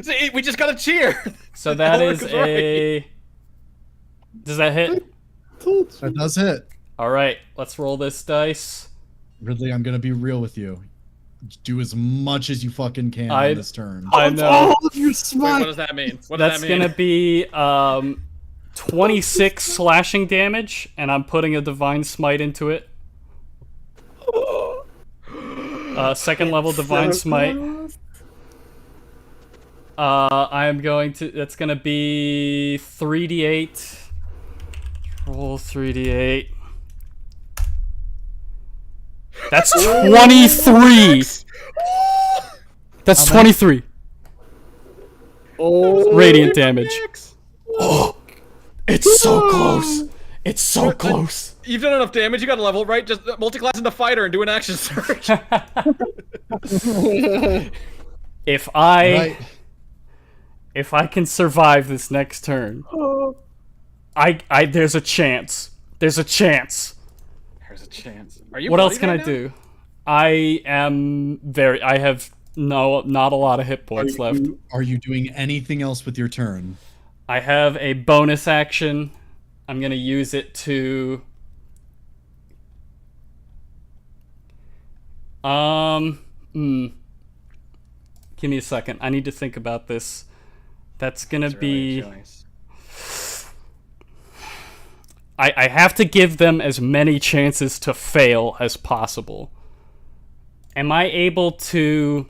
See, we just got to cheer. So that Alec is was right. a... Does that hit? Told you. That does hit. Alright, let's roll this dice. Ridley, I'm gonna be real with you. Do as much as you fucking can I- on this turn. I Of know. all of your Wait, smart. what does that mean? What does That's that mean? gonna be 26 slashing damage, and I'm putting a divine smite into it. Second level divine smite. I am going to. That's gonna be 3d8. Roll 3d8. That's 23. That's 23 Oh, radiant damage. Oh, it's so close. It's so close. You've done enough damage. You got a level, right? Just multi-class into fighter and do an action search. If I Right. if I can survive this next turn, I there's a chance. There's a chance. There's a chance. Are you? What else bloody can I right now? do? I have not a lot of hit points left. Are you doing anything else with your turn? I have a bonus action. I'm gonna use it to give me a second. I need to think about this. That's gonna It's really a be choice. I have to give them as many chances to fail as possible. Am I able to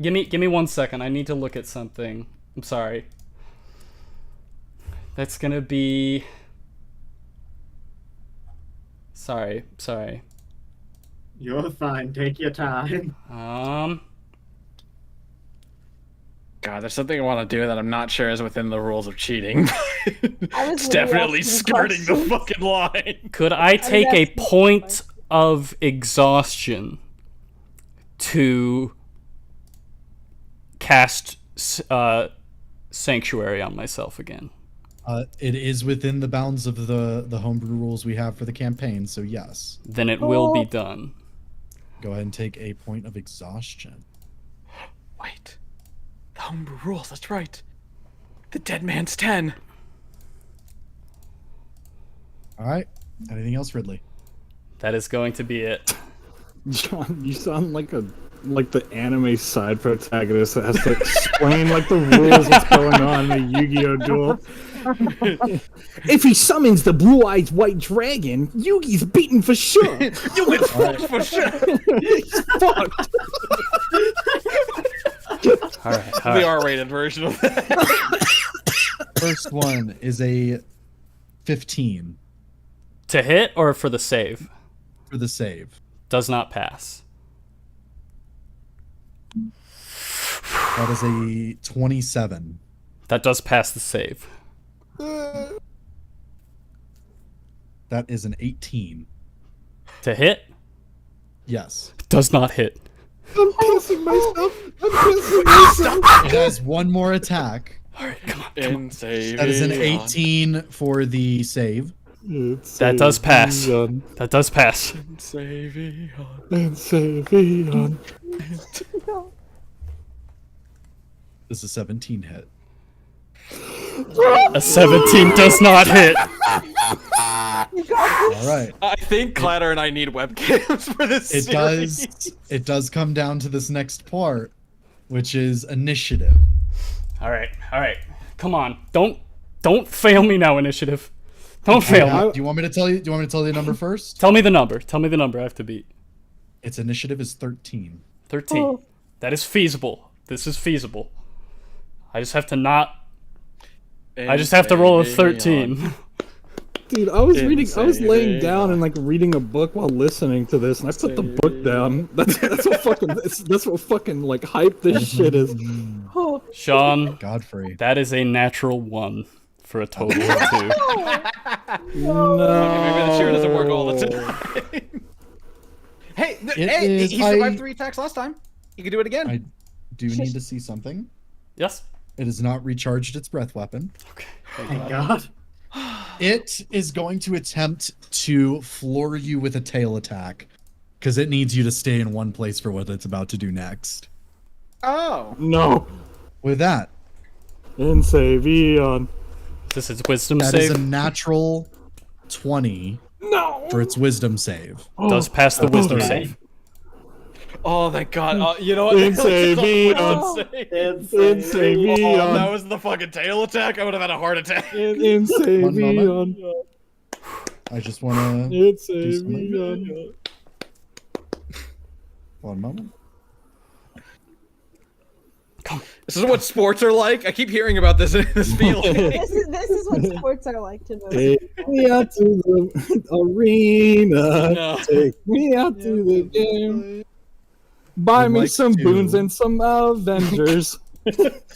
give me 1 second. I need to look at something. I'm sorry. That's gonna be sorry. You're fine. Take your time. God, there's something I want to do that I'm not sure is within the rules of cheating. I was It's really definitely asking skirting the questions. fucking line. Could I take a asking point of exhaustion to cast sanctuary on myself again? It is within the bounds of the homebrew rules we have for the campaign, so yes. Then it will be done. Go ahead and take a point of exhaustion. Wait. The homebrew rules, that's right. The dead man's 10. All right. Anything else, Ridley? That is going to be it. John, you sound like the anime side protagonist that has to explain like the rules what's going on in a Yu-Gi-Oh duel. If he summons the blue-eyed white dragon, Yugi's beaten for sure. You get fucked for sure. He's fucked. All right. The R-rated version of that. First one is a 15 To hit or for the save? for the save. Does not pass. That is a 27. That does pass the save. That is an 18. To hit? Yes. Does not hit. I'm pissing myself. I'm pissing myself. It has one more attack. All right, come on. That is an 18 for the save. That does pass. That does pass. This is a 17 hit. A 17 does not hit. All right. I think Clatter and I need webcams for this It series. does. It does come down to this next part, which is initiative. All right. Come on. Don't fail me now, initiative. Don't fail me. Do you want me to tell you? Do you want me to tell you the number first? Tell me the number. Tell me the number I have to beat. Its initiative is 13. 13. Oh. That is feasible. This is feasible. I just have to not. I just have to roll a 13. Dude, I was laying down and like reading a book while listening to this, and I put the book down. That's what fucking like hype this shit is. Oh, Sean, Godfrey. that is a natural 1 for a total of 2. no. Maybe the cheer doesn't work all the time. Hey, he survived 3 attacks last time. You can do it again. I do need to see something. Yes? It has not recharged its breath weapon. Okay. Thank God. It is going to attempt to floor you with a tail attack because it needs you to stay in one place for what it's about to do next. Oh. No. With that, Enseivion. This is wisdom that save. is a natural 20 for its wisdom save. Does pass the wisdom save. Oh, thank God. You know what? Enseivion. Oh, that was the fucking tail attack. I would have had a heart attack. Enseivion. I just want to. Enseivion. One moment. This is what sports are like. I keep hearing about this in this field. This is what sports are like to know. Take me out to the arena. No. Take me out to the game. Buy Would me like some to- boons and some Avengers.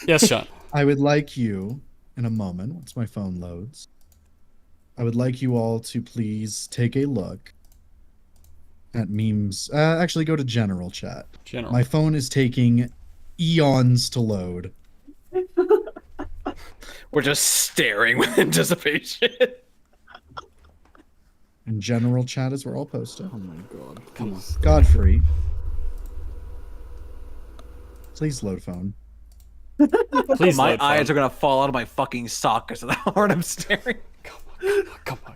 Yes, Sean. I would like you, in a moment, once my phone loads, I would like you all to please take a look at memes. Actually, go to general chat. General. My phone is taking eons to load. We're just staring with anticipation. And general chat is where I'll post it. Oh my god. Come on. Godfrey. Please load phone. Please My load eyes phone. are gonna fall out of my fucking sockets of how hard I'm staring. Come on.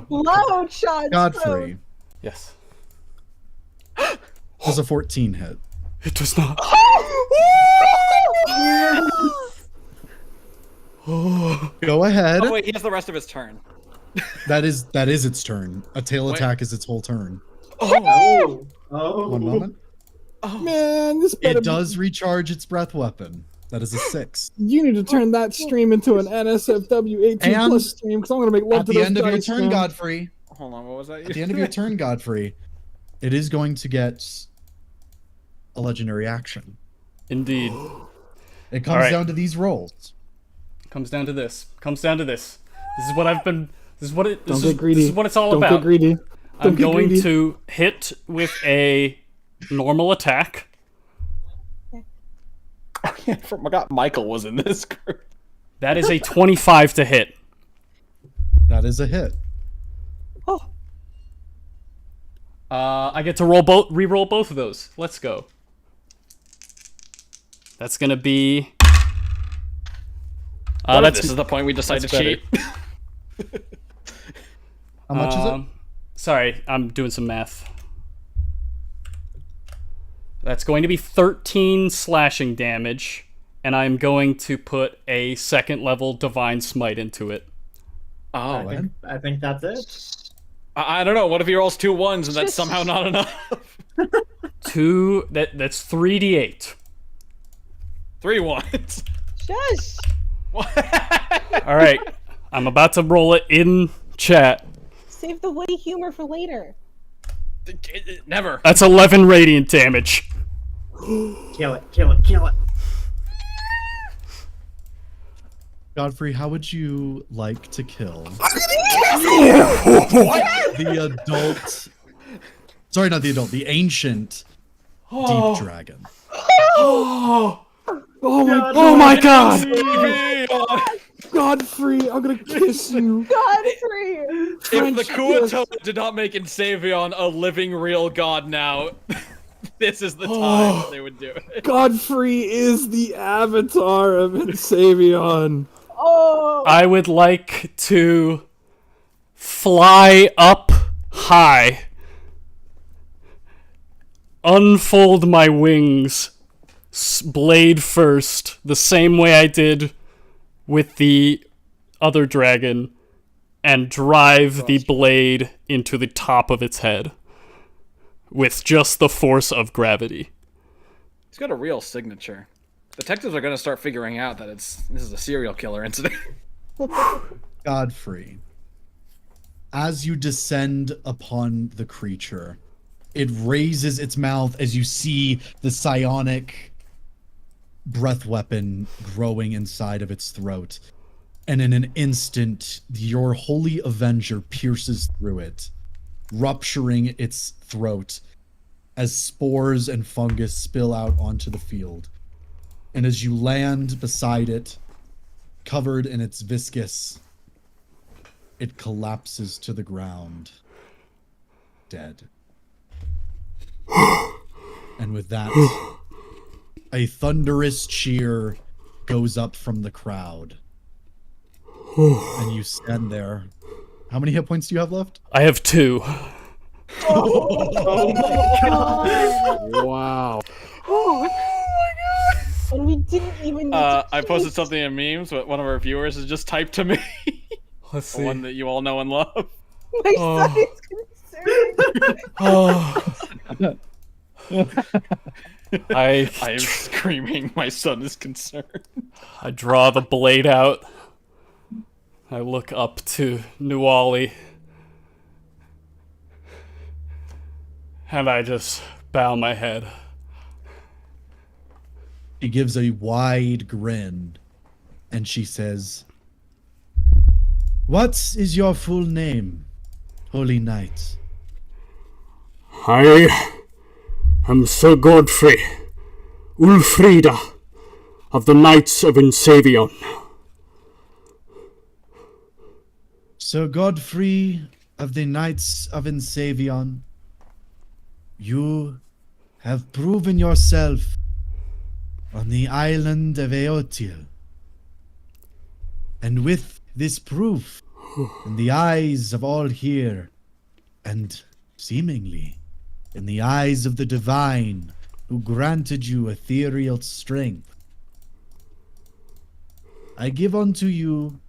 Loud shots. Godfrey. Yes. Does a 14 hit? It does not. Go ahead. Oh wait, he has the rest of his turn. That is its turn. A tail attack is its whole turn. Oh. One moment. Man, this better It does recharge its breath weapon. That is a 6. You need to turn that stream into an NSFW 18 And plus stream because I'm gonna make love At to the those end of your dice, turn, man. Godfrey. Hold on, what was that? At the end of your turn, Godfrey, it is going to get a legendary action. Indeed. It comes Alright. down to these rolls. Comes down to this. This is what I've been. This is what it. Don't get greedy. This is what it's all Don't about. get greedy. I'm get going greedy. to hit with a normal attack. I forgot Michael was in this group. That is a 25 to hit. That is a hit. I get to re-roll both of those. Let's go. That's gonna be. This is the point we decide to that's better. cheat. How much is it? Sorry, I'm doing some math. That's going to be 13 slashing damage, and I'm going to put a 2nd level Divine Smite into it. Oh, I think that's it. I don't know. What if he rolls 2 1s and that's somehow not enough? That's 3d8. 3 1s. Shush. All right, I'm about to roll it in chat. Save the witty humor for later. Never. That's 11 radiant damage. Kill it. Godfrey, how would you like to kill the adult? Sorry, not the adult. The ancient deep dragon. Oh my god! Godfrey, I'm gonna kiss you. Godfrey! If the 𝐄𝐻𝐿 did not make 𝐿savion a living real god now, this is the time that they would do it. Godfrey is the avatar of 𝐿savion. Oh! I would like to fly up high, unfold my wings, blade first, the same way I did with the other dragon, and drive the blade into the top of its head with just the force of gravity. He's got a real signature. Detectives are going to start figuring out that this is a serial killer incident. Godfrey, as you descend upon the creature, it raises its mouth as you see the psionic breath weapon growing inside of its throat. And in an instant, your holy avenger pierces through it, rupturing its throat as spores and fungus spill out onto the field. And as you land beside it, covered in its viscous, it collapses to the ground, dead. And with that, a thunderous cheer goes up from the crowd. And you stand there. How many hit points do you have left? I have 2. Oh my god! Wow. Oh my god! And we didn't even. I posted something in memes, but one of our viewers has just typed to me. Let's see. The one that you all know and love. My son is concerned. I am screaming. My son is concerned. I draw the blade out. I look up to Nuali. And I just bow my head. She gives a wide grin, and she says, "What is your full name, Holy Knight?" I am Sir Godfrey, Ulfrida, of the Knights of 𝐿savion. Sir Godfrey of the Knights of 𝐿savion, you have proven yourself on the island of Eotil. And with this proof, in the eyes of all here, and seemingly in the eyes of the divine who granted you ethereal strength, I give unto you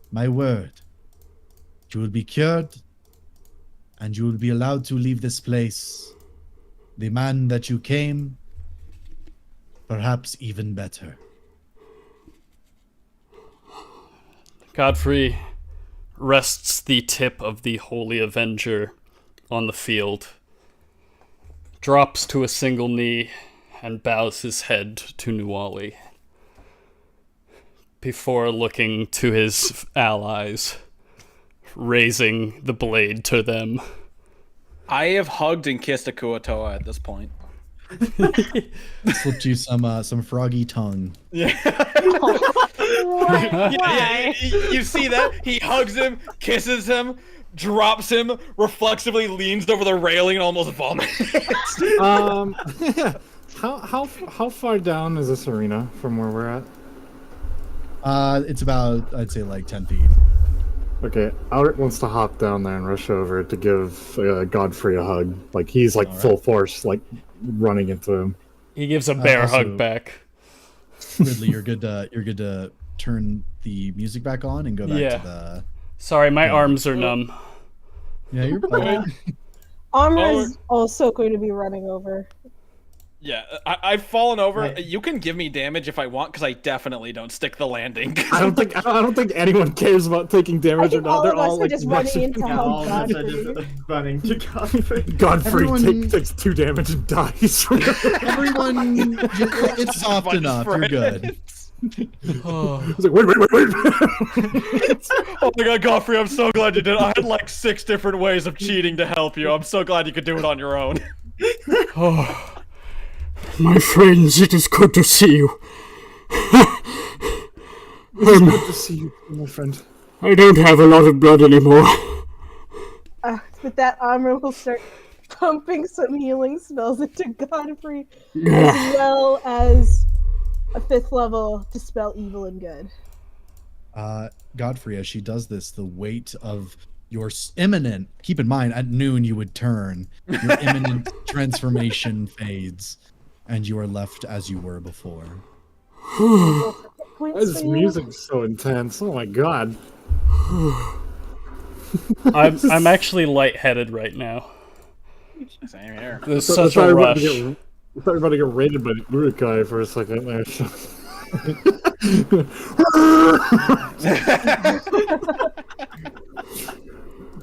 my word. You will be cured, and you will be allowed to leave this place the man that you came, perhaps even better. Godfrey rests the tip of the Holy Avenger on the field, drops to a single knee, and bows his head to Nuali before looking to his allies, raising the blade to them. I have hugged and kissed a 𝐄𝐻𝐿 at this point. Slipped you some froggy tongue. Yeah. You see that? He hugs him, kisses him, drops him, reflexively leans over the railing and almost vomits. How far down is this arena from where we're at? It's about, I'd say, like 10 feet. Okay, Alric wants to hop down there and rush over to give Godfrey a hug. Like, he's like full force, like running into him. He gives a bear also- hug back. Ridley, you're good to turn the music back on and go back to the... Sorry, my arms are numb. Yeah, you're fine. Amra's also going to be running over. Yeah, I've fallen over. Right. You can give me damage if I want, because I definitely don't stick the landing. I don't think anyone cares about taking damage or not. They're all like just running rushing. into Yeah, all hug of us are Godfrey. just running to Godfrey. Godfrey Everyone- takes 2 damage and dies. Everyone, it's soft Bunch enough. of You're good. I was like, wait. Oh my god, Godfrey, I'm so glad you did it. I had like 6 different ways of cheating to help you. I'm so glad you could do it on your own. My friends, it is good to see you. It's good to see you, my friend. I don't have a lot of blood anymore. With that, Amra will start pumping some healing spells into Godfrey, as well as a 5th level Dispel Evil and Good. Godfrey, as she does this, the weight of your imminent, keep in mind, at noon you would turn, your imminent transformation fades, and you are left as you were before. This music's so intense. Oh my god. I'm actually lightheaded right now. Same here. There's such a rush. I thought we were about to get raided by the Urukai for a second there.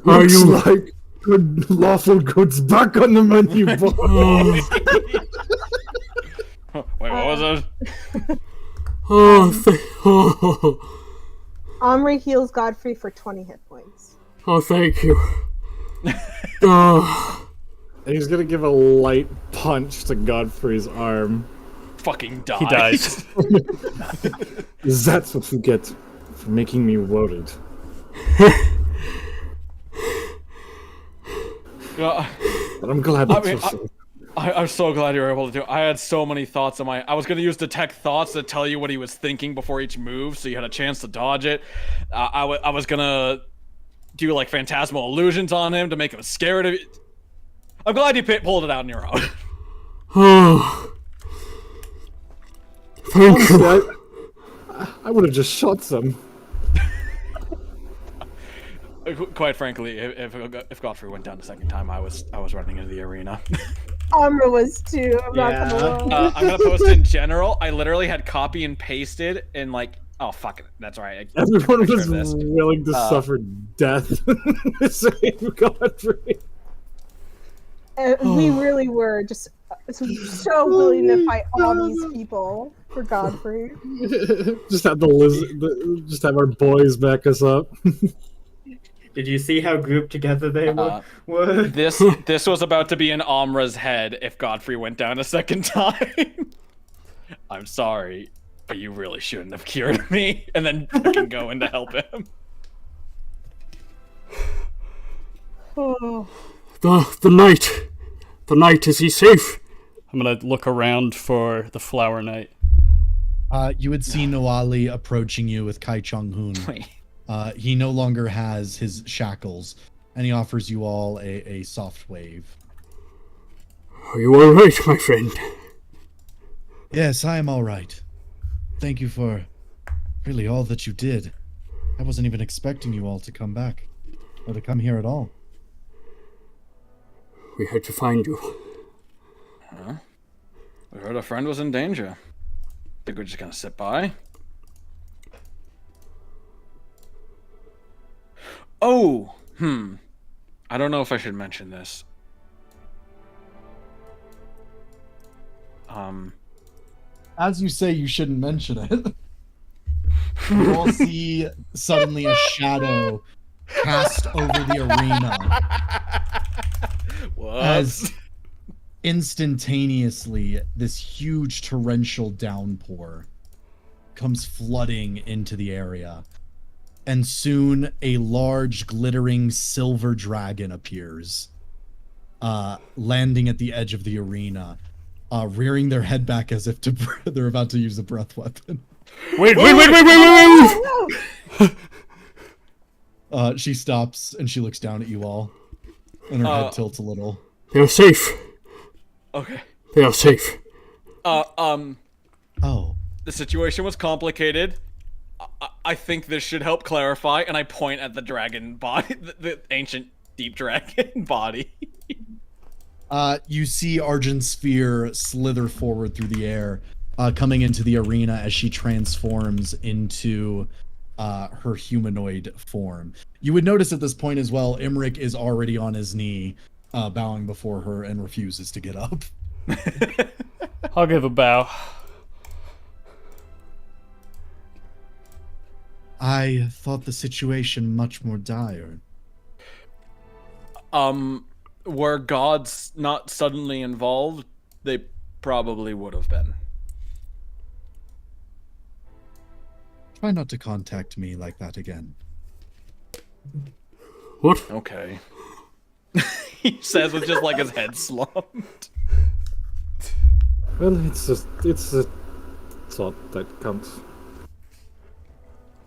Looks like good lawful goods back on the menu, boys. Wait, what was it? Omri heals Godfrey for 20 hit points. Oh, thank you. And he's gonna give a light punch to Godfrey's arm. Fucking die. He dies. That's what you get for making me worried. Yeah. But I'm glad I'm so glad you were able to do it. I had so many thoughts on my... I was going to use detect thoughts to tell you what he was thinking before each move, so you had a chance to dodge it. I was going to do, like, phantasmal illusions on him to make him scared of it. I'm glad you pulled it out on your own. Thank you. I would have just shot some. Quite frankly, if Godfrey went down the second time, I was running into the arena. Amra was too. I'm not gonna lie. I'm gonna post in general. I literally had copy and pasted in like, oh fuck it, that's right. Everyone was willing to suffer death to save Godfrey. We really were just so willing to fight all these people for Godfrey. Just have just have our boys back us up. Did you see how grouped together they were? This was about to be in Amra's head if Godfrey went down a second time. I'm sorry, but you really shouldn't have cured me, and then fucking go in to help him. The knight, is he safe? I'm gonna look around for the Flower Knight. You would see Noali approaching you with 𝐄𝐱𝐩𝐿. He no longer has his shackles, and he offers you all a soft wave. Are you all right, my friend? Yes, I am all right. Thank you for really all that you did. I wasn't even expecting you all to come back, or to come here at all. We had to find you. Huh? We heard a friend was in danger. Think we're just gonna sit by? Oh, I don't know if I should mention this. As you say, you shouldn't mention it. You all see suddenly a shadow cast over the arena. As instantaneously this huge torrential downpour comes flooding into the area. And soon a large glittering silver dragon appears, landing at the edge of the arena, rearing their head back as if they're about to use a breath weapon. Wait! She stops and she looks down at you all, and her head tilts a little. They are safe. Okay. They are safe. Oh. The situation was complicated. I think this should help clarify, and I point at the dragon body, the ancient deep dragon body. You see Argent Sphere slither forward through the air, coming into the arena as she transforms into her humanoid form. You would notice at this point as well, Imric is already on his knee, bowing before her and refuses to get up. I'll give a bow. I thought the situation much more dire. Were gods not suddenly involved? They probably would have been. Try not to contact me like that again. What? Okay. He says with just like his head slumped. Well, it's a thought that counts.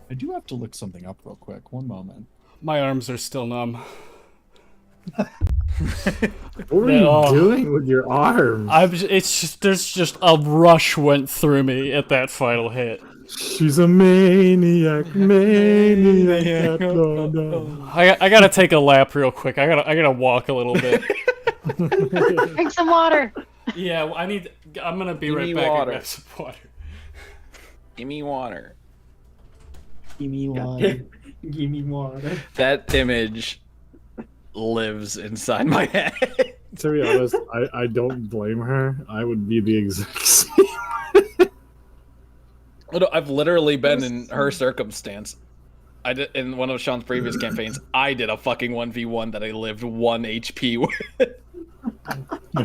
I do have to look something up real quick. One moment. My arms are still numb. What were you doing with your arms? It's just, there's just a rush went through me at that final hit. She's a maniac, maniac. No. I gotta take a lap real quick. I gotta walk a little bit. Drink some water. Yeah, I'm gonna be Give right me back water. and grab some water. Give me water. Give me water. Give me water. That image lives inside my head. To be honest, I don't blame her. I would be the exact same. I've literally been in her circumstance. I did in one of Sean's previous campaigns. I did a fucking 1v1 that I lived 1 HP with,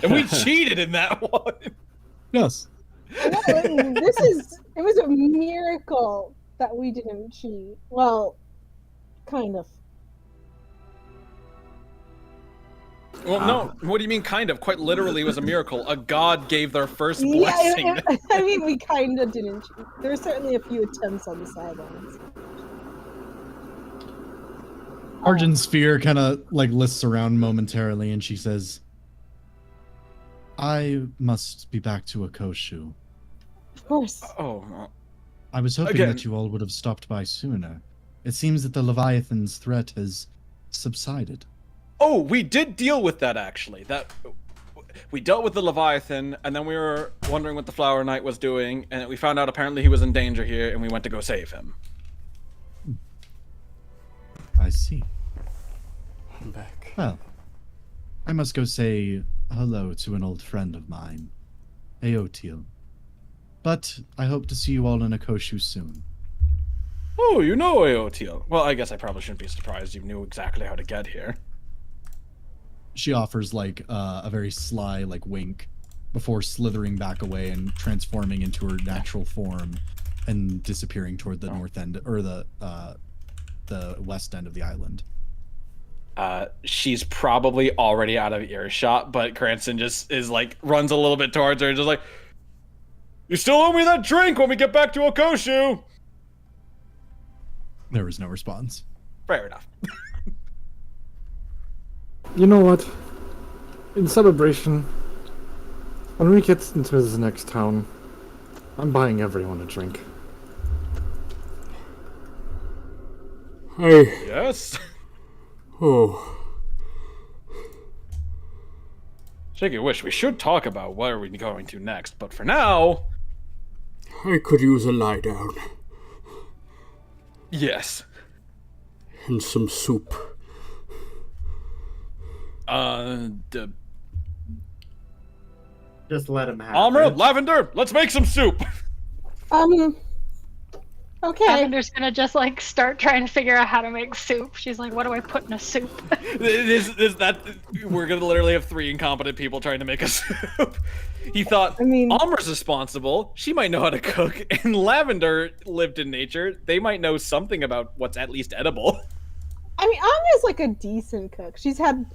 and we cheated in that one. Yes. No, it was a miracle that we didn't cheat. Well, kind of. Well, no. What do you mean, kind of? Quite literally, it was a miracle. A god gave their first blessing. Yeah, I mean, we kind of didn't cheat. There were certainly a few attempts on the sidelines. Arjun's fear kind of like lists around momentarily, and she says, "I must be back to 𝐄𝐱𝐩𝐥𝐯. Of course. Oh, I was hoping Again. that you all would have stopped by sooner. It seems that the Leviathan's threat has subsided." oh, we did deal with that actually. That we dealt with the Leviathan, and then we were wondering what the Flower Knight was doing, and we found out apparently he was in danger here, and we went to go save him. I see. I'm back. Well, I must go say hello to an old friend of mine, 𝐿. But I hope to see you all in 𝐄𝐱𝐩 soon. Oh, you know 𝐿. Well, I guess I probably shouldn't be surprised you knew exactly how to get here. She offers like a very sly like wink before slithering back away and transforming into her natural form and disappearing toward the north end or the west end of the island. She's probably already out of earshot, but Cranston just is like runs a little bit towards her, just like, "You still owe me that drink when we get back to 𝐿. There was no response. Fair enough. You know what? In celebration, when we get into this next town, I'm buying everyone a drink. I... Yes. Oh, Shaky wish we should talk about where we're going to next, but for now, I could use a lie down. yes. And some soup. Just let him have Almra, it. Lavender, let's make some soup. Okay. Lavender's gonna just like start trying to figure out how to make soup. She's like, what do I put in a soup? We're gonna literally have 3 incompetent people trying to make a soup. He thought, I mean- Almra's responsible. She might know how to cook. And Lavender lived in nature. They might know something about what's at least edible. I mean, Anya's like a decent cook. She's had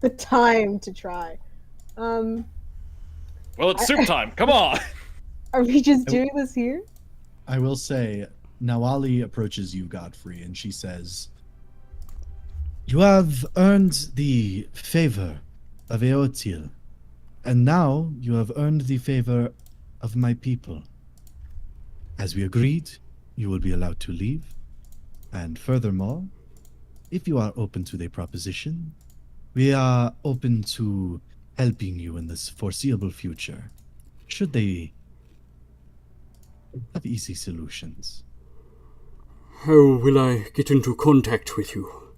the time to try. Well, it's soup time. Come on. Are we just doing this here? I will say, Nawali approaches you, Godfrey, and she says, "You have earned the favor of 𝐿, and now you have earned the favor of my people. As we agreed, you will be allowed to leave, and furthermore, if you are open to the proposition, we are open to helping you in this foreseeable future, should they have easy solutions." How will I get into contact with you?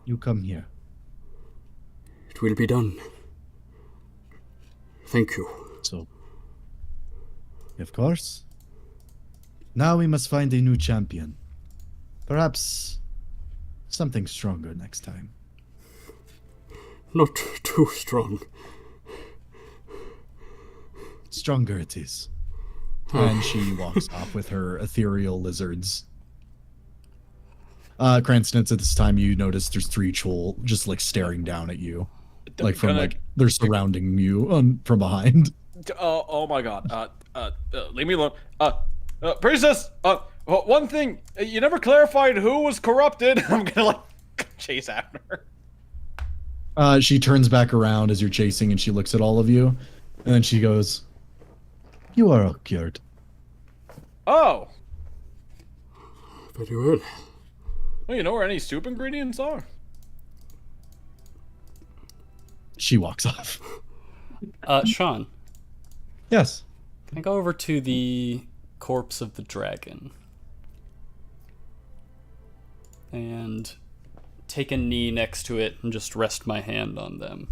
You come here. It will be done. Thank you. So, of course. Now we must find a new champion. Perhaps something stronger next time. Not too strong. stronger it is. And she walks off with her ethereal lizards. Cranston, at this time you notice there's 3 Chul just like staring down at you. Like from like they're surrounding you from behind. Oh my god. Leave me alone. Priestess, one thing, you never clarified who was corrupted. I'm gonna like chase after her. She turns back around as you're chasing and she looks at all of you. And then she goes, "You are all cured." Oh. Very well. Well, you know where any soup ingredients are? She walks off. Sean, Yes. can I go over to the corpse of the dragon and take a knee next to it and just rest my hand on them?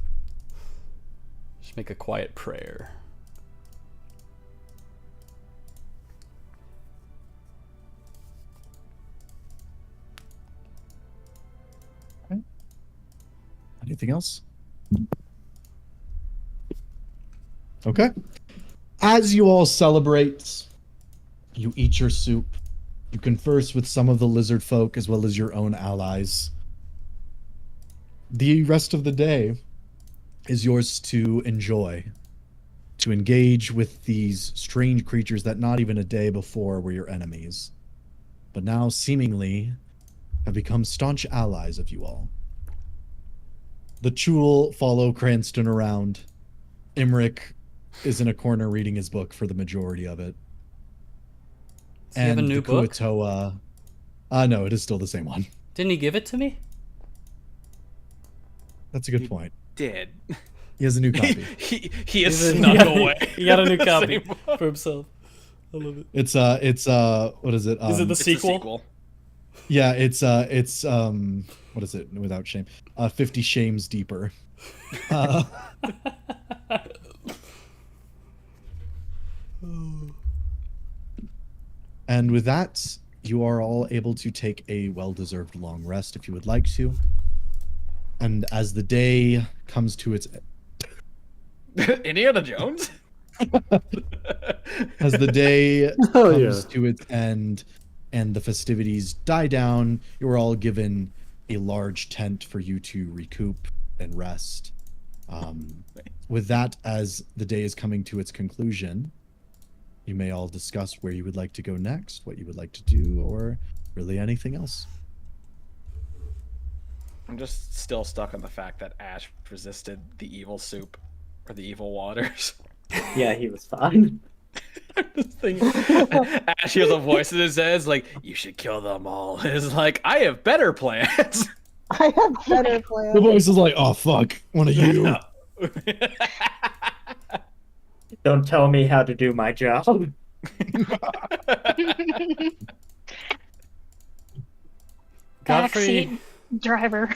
Just make a quiet prayer. Anything else? Okay. As you all celebrate, you eat your soup, you converse with some of the lizard folk as well as your own allies. The rest of the day is yours to enjoy, to engage with these strange creatures that not even a day before were your enemies, but now seemingly have become staunch allies of you all. The Chul follow Cranston around. Imric is in a corner reading his book for the majority of it. Does he have a new the book? 𝐄𝐻𝐿, no, it is still the same one. Didn't he give it to me? That's a good point. Did. He has a new copy. He is snuck away. He got a new The copy same one. for himself. I love it. It's what is it? Is it the It's a sequel? Yeah, it's what is it? Without shame, 50 Shames Deeper. And with that, you are all able to take a well-deserved long rest if you would like to. And as the day comes to its Indiana Jones? as the day Oh, comes yeah. to its end and the festivities die down, you are all given a large tent for you to recoup and rest. With that, as the day is coming to its conclusion, you may all discuss where you would like to go next, what you would like to do, or really anything else. I'm just still stuck on the fact that Ash resisted the evil soup or the evil waters. Yeah, he was fine. This thing, Ash hears a voice in his head, is like, "You should kill them all." It's like, I have better plans. I have better The plans. voice is like, "Oh fuck, one of you." Don't tell me how to do my job. Godfrey, Backseat driver.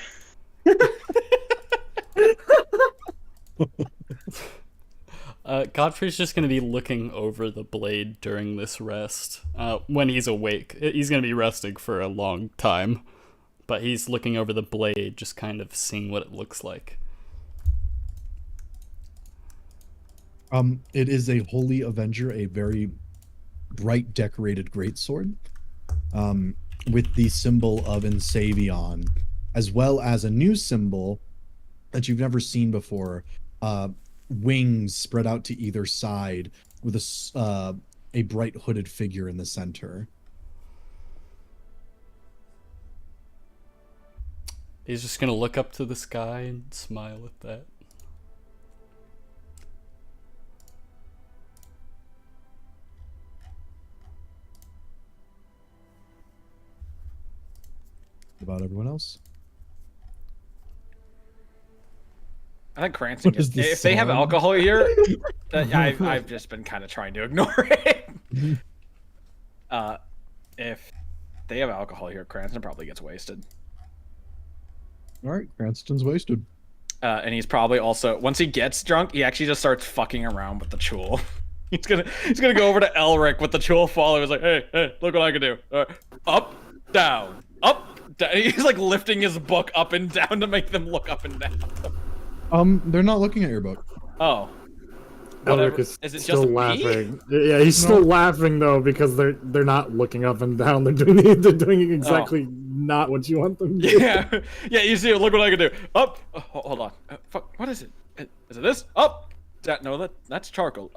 Godfrey's just going to be looking over the blade during this rest. When he's awake. He's going to be resting for a long time. But he's looking over the blade, just kind of seeing what it looks like. It is a Holy Avenger, a very bright decorated greatsword, with the symbol of 𝐿𝐶𝐵𝐵𝐿, as well as a new symbol that you've never seen before. Wings spread out to either side with a bright hooded figure in the center. He's just going to look up to the sky and smile at that. About everyone else. I think Cranston, What is this if they have song? alcohol here, I've just been kind of trying to ignore it. If they have alcohol here, Cranston probably gets wasted. All right, Cranston's wasted. And he's probably also, once he gets drunk, he actually just starts fucking around with the Chul. He's gonna go over to Elric with the Chul follower. He's like, hey, look what I can do. Up, down, up, down. He's like lifting his book up and down to make them look up and down. They're not looking at your book. Oh. Whatever. Elric is Is it still just me? laughing. Yeah, he's still laughing though because they're not looking up and down. They're doing exactly not what you want them to do. Yeah, yeah. You see, look what I can do. Up. Oh, hold on. Fuck. What is it? Is it this? Up. No, that's charcoal.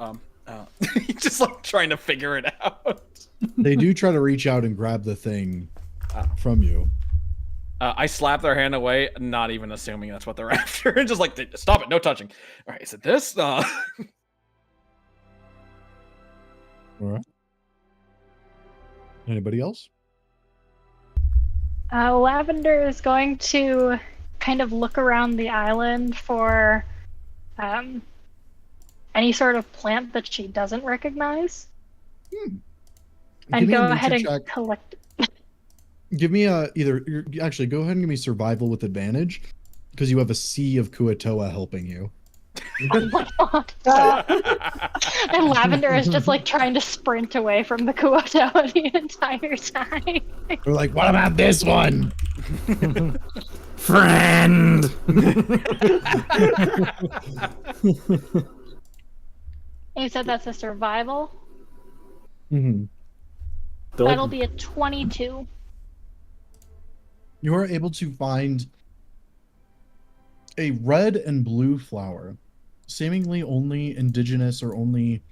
He's just like trying to figure it out. They do try to reach out and grab the thing from you. I slap their hand away, not even assuming that's what they're after. Just like, stop it, no touching. All right, is it this? All right. Anybody else? Lavender is going to kind of look around the island for any sort of plant that she doesn't recognize. And go ahead and collect. Give me actually go ahead and give me survival with advantage because you have a sea of Kuatoa helping you. Oh my god. And Lavender is just like trying to sprint away from the Kuatoa the entire time. They're like, what about this one? Friend. You said that's a survival? Mm-hmm. That'll be a 22. You are able to find a red and blue flower, seemingly only indigenous or only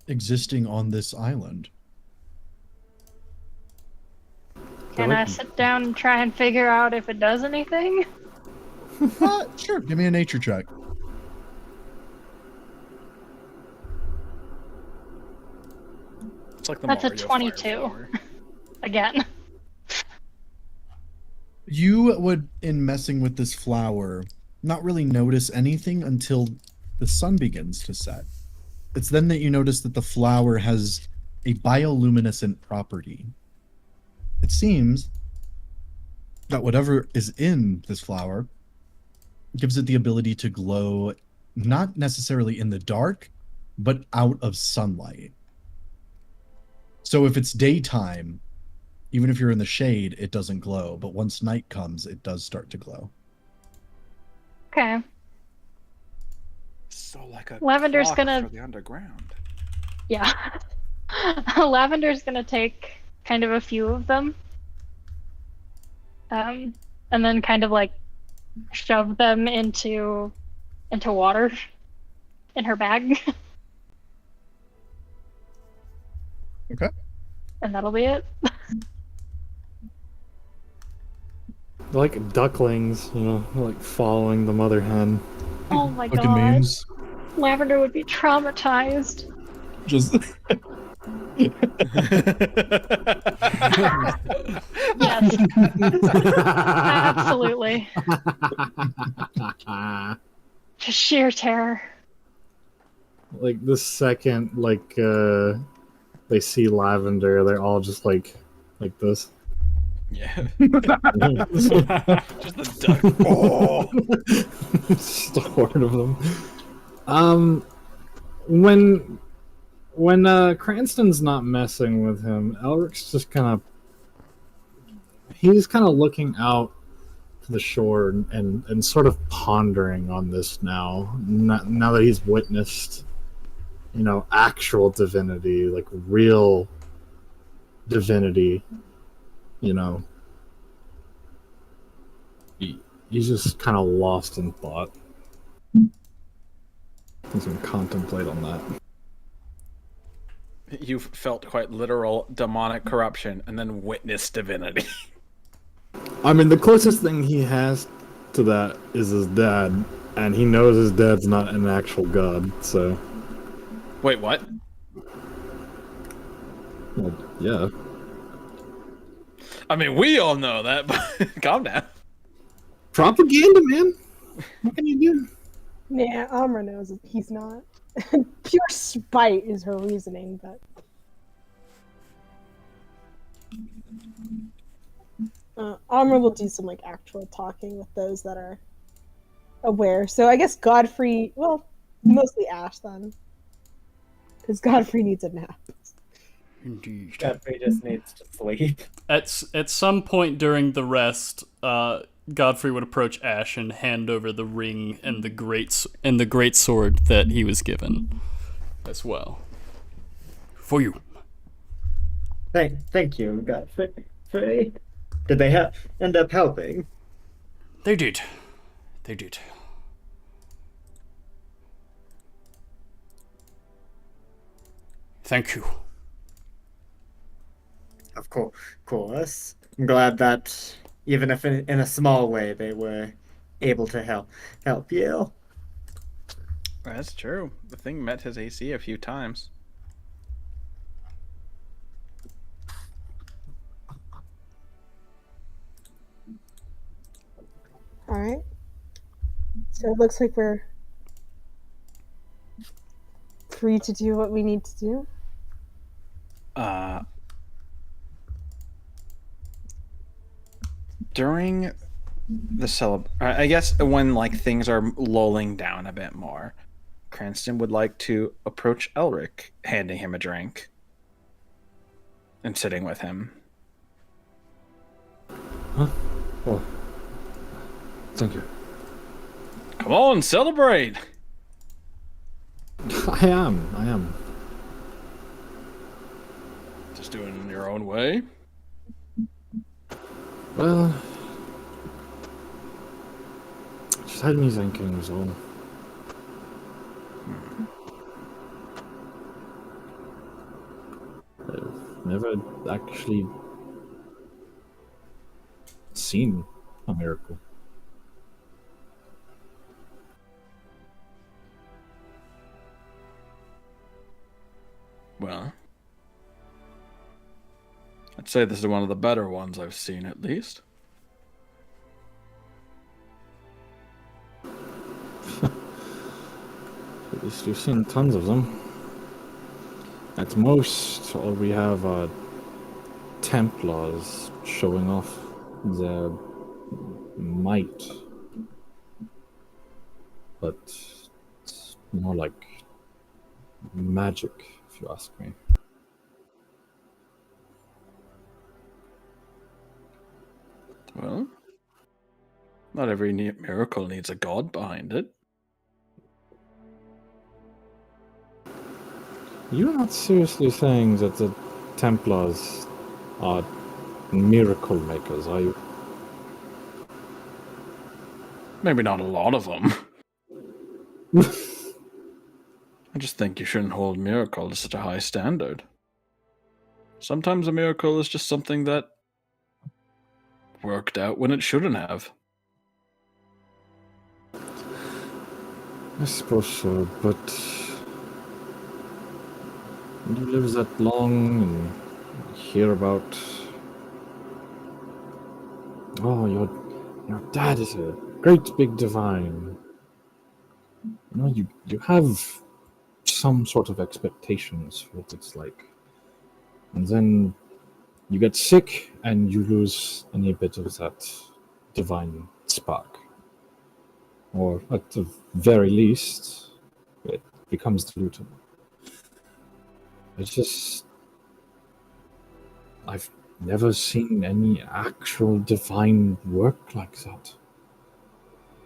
existing on this island. Can I sit down and try and figure out if it does anything? Sure. Give me a nature check. It's like the That's Mario a 22. Again. You would, in messing with this flower, not really notice anything until the sun begins to set. It's then that you notice that the flower has a bioluminescent property. It seems that whatever is in this flower gives it the ability to glow, not necessarily in the dark, but out of sunlight. So if it's daytime, even if you're in the shade, it doesn't glow. But once night comes, it does start to glow. Okay. So like a Lavender's clock gonna- for the underground. Yeah. Lavender's gonna take kind of a few of them. And then kind of like shove them into water in her bag. Okay. And that'll be it. They're like ducklings, you know, like following the mother hen. Oh my Fucking god. memes. Lavender would be traumatized. Just Yes. Absolutely. Just sheer terror. Like the second they see Lavender, they're all just like this. Yeah. Just the duck. Oh. Just a horde of them. When Cranston's not messing with him, Elric's just he's kind of looking out to the shore and sort of pondering on this now that he's witnessed, you know, actual divinity, like real divinity, you know. He's just kind of lost in thought. He's gonna contemplate on that. You've felt quite literal demonic corruption and then witnessed divinity. I mean, the closest thing he has to that is his dad, and he knows his dad's not an actual god, so... Wait, what? Well, yeah. I mean, we all know that, but calm down. Propaganda, man! What can you do? Yeah, Amra knows that he's not. Pure spite is her reasoning, but... Amra will do some, like, actual talking with those that are aware. So I guess Godfrey... Well, mostly Ash, then. Because Godfrey needs a nap. Indeed. Godfrey just needs to sleep. At some point during the rest, Godfrey would approach Ash and hand over the ring and the great sword that he was given. as well. For you. Thank you, Godfrey. Did they end up helping? They did. They did. Thank you. Of course. I'm glad that even if in a small way they were able to help you. That's true. The thing met his AC a few times. All right. So it looks like we're free to do what we need to do. During the I guess when like things are lulling down a bit more, Cranston would like to approach Elric, handing him a drink and sitting with him. Huh? Oh. Thank you. Come on, celebrate! I am. Just doing it in your own way. Well, just had me thinking was all. I've never actually seen a miracle. Well, I'd say this is one of the better ones I've seen, at least. At least you've seen tons of them. At most, all we have are Templars showing off their might. But it's more like magic, if you ask me. Well, not every miracle needs a god behind it. You're not seriously saying that the Templars are miracle makers, are you? Maybe not a lot of them. I just think you shouldn't hold miracle to such a high standard. Sometimes a miracle is just something that worked out when it shouldn't have. I suppose so, but when you live that long and hear about, oh, your dad is a great big divine. You know, you have some sort of expectations for what it's like. And then you get sick and you lose any bit of that divine spark. Or at the very least, it becomes diluted. It's just, I've never seen any actual divine work like that.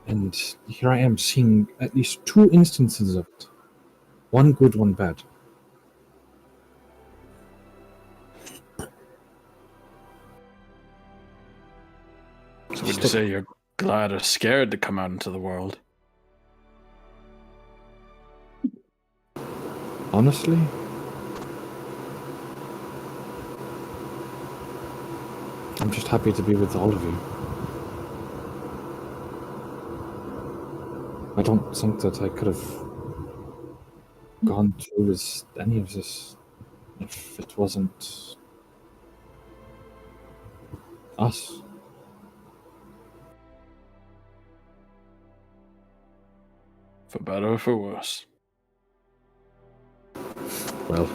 And here I am seeing at least 2 instances of it. One good, one bad. So would you say you're glad or scared to come out into the world? Honestly, I'm just happy to be with all of you. I don't think that I could have gone through with any of this if it wasn't us. For better or for worse? Well,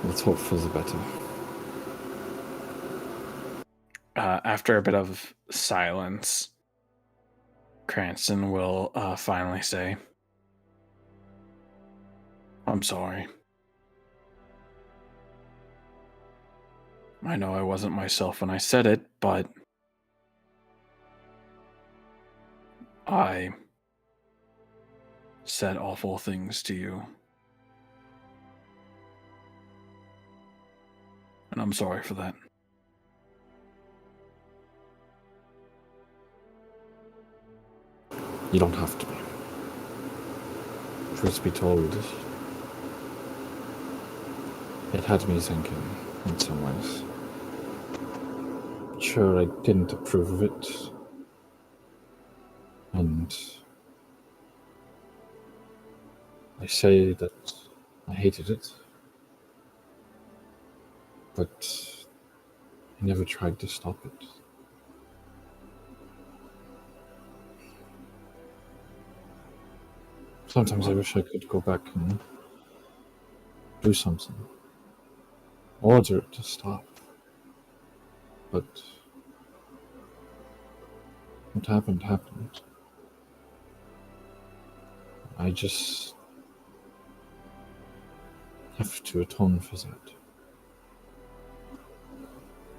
let's hope for the better. After a bit of silence, Cranston will finally say, I'm sorry. I know I wasn't myself when I said it, but I said awful things to you And I'm sorry for that. You don't have to be. Truth be told, it had me thinking in some ways. Sure, I didn't approve of it. And I say that I hated it. But I never tried to stop it. Sometimes I wish I could go back and do something. Order it to stop. But what happened happened. I just have to atone for that.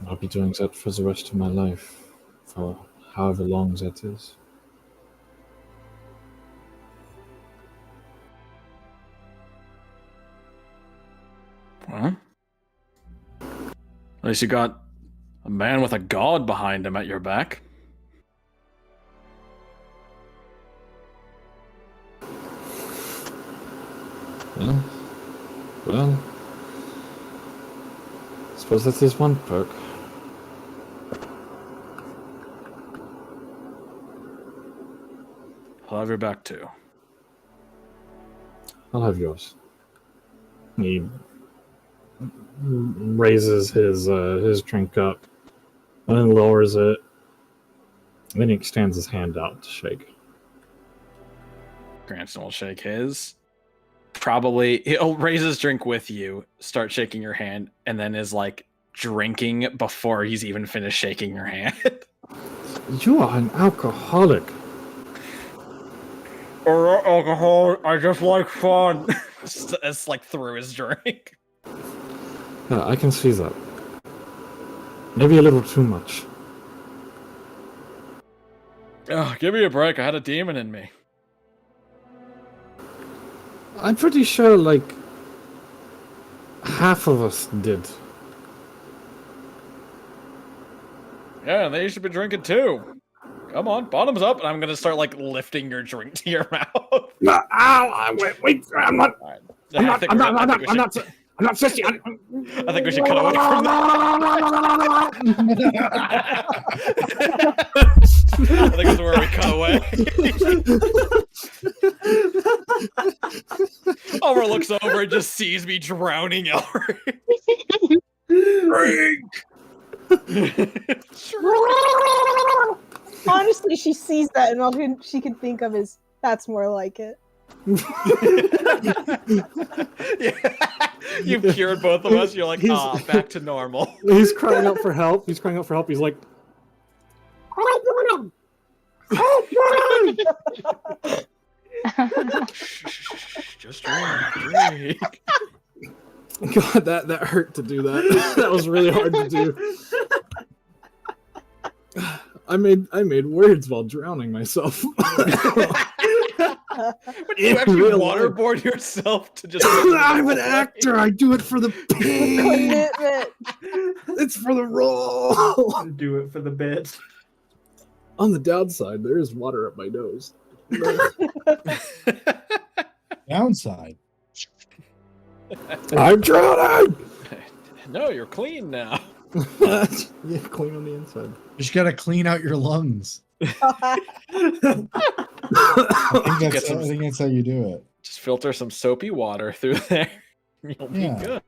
I'll be doing that for the rest of my life, for however long that is. Well, at least you got a man with a god behind him at your back. Well, I suppose that is one perk. I'll have your back too. I'll have yours. He raises his drink up and then lowers it. And then he extends his hand out to shake. Cranston will shake his. Probably he'll raise his drink with you, start shaking your hand, and then is like drinking before he's even finished shaking your hand. You are an alcoholic. Or alcohol, I just like fun. It's like through his drink. Yeah, I can see that. Maybe a little too much. Oh, give me a break. I had a demon in me. I'm pretty sure, like, half of us did. Yeah, they should be drinking too. Come on, bottoms up, and I'm gonna start like lifting your drink to your mouth. No, ow, wait, I'm not. Right. I'm not sissy. I think we should cut away from that. I think that's where we cut away. Elmer looks over and just sees me drowning Elric. Honestly, she sees that, and all she can think of is, that's more like it. Yeah. You've cured both of us. You're like, back to normal. He's crying out for help. He's like, just drink. God, that hurt to do that. That was really hard to do. I made words while drowning myself. But you actually waterboard yourself to just... I'm an actor. I do it for the pain. Commitment. It's for the role. Do it for the bit. On the downside, there is water up my nose. Downside. I'm drowning. No, you're clean now. Yeah, clean on the inside. You just gotta clean out your lungs. I think that's how you do it. Just filter some soapy water through there. You'll be good.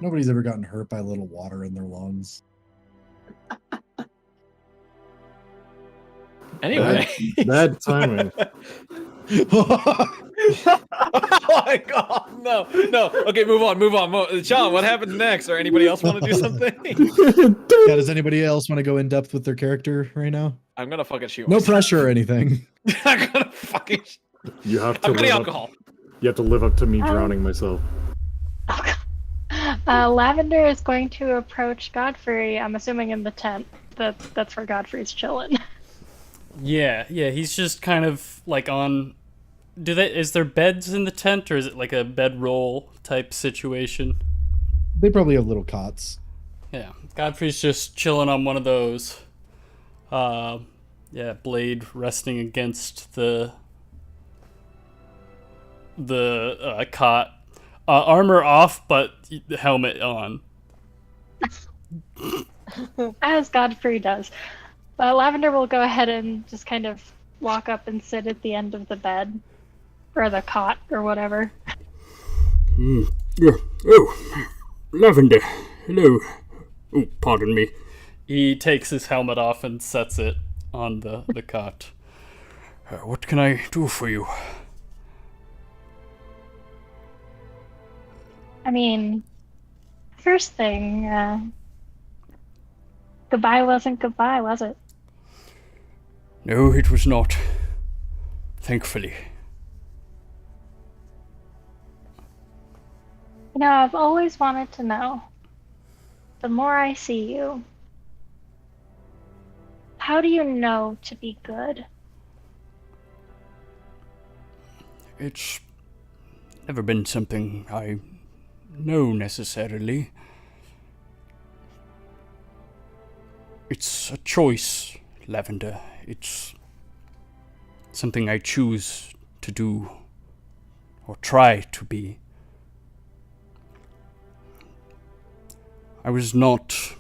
Nobody's ever gotten hurt by a little water in their lungs. Anyway. Bad timing. Oh my god, no. Okay, move on. Sean, what happens next? Or anybody else want to do something? Yeah, does anybody else want to go in depth with their character right now? I'm gonna fucking shoot No myself. pressure or anything. I'm gonna fucking... You have to. I'm getting alcohol. You have to live up to me drowning myself. Lavender is going to approach Godfrey, I'm assuming in the tent. That's where Godfrey's chilling. Yeah, he's just kind of like on... Is there beds in the tent, or is it like a bedroll type situation? They probably have little cots. Yeah, Godfrey's just chilling on one of those. Blade resting against the cot. Armor off, but helmet on. As Godfrey does. Lavender will go ahead and just kind of walk up and sit at the end of the bed. Or the cot, or whatever. Oh, Lavender, hello. Oh, pardon me. He takes his helmet off and sets it on the cot. What can I do for you? I mean, first thing, goodbye wasn't goodbye, was it? No, it was not. Thankfully. You know, I've always wanted to know, the more I see you, how do you know to be good? It's never been something I know necessarily. It's a choice, Lavender. It's something I choose to do, or try to be. I was not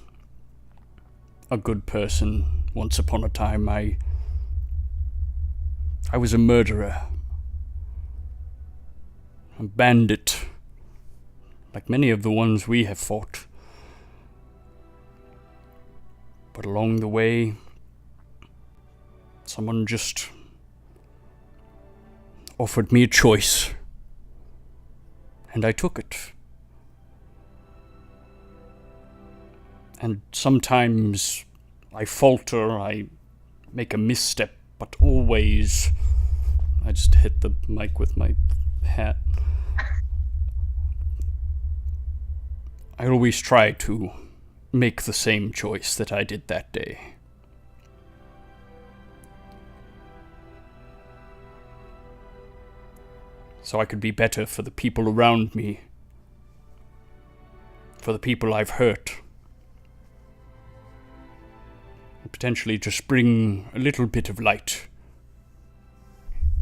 a good person once upon a time. I was a murderer. A bandit. Like many of the ones we have fought. But along the way, someone just offered me a choice. And I took it. And sometimes I falter, I make a misstep, but always... I just hit the mic with my hat. I always try to make the same choice that I did that day. So I could be better for the people around me, for the people I've hurt. And potentially just bring a little bit of light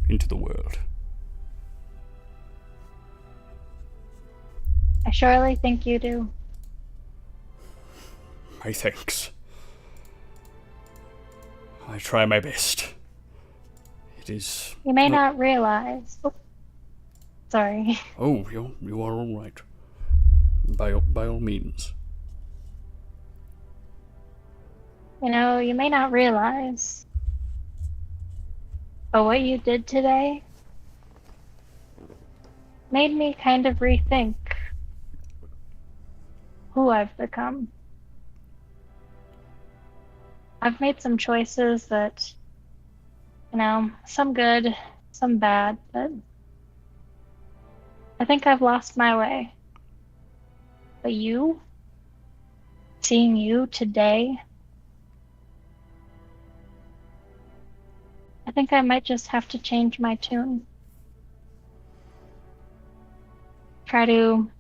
into the world. I surely think you do. My thanks. I try my best. It is... You may not realize... Oh, sorry. Oh, you are all right. By all means. You know, you may not realize, but what you did today made me kind of rethink who I've become. I've made some choices that, you know, some good, some bad, but I think I've lost my way. But you, seeing you today, I think I might just have to change my tune. Try to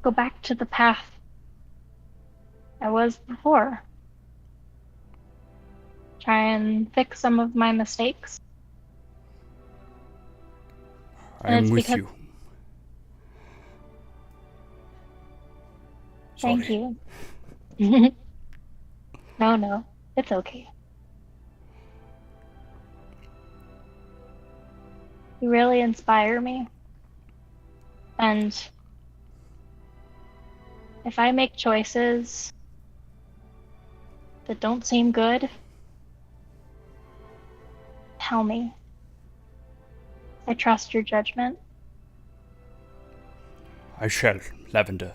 go back to the path I was before. Try and fix some of my mistakes. I am with you. Thank you. No, it's okay. You really inspire me. And if I make choices that don't seem good, tell me. I trust your judgment. I shall, Lavender.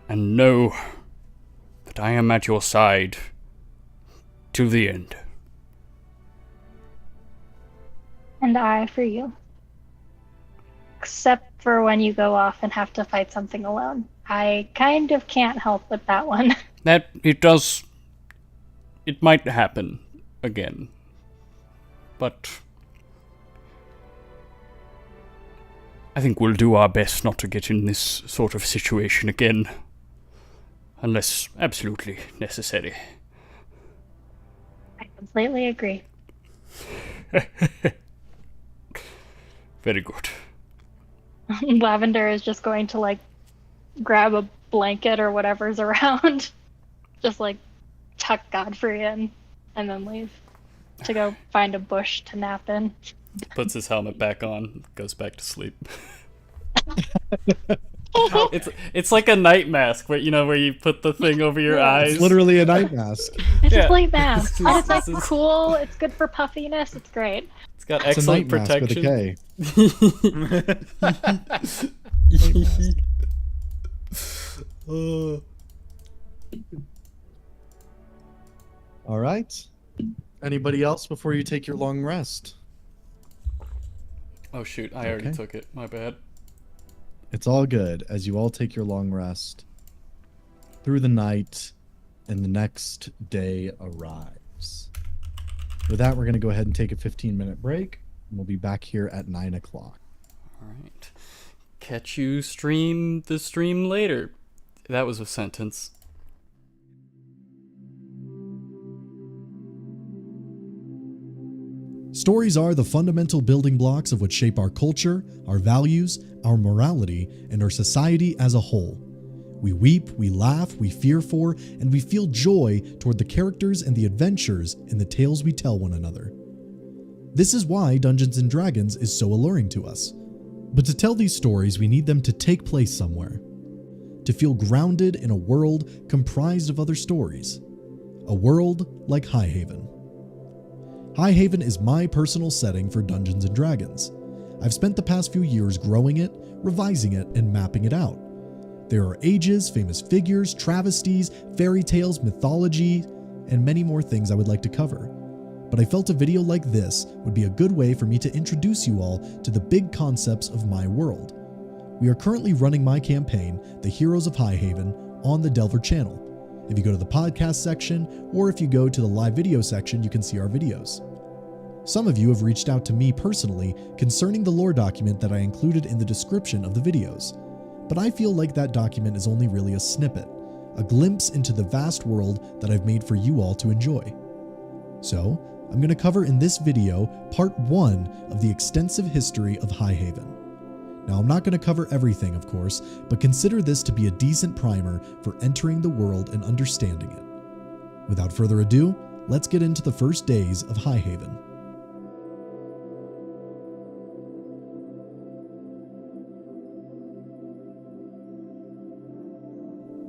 And know that I am at your side to the end. And I for you. Except for when you go off and have to fight something alone. I kind of can't help with that one. That, it might happen again. But I think we'll do our best not to get in this sort of situation again. Unless absolutely necessary. I completely agree. Very good. Lavender is just going to, like, grab a blanket or whatever's around. Just, like, tuck Godfrey in and then leave to go find a bush to nap in. Puts his helmet back on, goes back to sleep. It's like a night mask, where where you put the thing over your eyes. It's literally a night mask. It's a sleep mask. And it's like cool, it's good for puffiness, it's great. It's got It's excellent a night protection. mask with a K. All right. Anybody else before you take your long rest? Oh shoot, I already Okay. took it. My bad. It's all good as you all take your long rest through the night and the next day arrives. With that, we're going to go ahead and take a 15-minute break. And we'll be back here at 9 o'clock. All right. Catch you stream the stream later. That was a sentence. Stories are the fundamental building blocks of what shape our culture, our values, our morality, and our society as a whole. We weep, we laugh, we fear for, and we feel joy toward the characters and the adventures in the tales we tell one another. This is why Dungeons & Dragons is so alluring to us. But to tell these stories, we need them to take place somewhere. To feel grounded in a world comprised of other stories. A world like Highhaven. Highhaven is my personal setting for Dungeons & Dragons. I've spent the past few years growing it, revising it, and mapping it out. There are ages, famous figures, travesties, fairy tales, mythology, and many more things I would like to cover. But I felt a video like this would be a good way for me to introduce you all to the big concepts of my world. We are currently running my campaign, The Heroes of Highhaven, on the Delver channel. If you go to the podcast section, or if you go to the live video section, you can see our videos. Some of you have reached out to me personally concerning the lore document that I included in the description of the videos, but I feel like that document is only really a snippet, a glimpse into the vast world that I've made for you all to enjoy. So, I'm going to cover in this video part 1 of the extensive history of Highhaven. Now, I'm not going to cover everything, of course, but consider this to be a decent primer for entering the world and understanding it. Without further ado, let's get into the first days of Highhaven.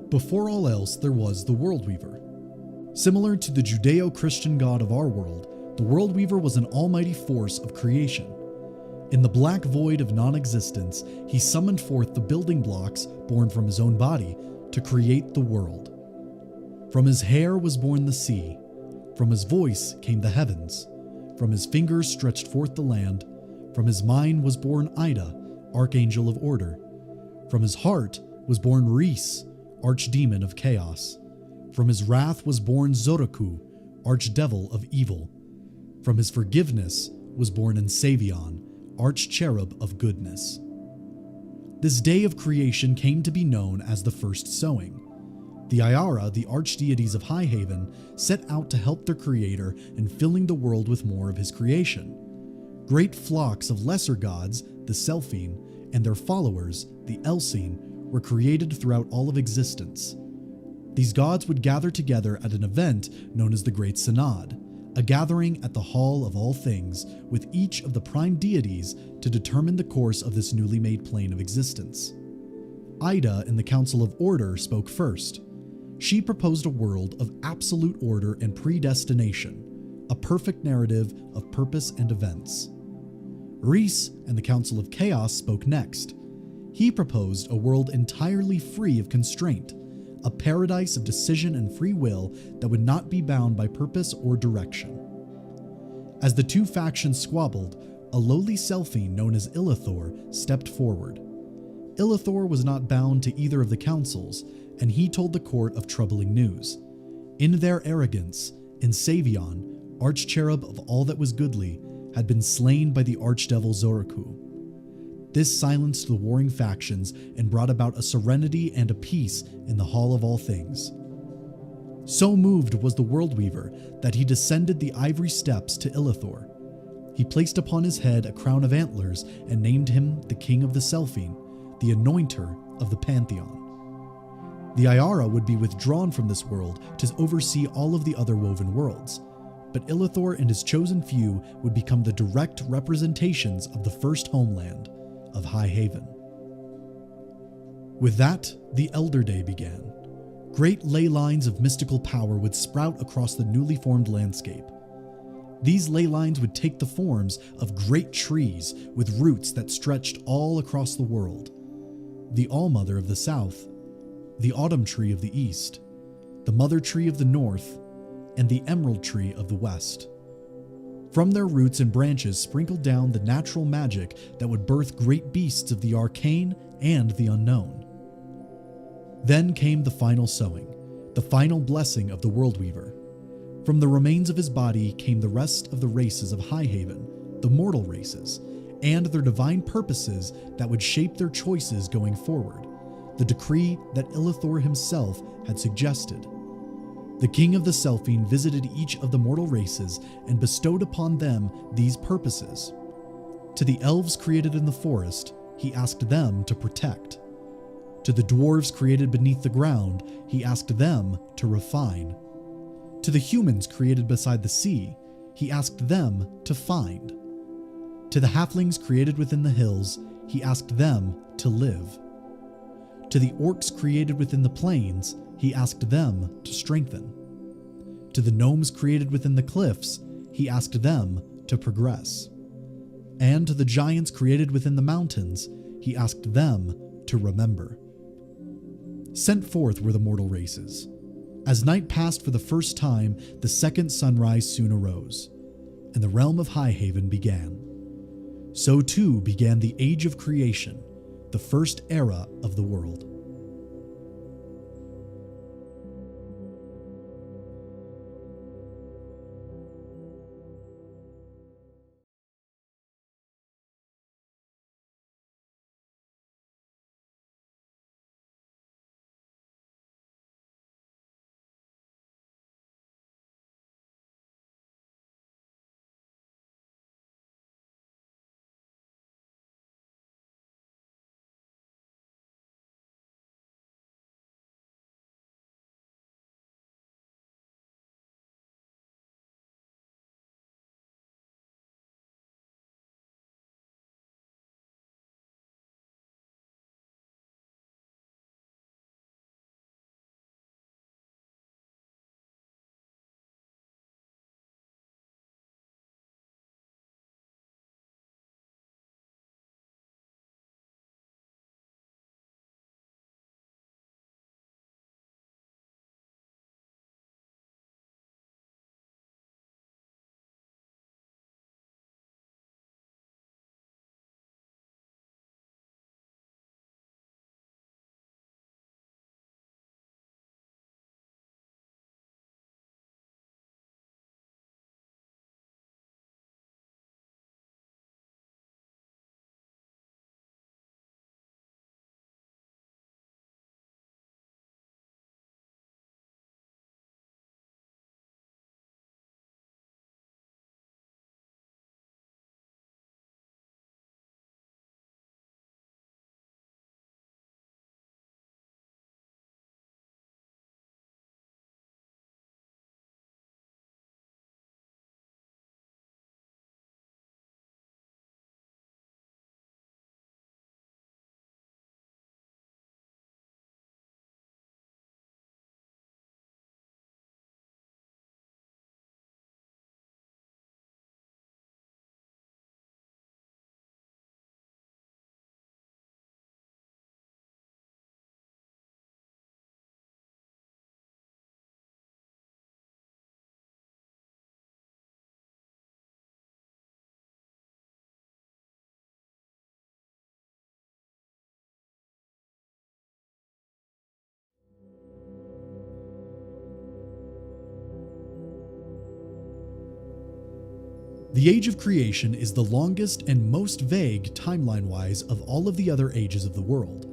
Before all else, there was the World Weaver. Similar to the Judeo-Christian god of our world, the World Weaver was an almighty force of creation. In the black void of non-existence, he summoned forth the building blocks born from his own body to create the world. From his hair was born the sea. From his voice came the heavens. From his fingers stretched forth the land. From his mind was born Ida, archangel of order. From his heart was born Reese, archdemon of chaos. From his wrath was born Zoraku, archdevil of evil. From his forgiveness was born Ensavion, archcherub of goodness. This day of creation came to be known as the First Sowing. The Ayara, the archdeities of Highhaven, set out to help their creator in filling the world with more of his creation. Great flocks of lesser gods, the Selphine, and their followers, the Elsine, were created throughout all of existence. These gods would gather together at an event known as the Great Synod, a gathering at the Hall of All Things with each of the prime deities to determine the course of this newly made plane of existence. Ida in the Council of Order spoke first. She proposed a world of absolute order and predestination, a perfect narrative of purpose and events. Reese and the Council of Chaos spoke next. He proposed a world entirely free of constraint, a paradise of decision and free will that would not be bound by purpose or direction. As the two factions squabbled, a lowly Selphine known as Illithor stepped forward. Illithor was not bound to either of the councils, and he told the court of troubling news. In their arrogance, Ensavion, archcherub of all that was goodly, had been slain by the archdevil Zoraku. This silenced the warring factions and brought about a serenity and a peace in the Hall of All Things. So moved was the World Weaver that he descended the ivory steps to Ilithor. He placed upon his head a crown of antlers and named him the King of the 𝐶𝐿fine, the Anointer of the Pantheon. The Ayara would be withdrawn from this world to oversee all of the other woven worlds, but Ilithor and his chosen few would become the direct representations of the first homeland of High Haven. With that, the Elder Day began. Great ley lines of mystical power would sprout across the newly formed landscape. These ley lines would take the forms of great trees with roots that stretched all across the world. The Allmother of the South, the Autumn Tree of the East, the Mother Tree of the North, and the Emerald Tree of the West. From their roots and branches sprinkled down the natural magic that would birth great beasts of the arcane and the unknown. Then came the final sowing, the final blessing of the World Weaver. From the remains of his body came the rest of the races of High Haven, the mortal races, and their divine purposes that would shape their choices going forward, the decree that Ilithor himself had suggested. The King of the 𝐶𝐿fine visited each of the mortal races and bestowed upon them these purposes. To the elves created in the forest, he asked them to protect. To the dwarves created beneath the ground, he asked them to refine. To the humans created beside the sea, he asked them to find. To the halflings created within the hills, he asked them to live. To the orcs created within the plains, he asked them to strengthen. To the gnomes created within the cliffs, he asked them to progress. And to the giants created within the mountains, he asked them to remember. Sent forth were the mortal races. As night passed for the first time, the second sunrise soon arose, and the realm of High Haven began. So too began the Age of Creation, the first era of the world. The Age of Creation is the longest and most vague timeline-wise of all of the other ages of the world.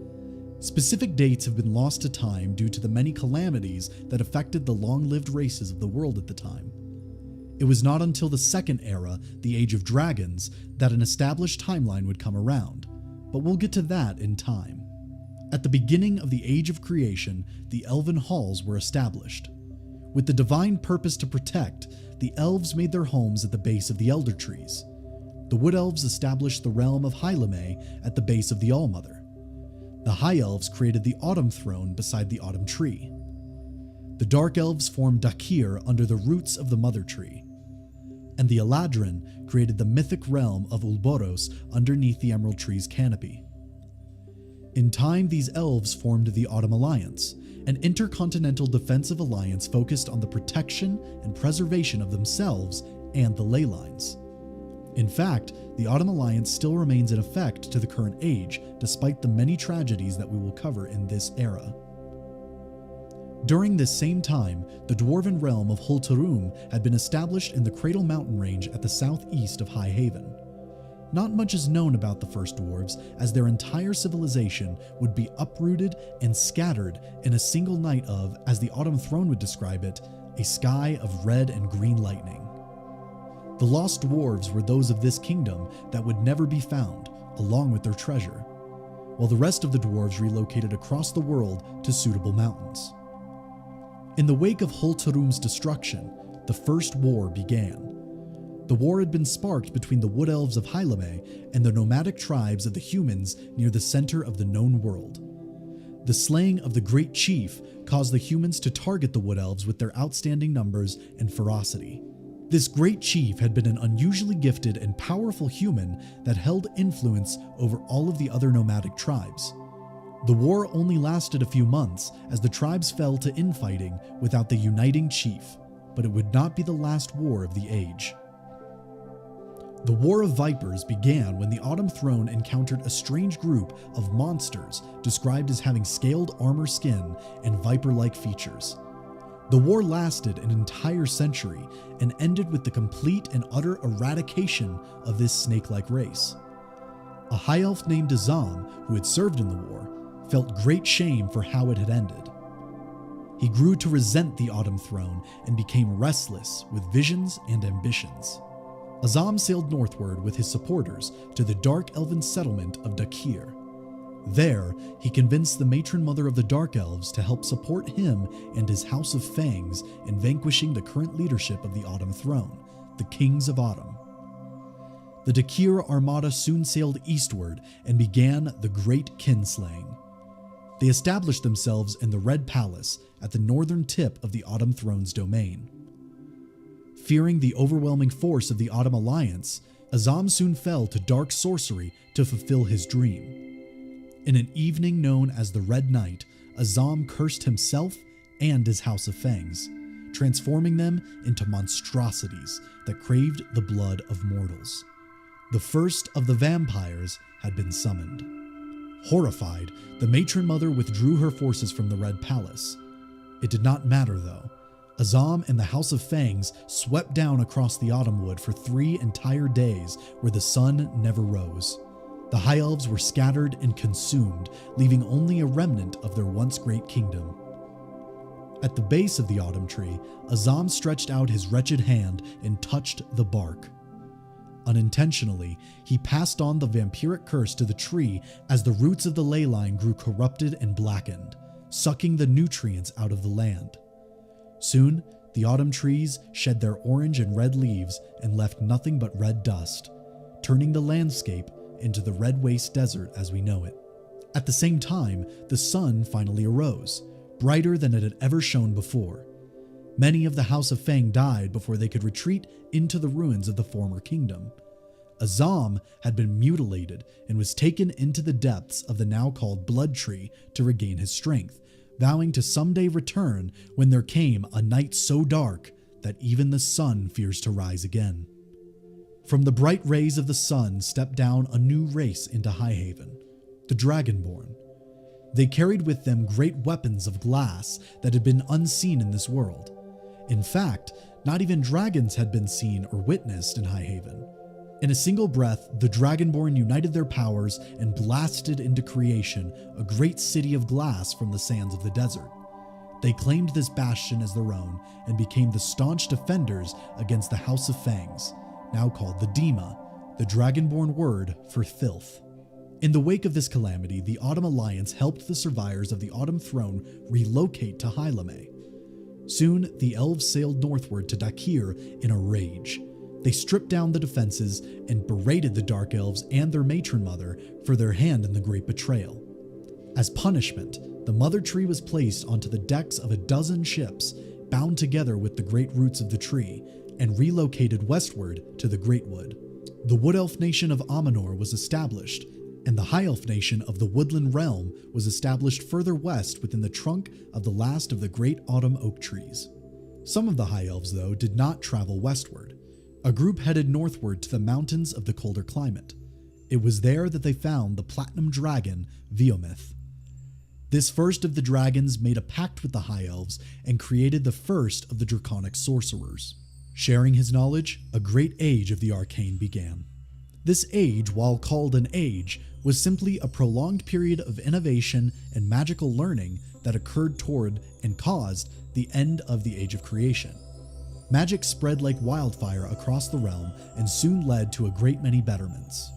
Specific dates have been lost to time due to the many calamities that affected the long-lived races of the world at the time. It was not until the second era, the Age of Dragons, that an established timeline would come around, but we'll get to that in time. At the beginning of the Age of Creation, the Elven Halls were established. With the divine purpose to protect, the elves made their homes at the base of the Elder Trees. The Wood Elves established the realm of 𝐼𝐿𝐼 at the base of the Allmother. The High Elves created the Autumn Throne beside the Autumn Tree. The Dark Elves formed 𝐷𝐾𝐥𝐸 under the roots of the Mother Tree. And the Eladrin created the mythic realm of Ulboros underneath the Emerald Tree's canopy. In time, these elves formed the Autumn Alliance, an intercontinental defensive alliance focused on the protection and preservation of themselves and the ley lines. In fact, the Autumn Alliance still remains in effect to the current age, despite the many tragedies that we will cover in this era. During this same time, the dwarven realm of Holtarum had been established in the Cradle Mountain range at the southeast of High Haven. Not much is known about the first dwarves, as their entire civilization would be uprooted and scattered in a single night of, as the Autumn Throne would describe it, a sky of red and green lightning. The lost dwarves were those of this kingdom that would never be found, along with their treasure, while the rest of the dwarves relocated across the world to suitable mountains. In the wake of Holtarum's destruction, the First War began. The war had been sparked between the Wood Elves of 𝐼𝐿𝐼 and the nomadic tribes of the humans near the center of the known world. The slaying of the Great Chief caused the humans to target the Wood Elves with their outstanding numbers and ferocity. This Great Chief had been an unusually gifted and powerful human that held influence over all of the other nomadic tribes. The war only lasted a few months as the tribes fell to infighting without the uniting chief, but it would not be the last war of the age. The War of Vipers began when the Autumn Throne encountered a strange group of monsters described as having scaled armor skin and viper-like features. The war lasted an entire century and ended with the complete and utter eradication of this snake-like race. A high elf named Azam, who had served in the war, felt great shame for how it had ended. He grew to resent the Autumn Throne and became restless with visions and ambitions. Azam sailed northward with his supporters to the dark elven settlement of 𝐷𝐾𝐥𝐸. There, he convinced the matron mother of the Dark Elves to help support him and his House of Fangs in vanquishing the current leadership of the Autumn Throne, the Kings of Autumn. The 𝐷𝐾𝐥𝐸 armada soon sailed eastward and began the Great Kinslaying. They established themselves in the Red Palace at the northern tip of the Autumn Throne's domain. Fearing the overwhelming force of the Autumn Alliance, Azam soon fell to dark sorcery to fulfill his dream. In an evening known as the Red Night, Azam cursed himself and his House of Fangs, transforming them into monstrosities that craved the blood of mortals. The first of the vampires had been summoned. Horrified, the matron mother withdrew her forces from the Red Palace. It did not matter, though. Azam and the House of Fangs swept down across the Autumnwood for 3 entire days where the sun never rose. The High Elves were scattered and consumed, leaving only a remnant of their once great kingdom. At the base of the Autumn Tree, Azam stretched out his wretched hand and touched the bark. Unintentionally, he passed on the vampiric curse to the tree as the roots of the ley line grew corrupted and blackened, sucking the nutrients out of the land. Soon, the autumn trees shed their orange and red leaves and left nothing but red dust, turning the landscape into the red waste desert as we know it. At the same time, the sun finally arose, brighter than it had ever shone before. Many of the House of Fang died before they could retreat into the ruins of the former kingdom. Azam had been mutilated and was taken into the depths of the now called Blood Tree to regain his strength, vowing to someday return when there came a night so dark that even the sun fears to rise again. From the bright rays of the sun stepped down a new race into High Haven, the Dragonborn. They carried with them great weapons of glass that had been unseen in this world. In fact, Not even dragons had been seen or witnessed in Highhaven. In a single breath, the Dragonborn united their powers and blasted into creation a great city of glass from the sands of the desert. They claimed this bastion as their own and became the staunch defenders against the House of Fangs, now called the Dima, the Dragonborn word for filth. In the wake of this calamity, the Autumn Alliance helped the survivors of the Autumn Throne relocate to Hylamay. Soon, the elves sailed northward to Dakir in a rage. They stripped down the defenses and berated the Dark Elves and their matron mother for their hand in the Great Betrayal. As punishment, the Mother Tree was placed onto the decks of a dozen ships, bound together with the great roots of the tree, and relocated westward to the Great Wood. The Wood Elf nation of Amanor was established, and the High Elf nation of the Woodland Realm was established further west within the trunk of the last of the great autumn oak trees. Some of the High Elves, though, did not travel westward. A group headed northward to the mountains of the colder climate. It was there that they found the platinum dragon, Viomith. This first of the dragons made a pact with the High Elves and created the first of the draconic sorcerers. Sharing his knowledge, a great age of the arcane began. This age, while called an age, was simply a prolonged period of innovation and magical learning that occurred toward and caused the end of the Age of Creation. Magic spread like wildfire across the realm and soon led to a great many betterments.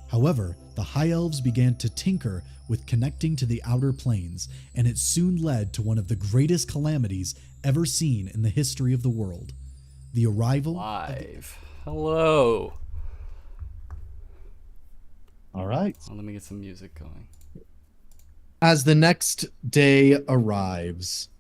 However, the High Elves began to tinker with connecting to the outer planes, and it soon led to one of the greatest calamities ever seen in the history of the world. The arrival Live. Hello. All right. Well, let me get some music going. As the next day arrives,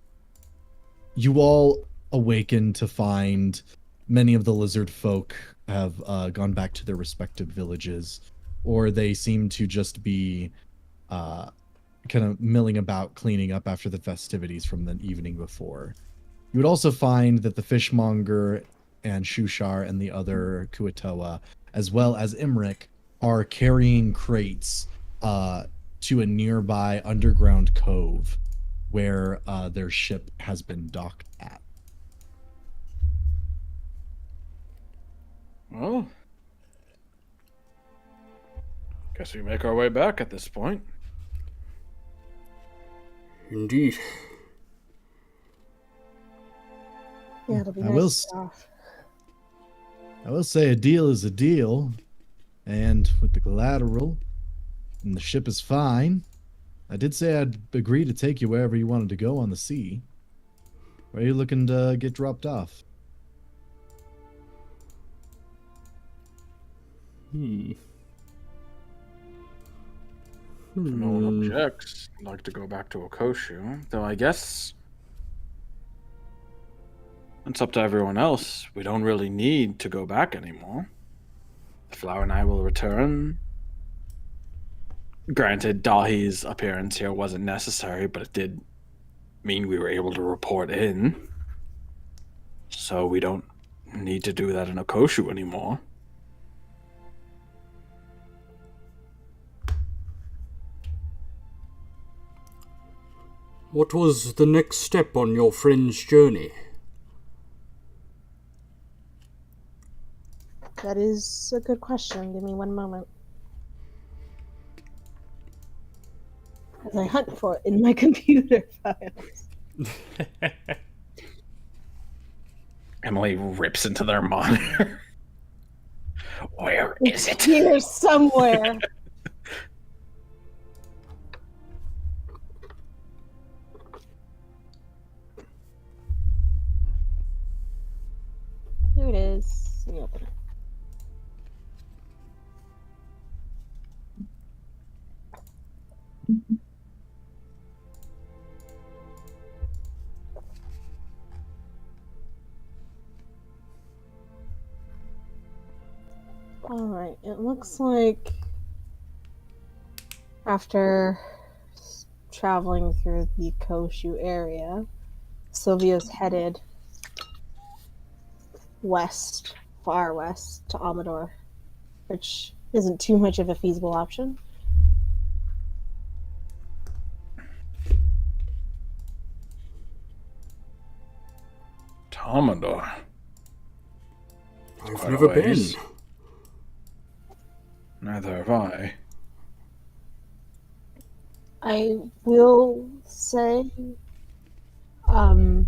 you all awaken to find many of the lizard folk have gone back to their respective villages, or they seem to just be kind of milling about cleaning up after the festivities from the evening before. You would also find that the fishmonger and Shushar and the other Kuatoa, as well as Imric, are carrying crates to a nearby underground cove where their ship has been docked at. Well, guess we make our way back at this point. Indeed. Yeah, it'll be I nice will to get off. I will say a deal is a deal, and with the collateral, and the ship is fine. I did say I'd agree to take you wherever you wanted to go on the sea. Where are you looking to get dropped off? If no one objects, I'd like to go back to 𝐒𝐿𝐷, though I guess it's up to everyone else. We don't really need to go back anymore. Flower and I will return. Granted, Dahi's appearance here wasn't necessary, but it did mean we were able to report in. So we don't need to do that in 𝐒𝐿𝐷 anymore. What was the next step on your friend's journey? That is a good question. Give me one moment. As I hunt for it in my computer files. Emily rips into their monitor. Where is it? Here somewhere. Here it is. Let me open it. Alright, it looks like after traveling through the 𝐄𝐱𝐩 area, Sylvia's headed west, far west, to Amador, which isn't too much of a feasible option. Amador. I've quite a never been. ways. Neither have I. I will say, I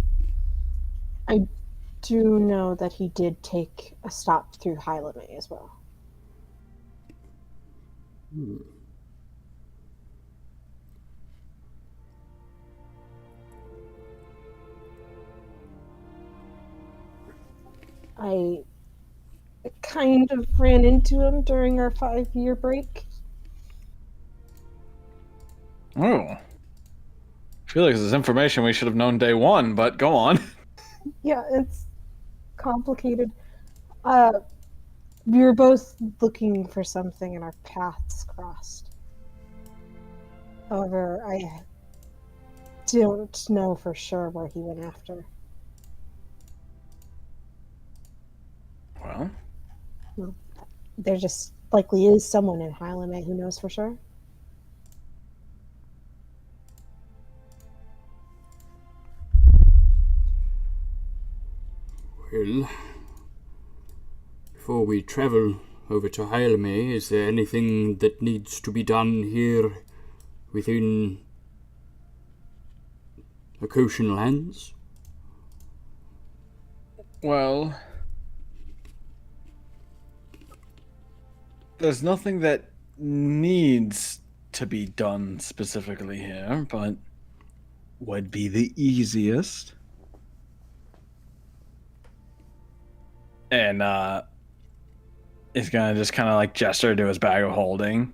do know that he did take a stop through 𝐿𝐴 as well. I kind of ran into him during our 5-year break. Oh. I feel like this is information we should have known day one, but go on. Yeah, it's complicated. We were both looking for something and our paths crossed. However, I don't know for sure where he went after. Well, There just likely is someone in 𝐿𝐴 who knows for sure. Well, before we travel over to 𝐿𝐴, is there anything that needs to be done here within the 𝐄𝐱𝐩𝐿 lands? well, there's nothing that needs to be done specifically here, but would be the easiest. And he's gonna just kind of like gesture to his bag of holding.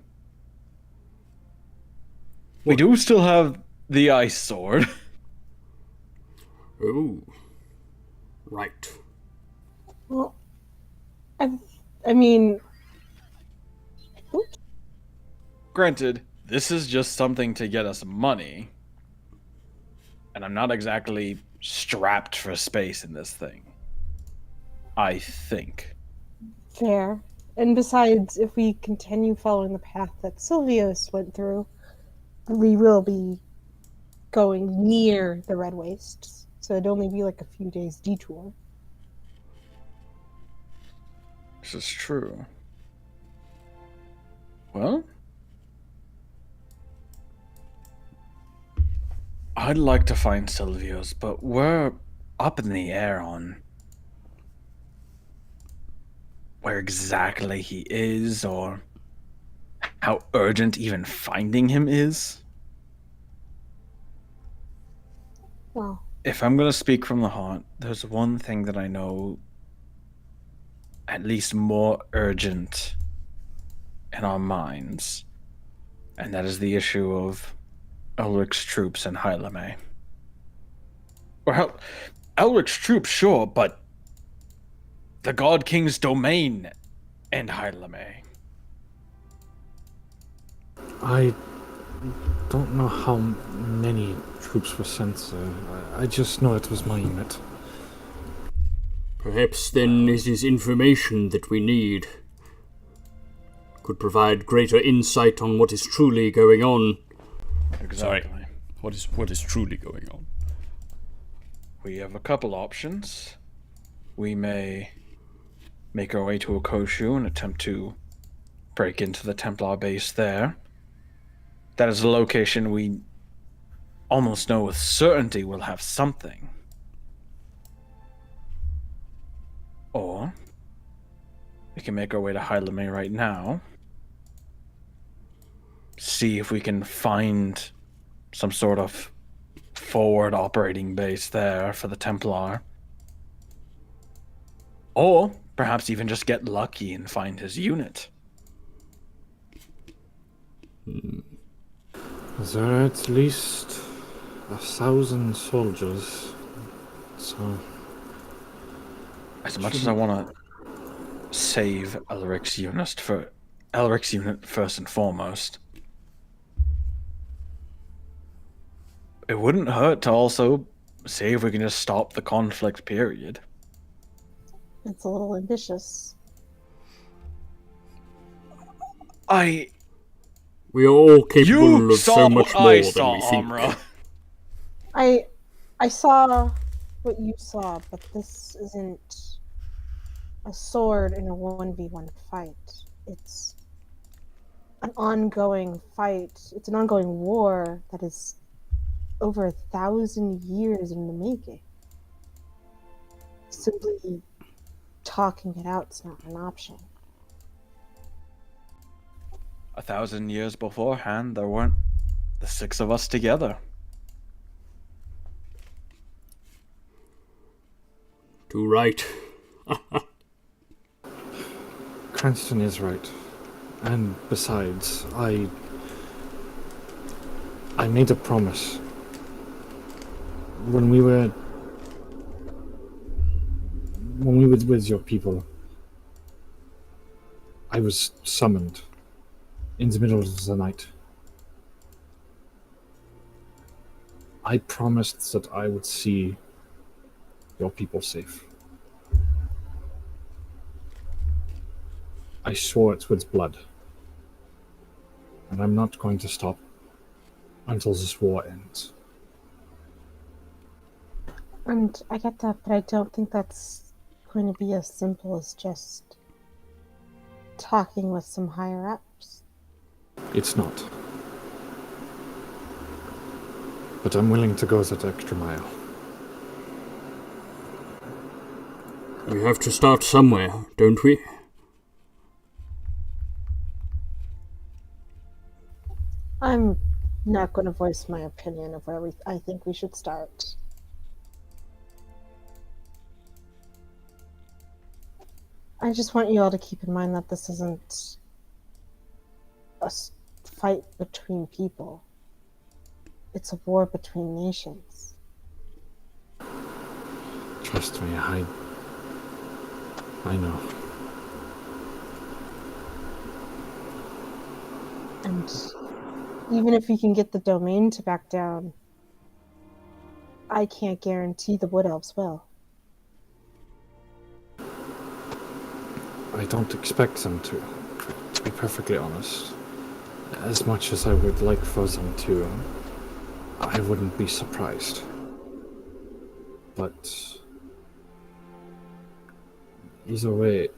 We do still have the ice sword. Oh, right. Well, I mean, oops. Granted, this is just something to get us money. And I'm not exactly strapped for space in this thing. I think. Fair. And besides, if we continue following the path that Silvios went through, we will be going near the Red Wastes. So it'd only be like a few days detour. This is true. Well, I'd like to find Silvios, but we're up in the air on where exactly he is or how urgent even finding him is. Well, If I'm going to speak from the heart, there's one thing that I know at least more urgent in our minds, and that is the issue of Elric's troops in 𝐿𝐴. Well, Elric's troops, sure, but the God King's domain in 𝐿𝐴. I don't know how many troops were sent there. I just know it was my unit. Perhaps then it is information that we need. Could provide greater insight on what is truly going on. Exactly. Sorry. What is truly going on? We have a couple options. We may make our way to 𝐄𝐱𝐩 and attempt to break into the Templar base there. That is a location we almost know with certainty will have something. Or we can make our way to 𝐿𝐴 right now. See if we can find some sort of forward operating base there for the Templar. Or perhaps even just get lucky and find his unit. There are at least 1,000 soldiers. So As much as I want to save Elric's unit first and foremost, it wouldn't hurt to also see if we can just stop the conflict, period. it's a little ambitious. We are all capable You of saw so much what more I than saw, we think. Amra. I saw what you saw, but this isn't a sword in a 1v1 fight. It's an ongoing fight. It's an ongoing war that is over 1,000 years in the making. Simply talking it out is not an option. 1,000 years beforehand, there weren't the 6 of us together. Too right. Cranston is right. And besides, I made a promise. When we were with your people, I was summoned in the middle of the night. I promised that I would see your people safe. I swore it with blood. And I'm not going to stop until this war ends. And I get that, but I don't think that's going to be as simple as just talking with some higher ups. It's not. But I'm willing to go that extra mile. We have to start somewhere, don't we? I'm not going to voice my opinion of where I think we should start. I just want you all to keep in mind that this isn't a fight between people. It's a war between nations. Trust me, I know. And even if we can get the domain to back down, I can't guarantee the Wood Elves will. I don't expect them to be perfectly honest. As much as I would like for them to, I wouldn't be surprised. But either way,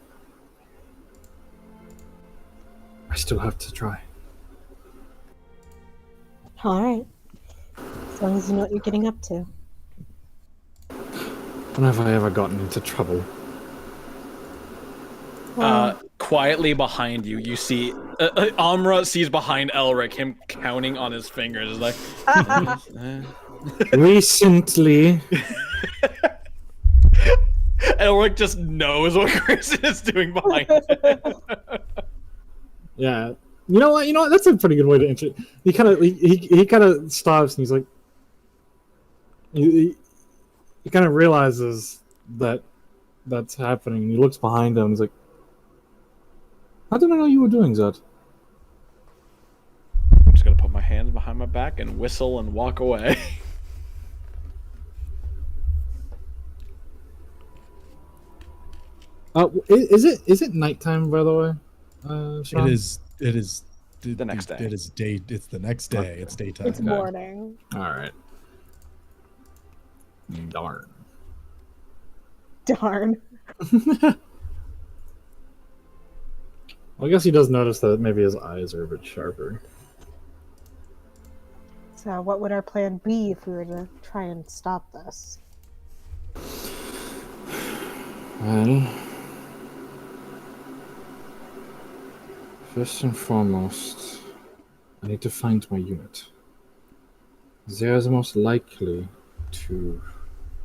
I still have to try. Alright. As long as you know what you're getting up to. When have I ever gotten into trouble? Quietly behind you, you see Amra sees behind Elric him counting on his fingers, like. Recently, Elric just knows what Kristen is doing behind him. yeah. You know what? That's a pretty good way to enter. He kind of stops and he's like, he kind of realizes that that's happening. And he looks behind him and he's like, how did I know you were doing that? I'm just gonna put my hands behind my back and whistle and walk away. Is it nighttime, by the way? Sean? It is The next day. It is day. It's the next day. Okay. It's daytime. It's morning. All right. Darn. Darn. Well, I guess he does notice that maybe his eyes are a bit sharper. So what would our plan be if we were to try and stop this? Well, first and foremost, I need to find my unit. They are the most likely to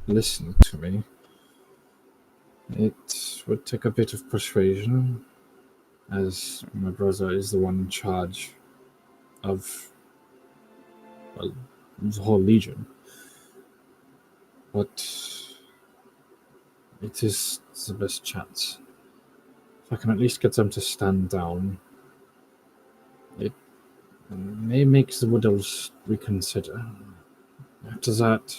listen to me. It would take a bit of persuasion, as my brother is the one in charge of, well, the whole legion. But it is the best chance. If I can at least get them to stand down, it may make the Wood Elves reconsider. After that,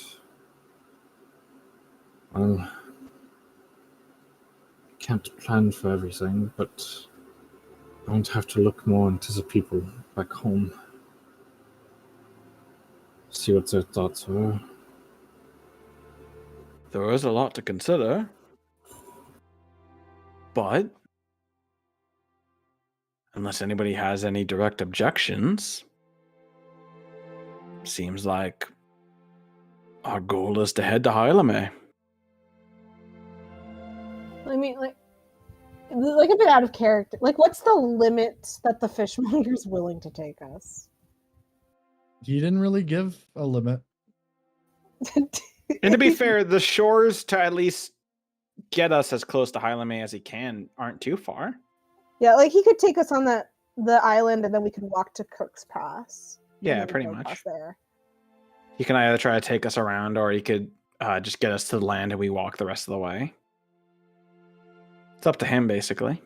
well, I can't plan for everything, but I'm going to have to look more into the people back home. See what their thoughts are. There is a lot to consider. But unless anybody has any direct objections, seems like our goal is to head to 𝐿𝐼. I mean, like a bit out of character. Like, what's the limit that the fishmonger's willing to take us? He didn't really give a limit. And to be fair, the shores to at least get us as close to 𝐿𝐼 as he can aren't too far. Yeah, like he could take us on the island, and then we could walk to Cook's Pass. Yeah, pretty much. Across there. He can either try to take us around, or he could just get us to the land and we walk the rest of the way. It's up to him, basically.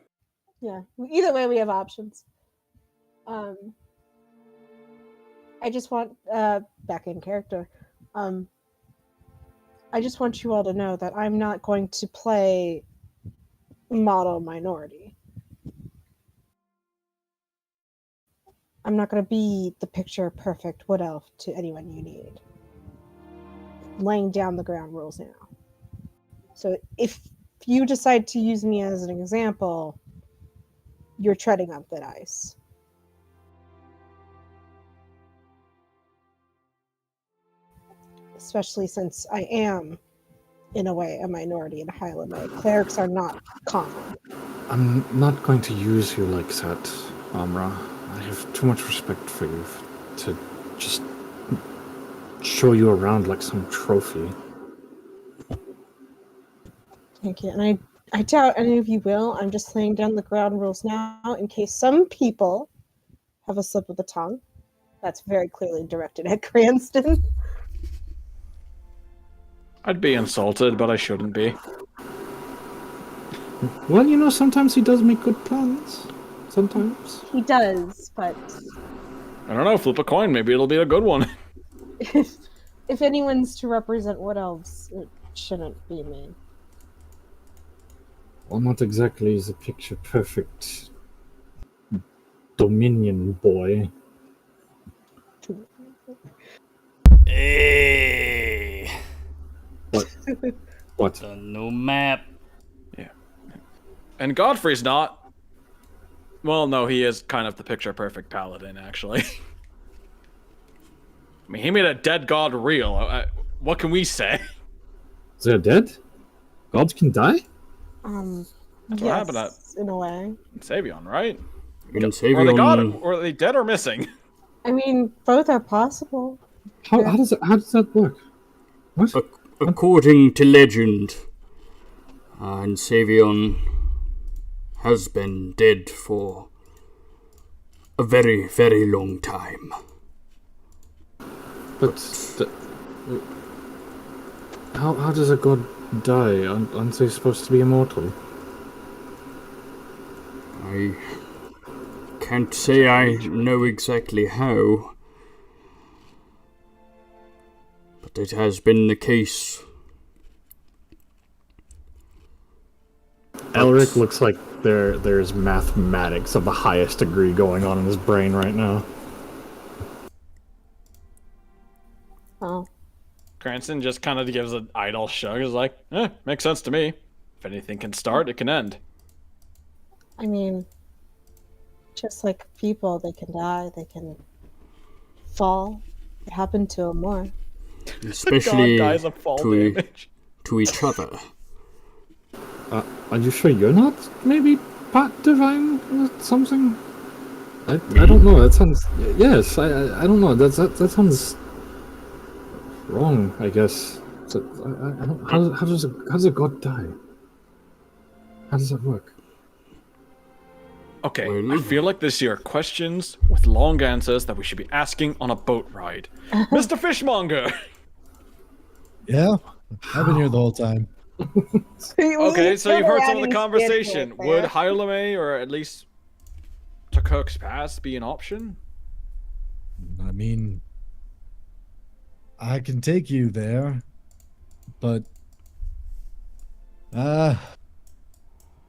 Yeah. Either way, we have options. I just want back in character. I just want you all to know that I'm not going to play model minority. I'm not going to be the picture perfect wood elf to anyone you need. I'm laying down the ground rules now. So if you decide to use me as an example, you're treading on thin ice. Especially since I am, in a way, a minority in 𝐿𝐼. Clerics are not common. I'm not going to use you like that, Amra. I have too much respect for you to just show you around like some trophy. Thank you. And I doubt any of you will. I'm just laying down the ground rules now in case some people have a slip of the tongue. That's very clearly directed at Cranston. I'd be insulted, but I shouldn't be. Well, you know, sometimes he does make good plans. Sometimes. He does, but I don't know, flip a coin, maybe it'll be a good one. if anyone's to represent wood elves, it shouldn't be me. Well, not exactly the picture perfect Dominion boy. Hey. What? The new map. Yeah. And Godfrey's not. Well, no, he is kind of the picture-perfect paladin, actually. I mean, he made a dead god real. What can we say? They're dead? Gods can die? That's yes, what happened at in a way. 𝐿𝐼, right? In Are they 𝐿𝐼, god, or are they dead or missing? I mean, both are possible. How does that work? What? according to legend, 𝐿𝐼 has been dead for a very, very long time. But how does a god die? Aren't they supposed to be immortal? I can't say I know exactly how, but it has been the case. Elric looks like there's mathematics of the highest degree going on in his brain right now. Oh. Cranston just kind of gives an idle shrug. Is like, makes sense to me. If anything can start, it can end. I mean, just like people, they can die, they can fall. It happened to them more. Especially God dies of fall damage. to each other. Are you sure you're not maybe part divine or something? I don't know. That sounds yes. I don't know. That sounds wrong. I guess. So, how does a god die? How does that work? Okay, Well, I feel like this here are questions with long answers that we should be asking on a boat ride. Mr. Fishmonger! Yeah, I've been here the whole time. Okay, so you've heard some of the conversation. Would 𝐿𝐼, or at least to Cook's Pass, be an option? I mean, I can take you there, but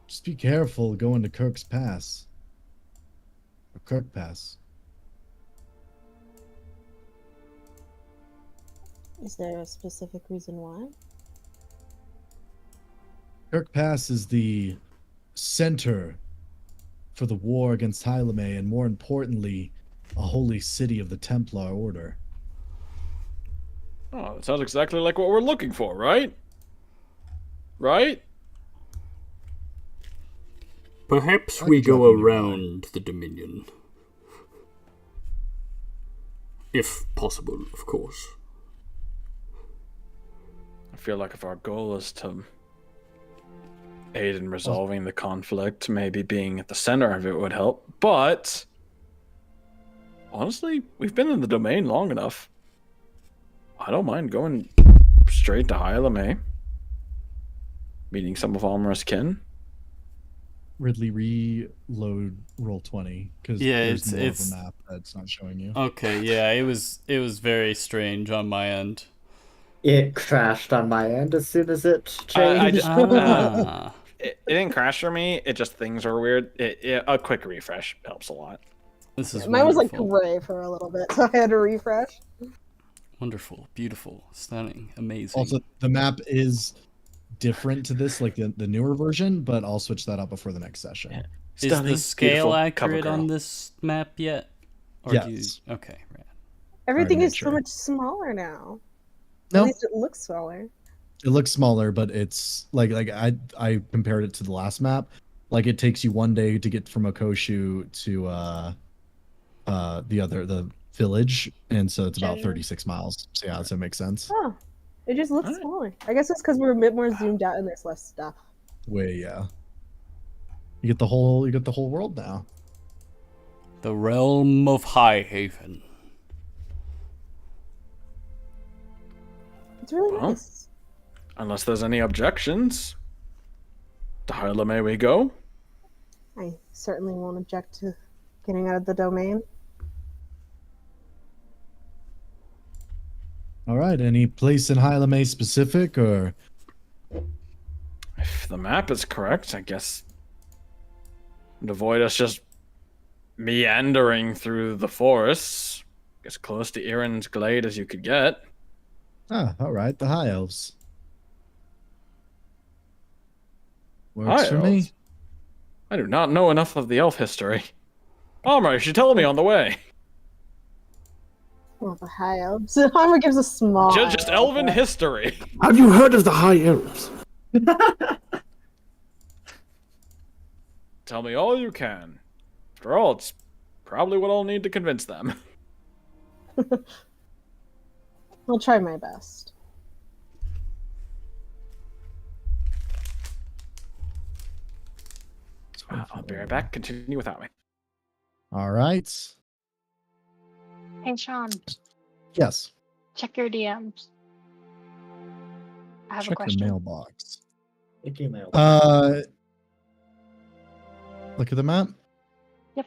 just be careful going to Kirk's Pass. Or Kirk Pass. Is there a specific reason why? Kirk Pass is the center for the war against 𝐼𝐿𝐼, and more importantly, a holy city of the Templar Order. Oh, that sounds exactly like what we're looking for, right? Right? Perhaps I'd we go drop you around the Dominion. If possible, of course. I feel like if our goal is to aid in resolving the conflict, maybe being at the center of it would help. But honestly, we've been in the domain long enough. I don't mind going straight to 𝐼𝐿𝐼, meeting some of Almara's kin. Ridley, reload Roll20 because there's more of a map that's not showing you. Okay, yeah, it was very strange on my end. It crashed on my end as soon as it changed. It didn't crash for me. It just things are weird. A quick refresh helps a lot. This is Mine was like wonderful. gray for a little bit, so I had to refresh. Wonderful, beautiful, stunning, amazing. Also, the map is different to this, like the newer version, but I'll switch that up before the next session. Is Stunning, the scale beautiful, accurate cover on girl. this map yet? Or Yes. Okay, right. Everything make is so sure. much smaller now. No. At least it looks smaller. It looks smaller, but it's like I compared it to the last map. Like it takes you 1 day to get from 𝐿𝐼 to the village, and so it's about Okay. 36 miles. So yeah, so it makes sense. Oh, it just looks smaller. I guess it's because we're a bit more zoomed out and there's less stuff. Yeah. You get the whole world now. The realm of Highhaven. It's really Well, nice. Unless there's any objections, to 𝐼𝐿𝐼 we go. I certainly won't object to getting out of the domain. All right. Any place in 𝐼𝐿𝐼 specific, or If the map is correct, I guess. And avoid us just meandering through the forests. As close to 𝐼𝐿𝐼's glade as you could get. all right, the High Elves. Works High for me. elves? I do not know enough of the elf history. Almar, you should tell me on the way. Well, the high elves. Harmer gives a small. Just elven history. Have you heard of the High Elves? Tell me all you can. After all, it's probably what I'll need to convince them. I'll try my best. I'll be right back. Continue without me. All right. Hey, Sean, Yes. check your DMs. I have a Check question. your mailbox. Thank you, Mail. Look at the map. Yep.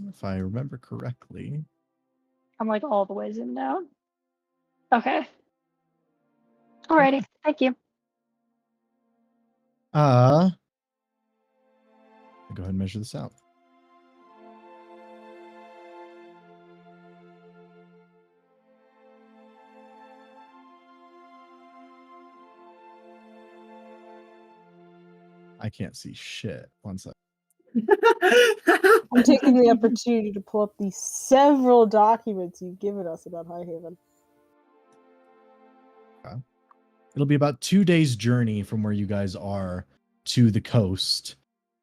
If I remember correctly. I'm like all the way zoomed out. Okay. Alrighty. Thank you. I'll go ahead and measure this out. I can't see shit. One sec. I'm taking the opportunity to pull up the several documents you've given us about Highhaven. It'll be about 2 days' journey from where you guys are to the coast,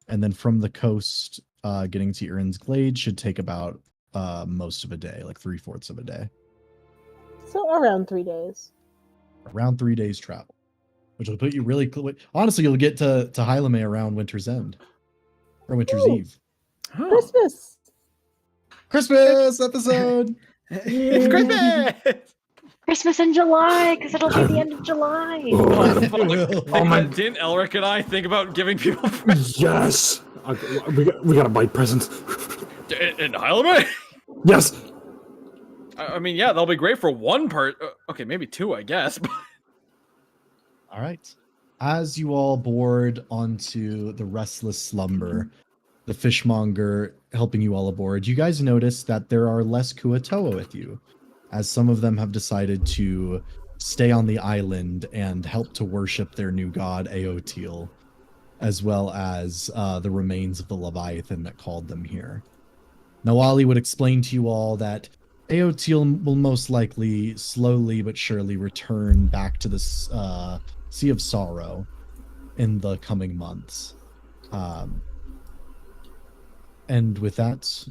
and then from the coast, getting to 𝐼𝐿𝐼's glade should take about most of a day, like 3/4 of a day. So around 3 days. Around 3 days travel, which will put you really honestly, you'll get to 𝐼𝐿𝐼 around Winter's End or Winter's Ooh. Eve. Christmas! Christmas episode. It's Christmas! Christmas in July, because it'll be the end of July. Oh my- Didn't Elric and I think about giving people presents Yes! We gotta buy presents. in 𝐼𝐿𝐼? Yes! I mean, yeah, they'll be great for one part. Okay, maybe two, I guess. All right. As you all board onto the Restless Slumber, the fishmonger helping you all aboard, you guys notice that there are less 𝐄𝐿𝐼 with you, as some of them have decided to stay on the island and help to worship their new god, 𝐿𝐼𝐿, as well as the remains of the Leviathan that called them here. Nawali would explain to you all that Aotil will most likely slowly but surely return back to the Sea of Sorrow in the coming months. And with that,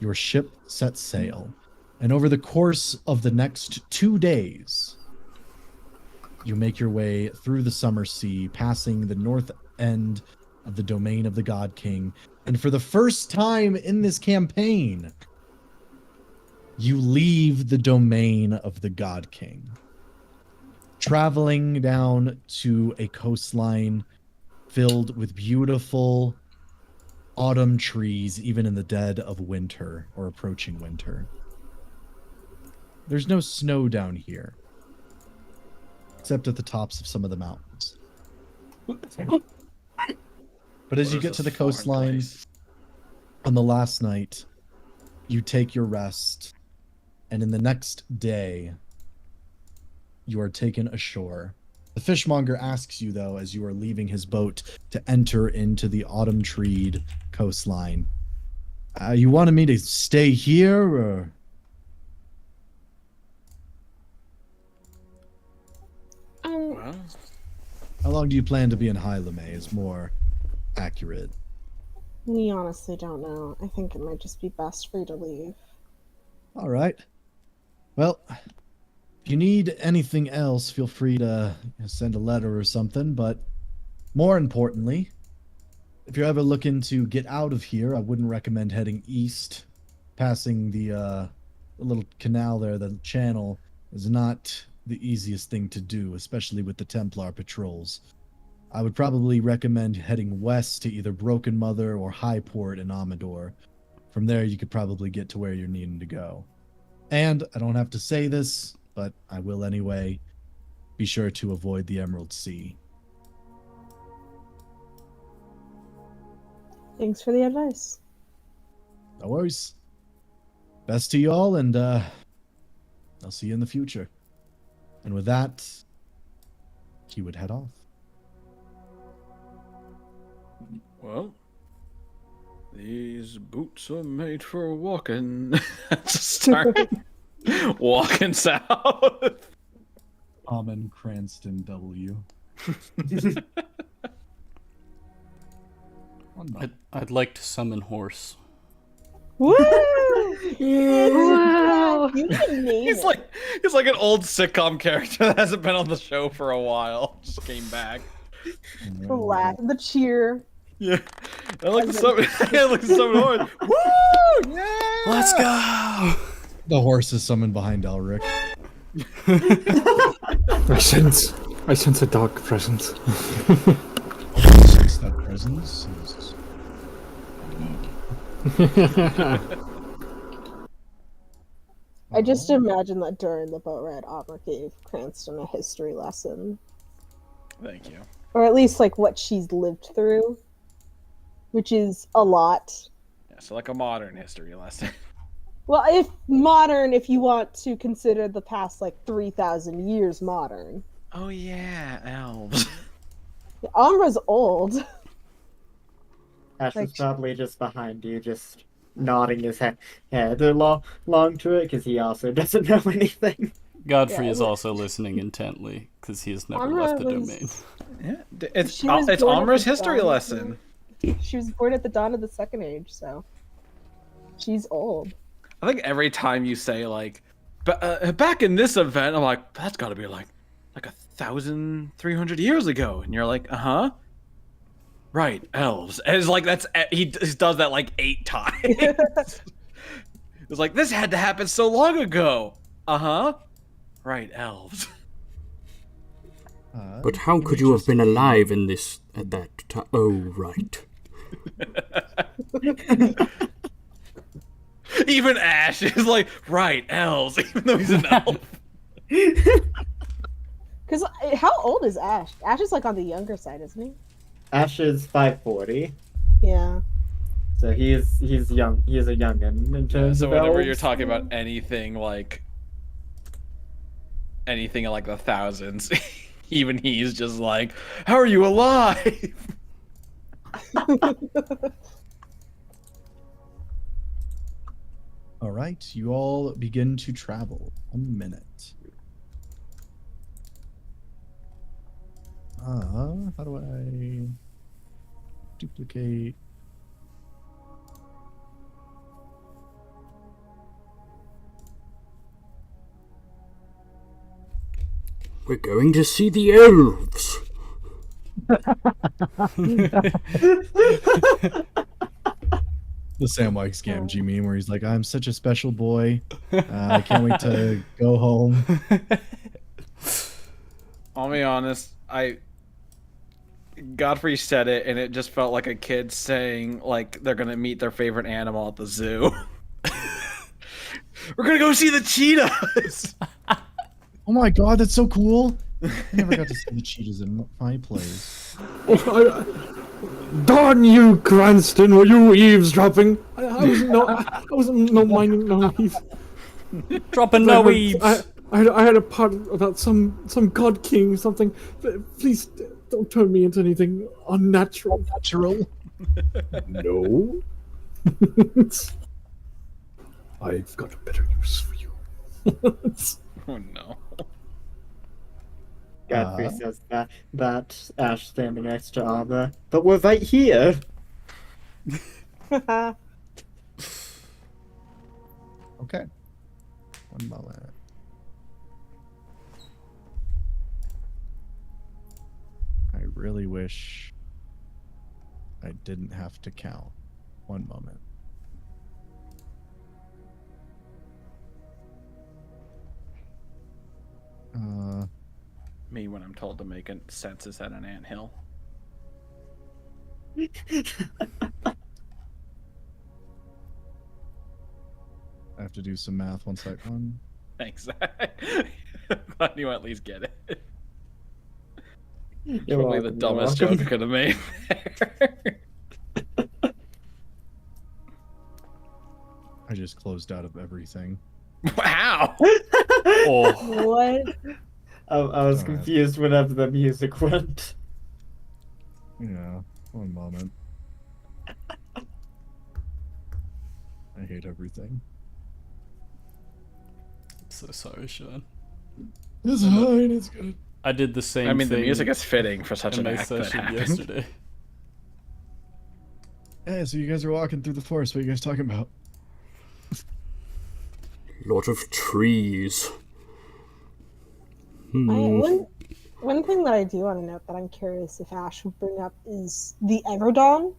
your ship sets sail. And over the course of the next 2 days, you make your way through the Summer Sea, passing the north end of the domain of the God King. And for the first time in this campaign, you leave the domain of the God King, traveling down to a coastline filled with beautiful autumn trees, even in the dead of winter or approaching winter. There's no snow down here, except at the tops of some of the mountains. But as you get to the coastline on the last night, you take your rest, and in the next day, you are taken ashore. The fishmonger asks you, though, as you are leaving his boat, to enter into the autumn-treed coastline. You wanted me to stay here, or...? Well, How long do you plan to be in Hylume is more accurate. We honestly don't know. I think it might just be best for you to leave. All right. Well, if you need anything else, feel free to send a letter or something. But more importantly, if you're ever looking to get out of here, I wouldn't recommend heading east. Passing the little canal there, the channel, is not the easiest thing to do, especially with the Templar patrols. I would probably recommend heading west to either Broken Mother or Highport in Amador. From there, you could probably get to where you're needing to go. And I don't have to say this, but I will anyway. Be sure to avoid the Emerald Sea. Thanks for the advice. No worries. Best to you all, and I'll see you in the future. And with that, he would head off. Well, these boots are made for walking. Just start walking south. Amen Cranston W. I'd like to summon horse. Woo! Wow. You can name He's it. like an old sitcom character that hasn't been on the show for a while. Just came back. The laugh, the cheer. Yeah, I like to summon. I like to summon horse. Woo! Yeah! Let's go! The horse is summoned behind Elric. I sense a dark presence. Since that presence is... I just imagine that during the boat ride, Aubrey gave Cranston a history lesson. Thank you. Or at least, like, what she's lived through. Which is a lot. Yeah, so like a modern history lesson. Well, if modern, if you want to consider the past, like, 3,000 years modern. Oh yeah, elves. Ambra's old. Ash Like- is probably just behind you, just nodding his head along to it, because he also doesn't know anything. Godfrey Yeah, is but- also listening intently because he has never Amra left the was- domain. Yeah, it's She was it's born at Amra's the history dawn. lesson. She was born at the dawn of the Second Age, so she's old. I think every time you say like, back in this event, I'm like, that's got to be like 1,300 years ago, and you're like, right, elves. And it's like he does that like 8 times. It's like this had to happen so long ago. Right, elves. But how could you have been alive in this at that time? Oh, right. Even Ash is like, right, elves, even though he's an elf. Because how old is Ash? Ash is like on the younger side, isn't he? Ash is 540, Yeah. so he's young. He is a youngin in terms So of whenever elves. you're talking about anything in like the thousands, even he's just like, how are you alive? All right, you all begin to travel. 1 minute. How do I duplicate? We're going to see the elves. The 𝐄𝐱𝐩𝐿𝐼𝐁𝐄 meme where he's like, I'm such a special boy. I can't wait to go home. I'll be honest, Godfrey said it, and it just felt like a kid saying, like, they're gonna meet their favorite animal at the zoo. We're gonna go see the cheetahs! Oh my god, that's so cool! I never got to see the cheetahs in my place. Darn you, Cranston! Were you eavesdropping? I wasn't minding no eaves. Dropping no eaves. I had a part about some god king something. Please don't turn me into anything unnatural. Natural? No. I've got a better use for you. Oh no. Godfrey says that Ash standing next to Armor, but we're right here. Okay. 1 moment. I really wish I didn't have to count. 1 moment. Me when I'm told to make a census at an anthill. I have to do some math 1 second. Thanks. Glad you at least get it. You're Probably the welcome, dumbest you're joke I welcome. could have made there. I just closed out of everything. Wow! Oh, What? I was Alright. confused whenever the music went. Yeah, 1 moment. I hate everything. I'm so sorry, Sean. It's fine, it's good. I did the same I mean, thing the music is fitting for such in an my act that session happened. yesterday. Hey, so you guys are walking through the forest. What are you guys talking about? Lot of trees. One thing that I do want to note that I'm curious if Ash would bring up is the Everdawn.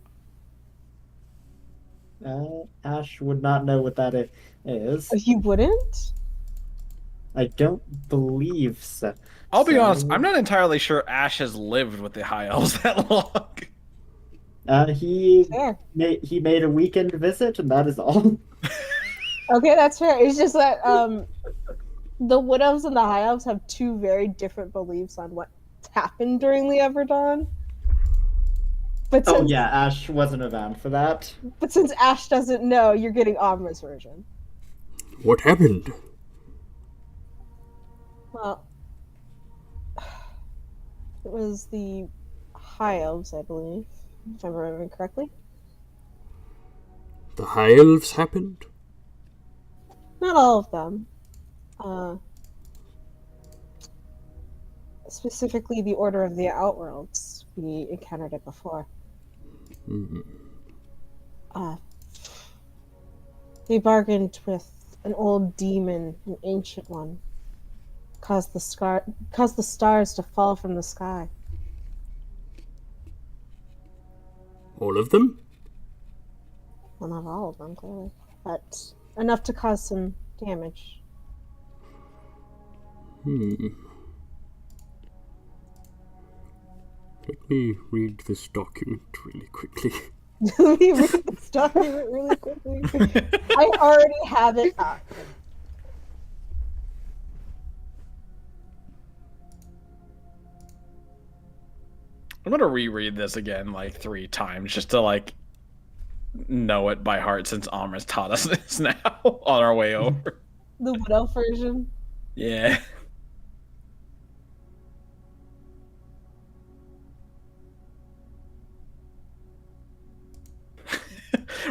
Ash would not know what that is. You wouldn't? I don't believe so. I'll be So- honest, I'm not entirely sure Ash has lived with the High Elves that long. He Fair. made a weekend visit, and that is all. Okay, that's fair. It's just that the Wood Elves and the High Elves have two very different beliefs on what happened during the Everdawn. But Oh since, yeah, Ash wasn't around for that. But since Ash doesn't know, you're getting Amra's version. What happened? Well, it was the High Elves, I believe, if I'm remembering correctly. The High Elves happened? Not all of them. Specifically, the Order of the Outworlds. We encountered it before. They bargained with an old demon, an ancient one. Caused the stars to fall from the sky. All of them? Well, not all of them, clearly, but enough to cause some damage. Let me read this document really quickly. Let me read this document really quickly. I already have it up. I'm gonna reread this again like 3 times just to like know it by heart since Amra's taught us this now on our way over. The Wood Elf version. Yeah.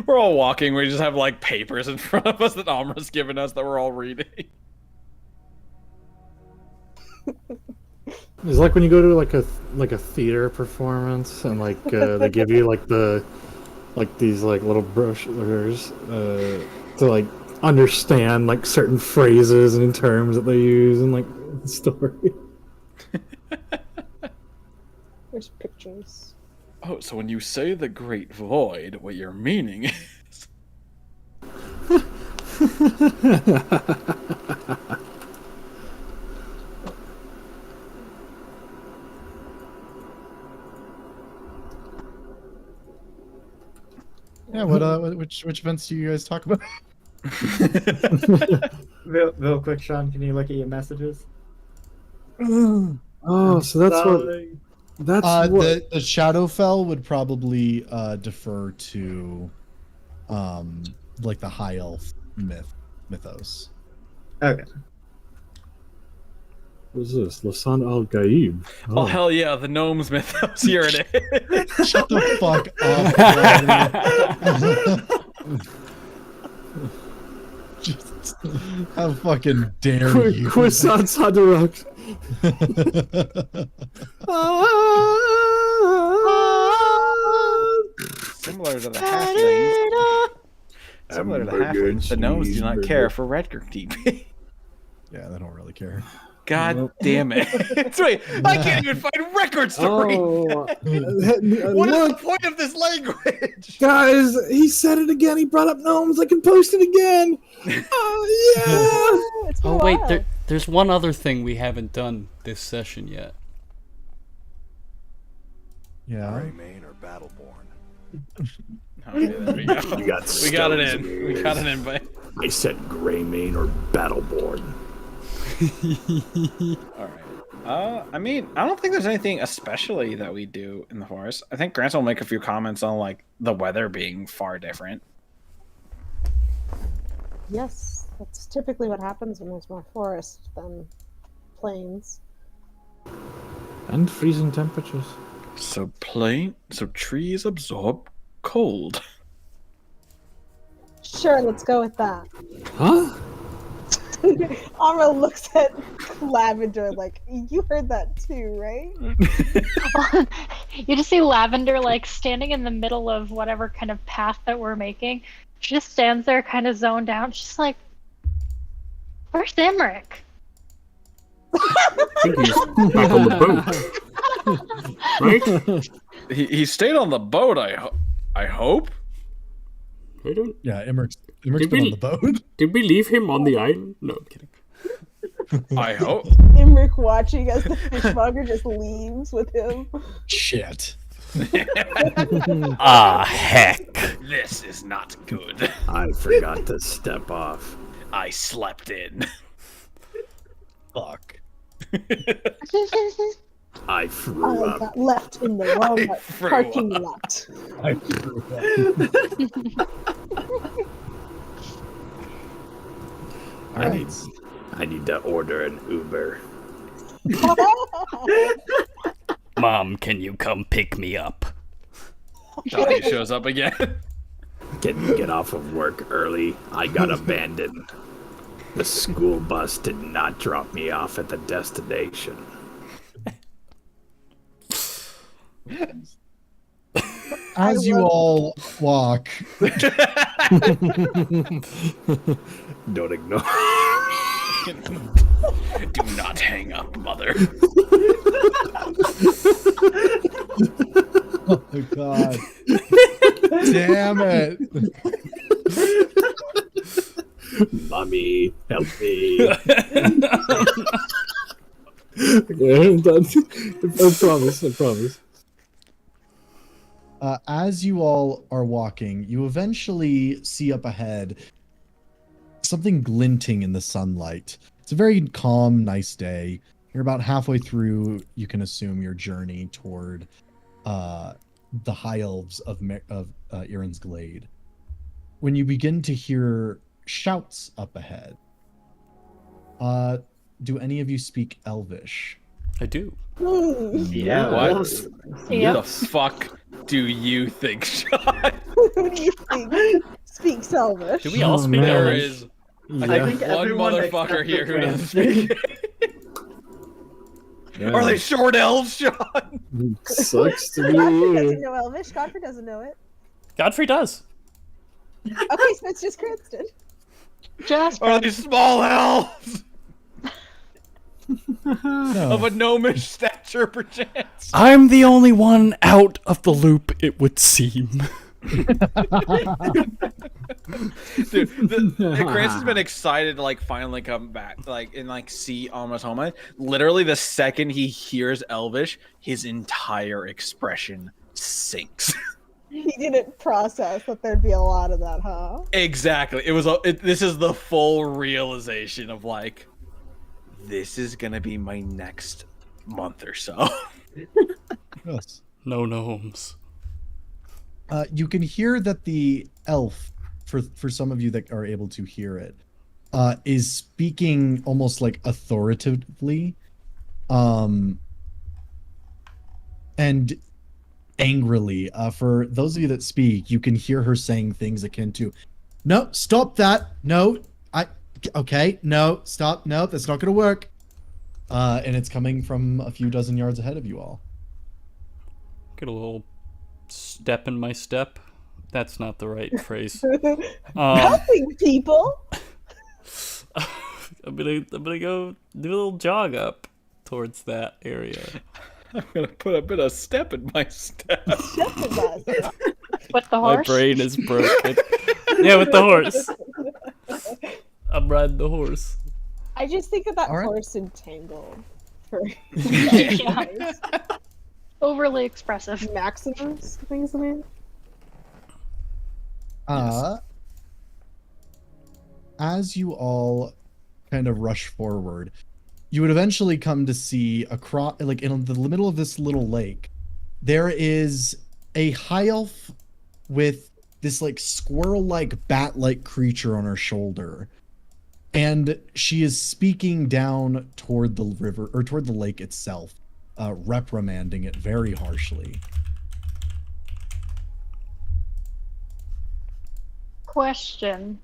We're all walking. We just have like papers in front of us that Amra's given us that we're all reading. It's like when you go to like a theater performance and like they give you like these like little brochures to like understand like certain phrases and terms that they use in like the story. There's pictures. Oh, so when you say the Great Void, what you're meaning is... Yeah, which events do you guys talk about? Real quick, Sean, can you look at your messages? Oh, so that's what the Shadowfell would probably defer to like the high elf mythos. Okay. What is this? Lasan al-Gaib. Oh, hell yeah, the gnomes mythos. Here it is. Shut the fuck up. Just, how fucking dare you? Quisat Sadarok. Similar to the halflings. Similar to the halflings, the gnomes do not care for Redgirk TP. Yeah, they don't really care. God damn it. Wait, I can't even find records to read. What is the point of this language? Guys, he said it again. He brought up gnomes. I can post it again. Oh, yeah. It's been a Oh wait, while. there's one other thing we haven't done this session yet. Yeah. Greymane or Battleborn? Okay, there we go. You got We got it stones in. We got it in, but... I said Greymane or Battleborn. Alright. I mean, I don't think there's anything especially that we do in the forest. I think Grant will make a few comments on, like, the weather being far different. Yes, that's typically what happens when there's more forest than plains. And freezing temperatures. So trees absorb cold. Sure, let's go with that. Huh? Amra looks at Lavender like, you heard that too, right? You just see Lavender like standing in the middle of whatever kind of path that we're making. She just stands there kind of zoned out. She's like, where's Emmerich? I think he's back on the boat. Right? He stayed on the boat, I hope. I don't... Yeah, Emmerich's been on the boat. Did we leave him on the island? No, I'm kidding. I hope. Emmerich watching as the fishmonger just leaves with him. Shit. Ah, heck. This is not good. I forgot to step off. I slept in. Fuck. I threw I up. got left in the wrong threw parking lot. I threw up. I need to order an Uber. Mom, can you come pick me up? Johnny shows up again. Can you get off of work early? I got abandoned. The school bus did not drop me off at the destination. As you all walk, Don't ignore. Do not hang up, mother. oh my god. Damn it. Mommy, help me. Yeah, I'm done. I promise. As you all are walking, you eventually see up ahead something glinting in the sunlight. It's a very calm, nice day. You're about halfway through, you can assume, your journey toward the high elves of Erin's Glade. When you begin to hear shouts up ahead, do any of you speak Elvish? I do. Yeah. What Yep. the fuck do you think, Sean? Who do you think speaks Elvish? Do we all speak There Elvish? is I think one everyone motherfucker except here for who doesn't Cranston. speak. Are they short elves, Sean? Sucks to be Godfrey you. doesn't know Elvish. Godfrey doesn't know it. Godfrey does. Okay, so it's just Cranston. Just Are they small elves No. of a gnomish stature, perchance? I'm the only one out of the loop, it would seem. Dude, Cranston's been excited to like finally come back, like and like see Alma's home. Literally, the second he hears Elvish, his entire expression sinks. He didn't process that there'd be a lot of that, huh? Exactly. This is the full realization of like, this is gonna be my next month or so. Yes. No gnomes. You can hear that the elf, for some of you that are able to hear it, is speaking almost like authoritatively, and angrily. For those of you that speak, you can hear her saying things akin to, "No, stop that! No, okay, no, stop! No, that's not going to work." And it's coming from a few dozen yards ahead of you all. Get a little step in my step. That's not the right phrase. Helping people. I'm gonna go do a little jog up towards that area. I'm gonna put a bit of step in my step. with the My horse. brain is broken. Yeah, with the horse. I'm riding the horse. I just think of that All right. horse entangled for Yeah. Overly expressive. Maximus things. I mean, As you all kind of rush forward, you would eventually come to see across, like in the middle of this little lake, there is a high elf with this like squirrel-like, bat-like creature on her shoulder, and she is speaking down toward the river or toward the lake itself, reprimanding it very harshly. Question.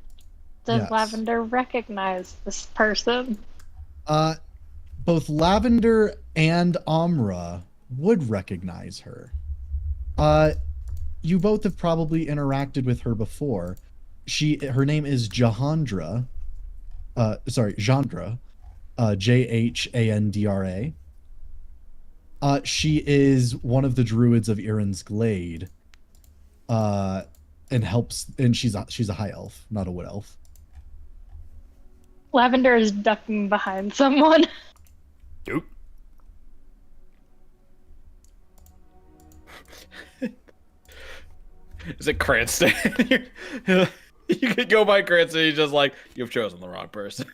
Does Yes. Lavender recognize this person? Both Lavender and Amra would recognize her. You both have probably interacted with her before. Her name is 𝐄𝐱𝐩𝐿𝐷�R. Gendra. 𝐗𝐴NDRA. She is one of the druids of Irin's Glade. And she's a high elf, not a wood elf. Lavender is ducking behind someone. Nope. Is it Cranston? You could go by Cranston. He's just like, you've chosen the wrong person.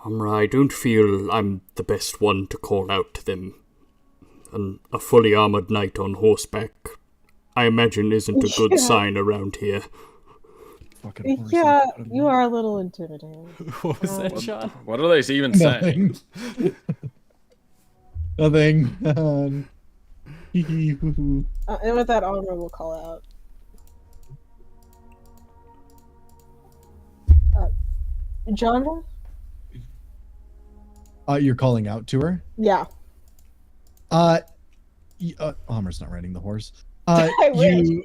Amra, I don't feel I'm the best one to call out to them. And a fully armored knight on horseback, I imagine, isn't a good Yeah. sign around here. Fucking horse yeah, in front of you me. are a little intimidating. What was that, Sean? What are they even saying? Nothing. Nothing. Hee-hee-hoo-hoo. And with that honor, we'll call out. Genre? You're calling out to her? Yeah. Homer's not riding the horse. I You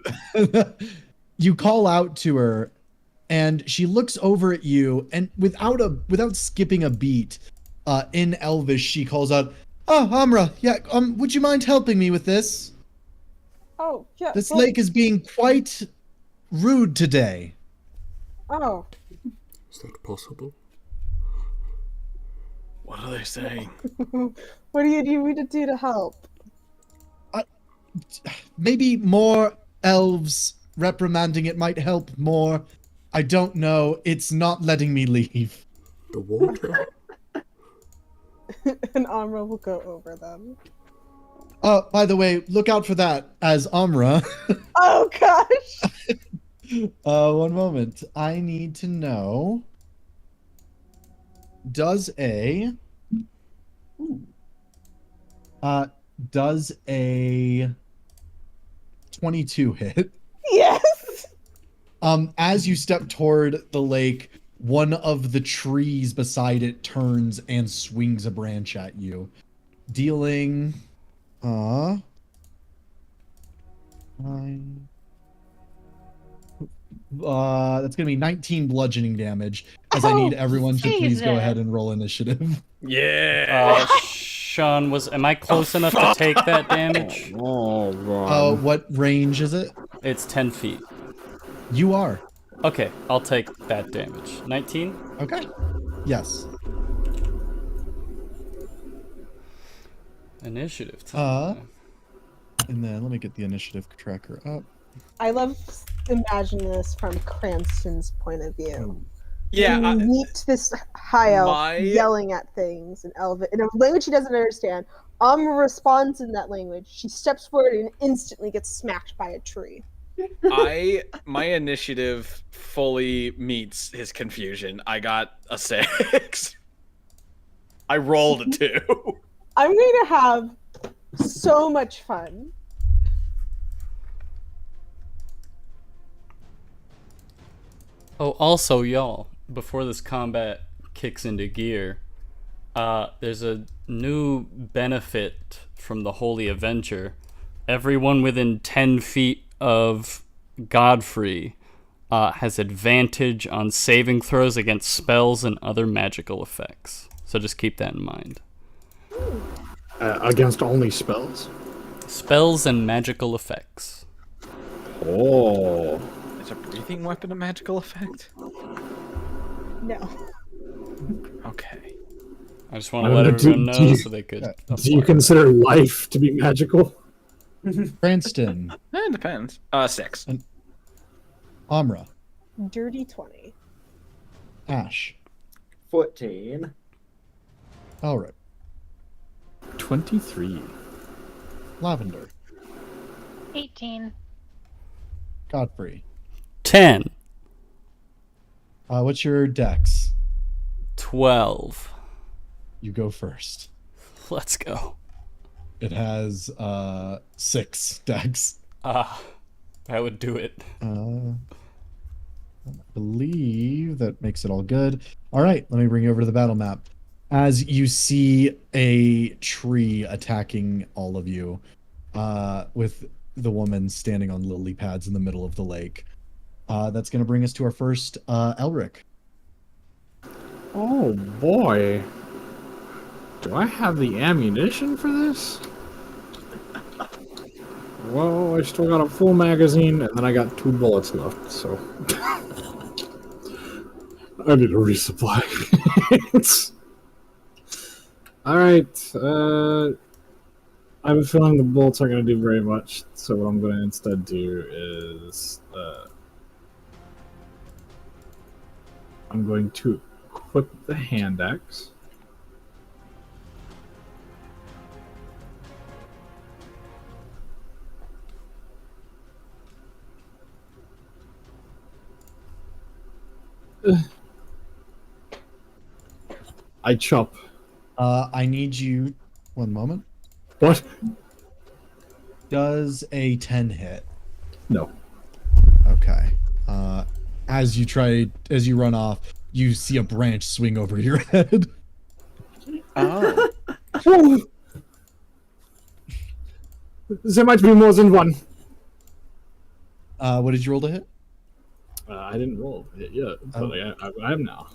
you call out to her, and she looks over at you, and without skipping a beat, in Elvish, she calls out, "Oh, Amra, yeah, would you mind helping me with this? Oh, yeah. This well- lake is being quite rude today." Oh. Is that possible? What are they saying? What do you need me to do to help? Maybe more elves reprimanding it might help more. I don't know. It's not letting me leave. The water? And Amra will go over them. Oh, by the way, look out for that as Amra. Oh, gosh! One moment. I need to know. Does a Does a 22 hit? Yes. As you step toward the lake, one of the trees beside it turns and swings a branch at you, dealing that's gonna be 19 bludgeoning damage, as I need everyone to please go ahead and roll initiative. Yeah. Sean, am I close enough to take that damage? What range is it? It's 10 feet. You are. Okay, I'll take that damage. 19? Okay. Yes. Initiative time. And then let me get the initiative tracker up. I love imagining this from Cranston's point of view. Yeah. You meet this high elf yelling at things in a language he doesn't understand. Responds in that language. She steps forward and instantly gets smacked by a tree. My initiative fully meets his confusion. I got a 6. I rolled a 2. I'm going to have so much fun. Oh, also, y'all, before this combat kicks into gear, there's a new benefit from the Holy Avenger. Everyone within 10 feet of Godfrey has advantage on saving throws against spells and other magical effects. So just keep that in mind. Against only spells? Spells and magical effects. Oh. Is a breathing weapon a magical effect? No. Okay. I just want to let everyone know so they could. Do you consider life to be magical? Cranston. It depends. 6. And Amra. Dirty 20. Ash. 14. All right. 23. Lavender. 18. Godfrey. 10. What's your dex? 12. You go first. Let's go. It has 6 dex. That would do it. I believe that makes it all good. All right, let me bring you over to the battle map. As you see a tree attacking all of you, with the woman standing on lily pads in the middle of the lake. That's going to bring us to our first Elric. Oh boy. Do I have the ammunition for this? Well, I still got a full magazine, and then I got 2 bullets left, so... I need a resupply. Alright, I have a feeling the bullets aren't going to do very much, so what I'm going to instead do is... I'm going to equip the hand axe. I chop. I need you... One moment. What? Does a 10 hit? No. Okay. As you run off, you see a branch swing over your head. Oh. There might be more than one. What did you roll to hit? I didn't roll it yet, but I am now.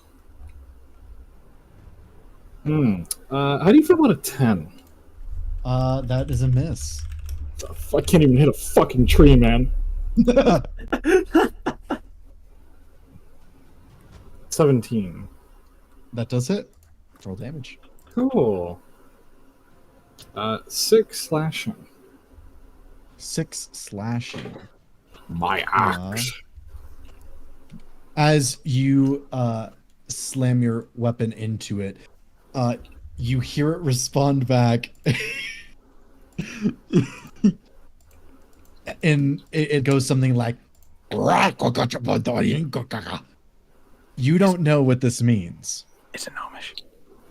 How do you feel about a 10? That is a miss. I can't even hit a fucking tree, man. 17. That does hit. Roll damage. Cool. 6 slashing. 6 slashing. My axe. As you slam your weapon into it, you hear it respond back. And it goes something like, you don't know what this means. It's a gnomish.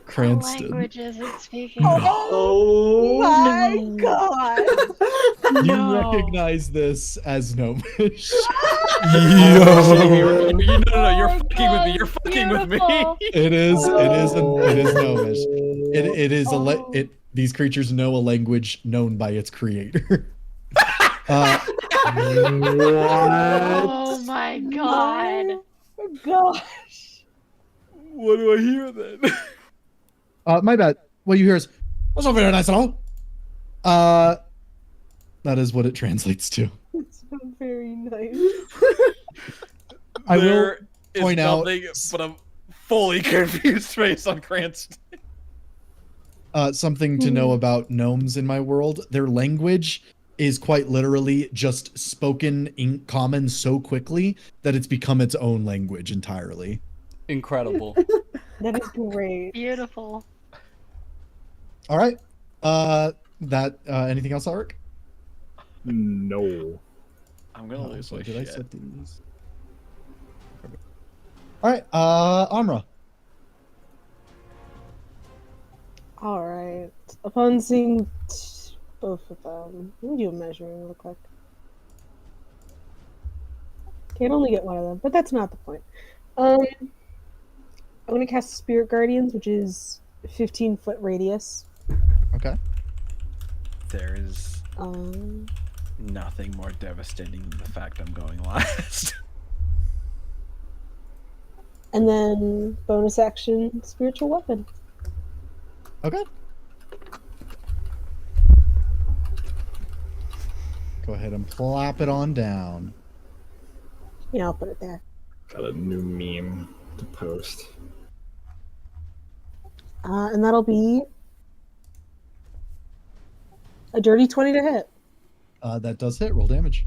Cranston. Language isn't speaking. Oh my god! You recognize this as Gnomish. No, you're Oh fucking with me. God, You're fucking with me. beautiful. It is Gnomish. It is Oh. these creatures know a language known by its creator. uh, Oh my god. Gosh. What do I hear then? my bad. What you hear is, "What's over there, nice little?" That is what it translates to. It's not very nice. I will There is point out- nothing but a fully confused face on Cranston. Something to know about gnomes in my world. Their language is quite literally just spoken in common so quickly that it's become its own language entirely. Incredible. That is great. Beautiful. All right. Anything else, Alric? No. I'm gonna lose my Did I shit. set these? All right. Amra. All right. Upon seeing both of them, let me do a measuring real quick. Can't only get one of them, but that's not the point. I'm going to cast Spirit Guardians, which is 15-foot radius. Okay. There is Um, nothing more devastating than the fact I'm going last. and then bonus action, Spiritual Weapon. Okay. Go ahead and plop it on down. Yeah, I'll put it there. Got a new meme to post. And that'll be a dirty 20 to hit. That does hit. Roll damage.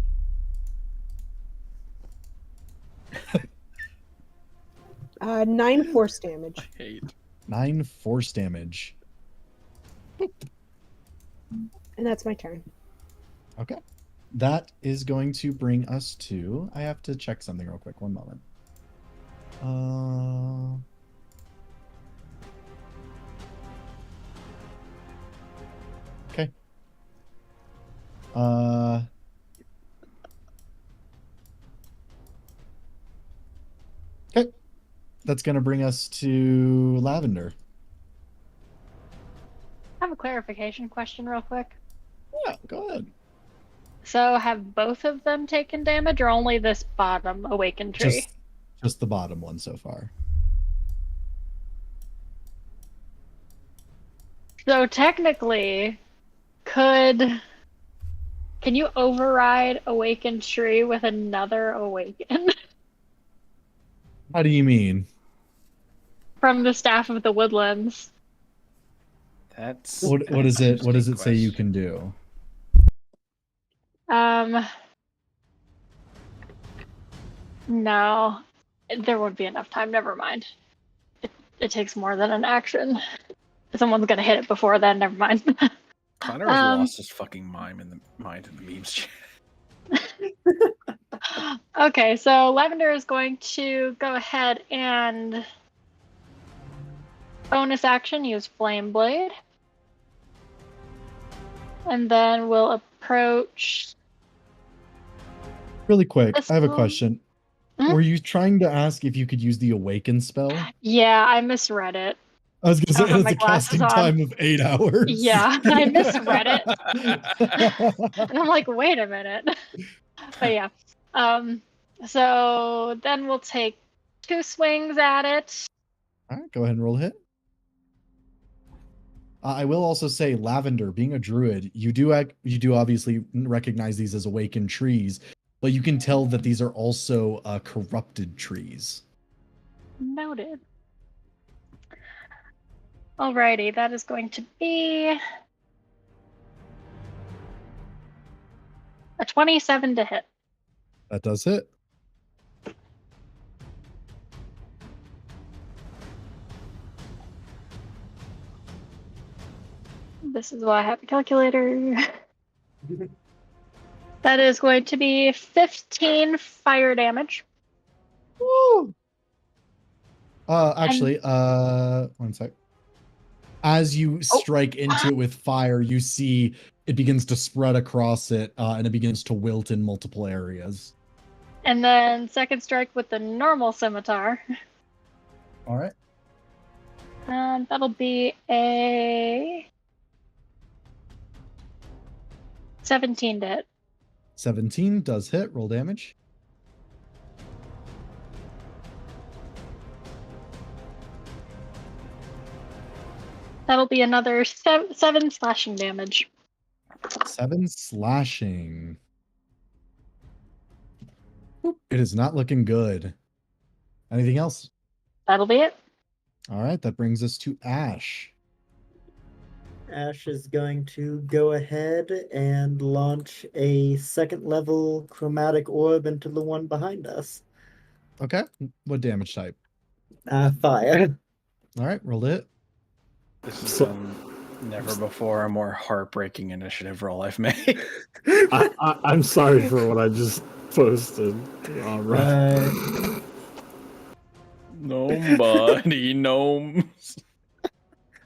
9 force damage. I hate. 9 force damage. And that's my turn. Okay. That is going to bring us to... I have to check something real quick. One moment. Okay. Okay. That's going to bring us to Lavender. I have a clarification question real quick. Yeah, go ahead. So have both of them taken damage or only this bottom awakened tree? Just the bottom one so far. So technically, can you override awakened tree with another awaken How do you mean? from the staff of the woodlands? That's What is it? What does it say you can do? No, there won't be enough time. Never mind. It takes more than an action. Someone's gonna hit it before then. Never mind. Connor has lost his fucking mind in the memes chat. Okay, so Lavender is going to go ahead and bonus action use Flame Blade. And then we'll approach. Really quick, This I have a one- question. Hmm? Were you trying to ask if you could use the awaken spell? Yeah, I misread it. I was gonna I don't say have it my has a casting glasses on. time of 8 hours. Yeah, I misread it. And I'm like, wait a minute. But yeah. So then we'll take 2 swings at it. All right, go ahead and roll a hit. I will also say, Lavender, being a druid, you do obviously recognize these as awakened trees, but you can tell that these are also corrupted trees. Noted. Alrighty, that is going to be a 27 to hit. That does hit. This is why I have a calculator. That is going to be 15 fire damage. Woo! Actually, one sec. As you strike into it with fire, you see it begins to spread across it, and it begins to wilt in multiple areas. And then second strike with the normal scimitar. All right. That'll be a 17 to hit. 17 does hit. Roll damage. That'll be another 7 slashing damage. 7 slashing. Oop, it is not looking good. Anything else? That'll be it. All right, that brings us to Ash. Ash is going to go ahead and launch a second level chromatic orb into the one behind us. Okay. What damage type? Fire. All right, roll it. This is never before a more heartbreaking initiative roll I've made. I'm sorry for what I just posted. All right. Nobody knows.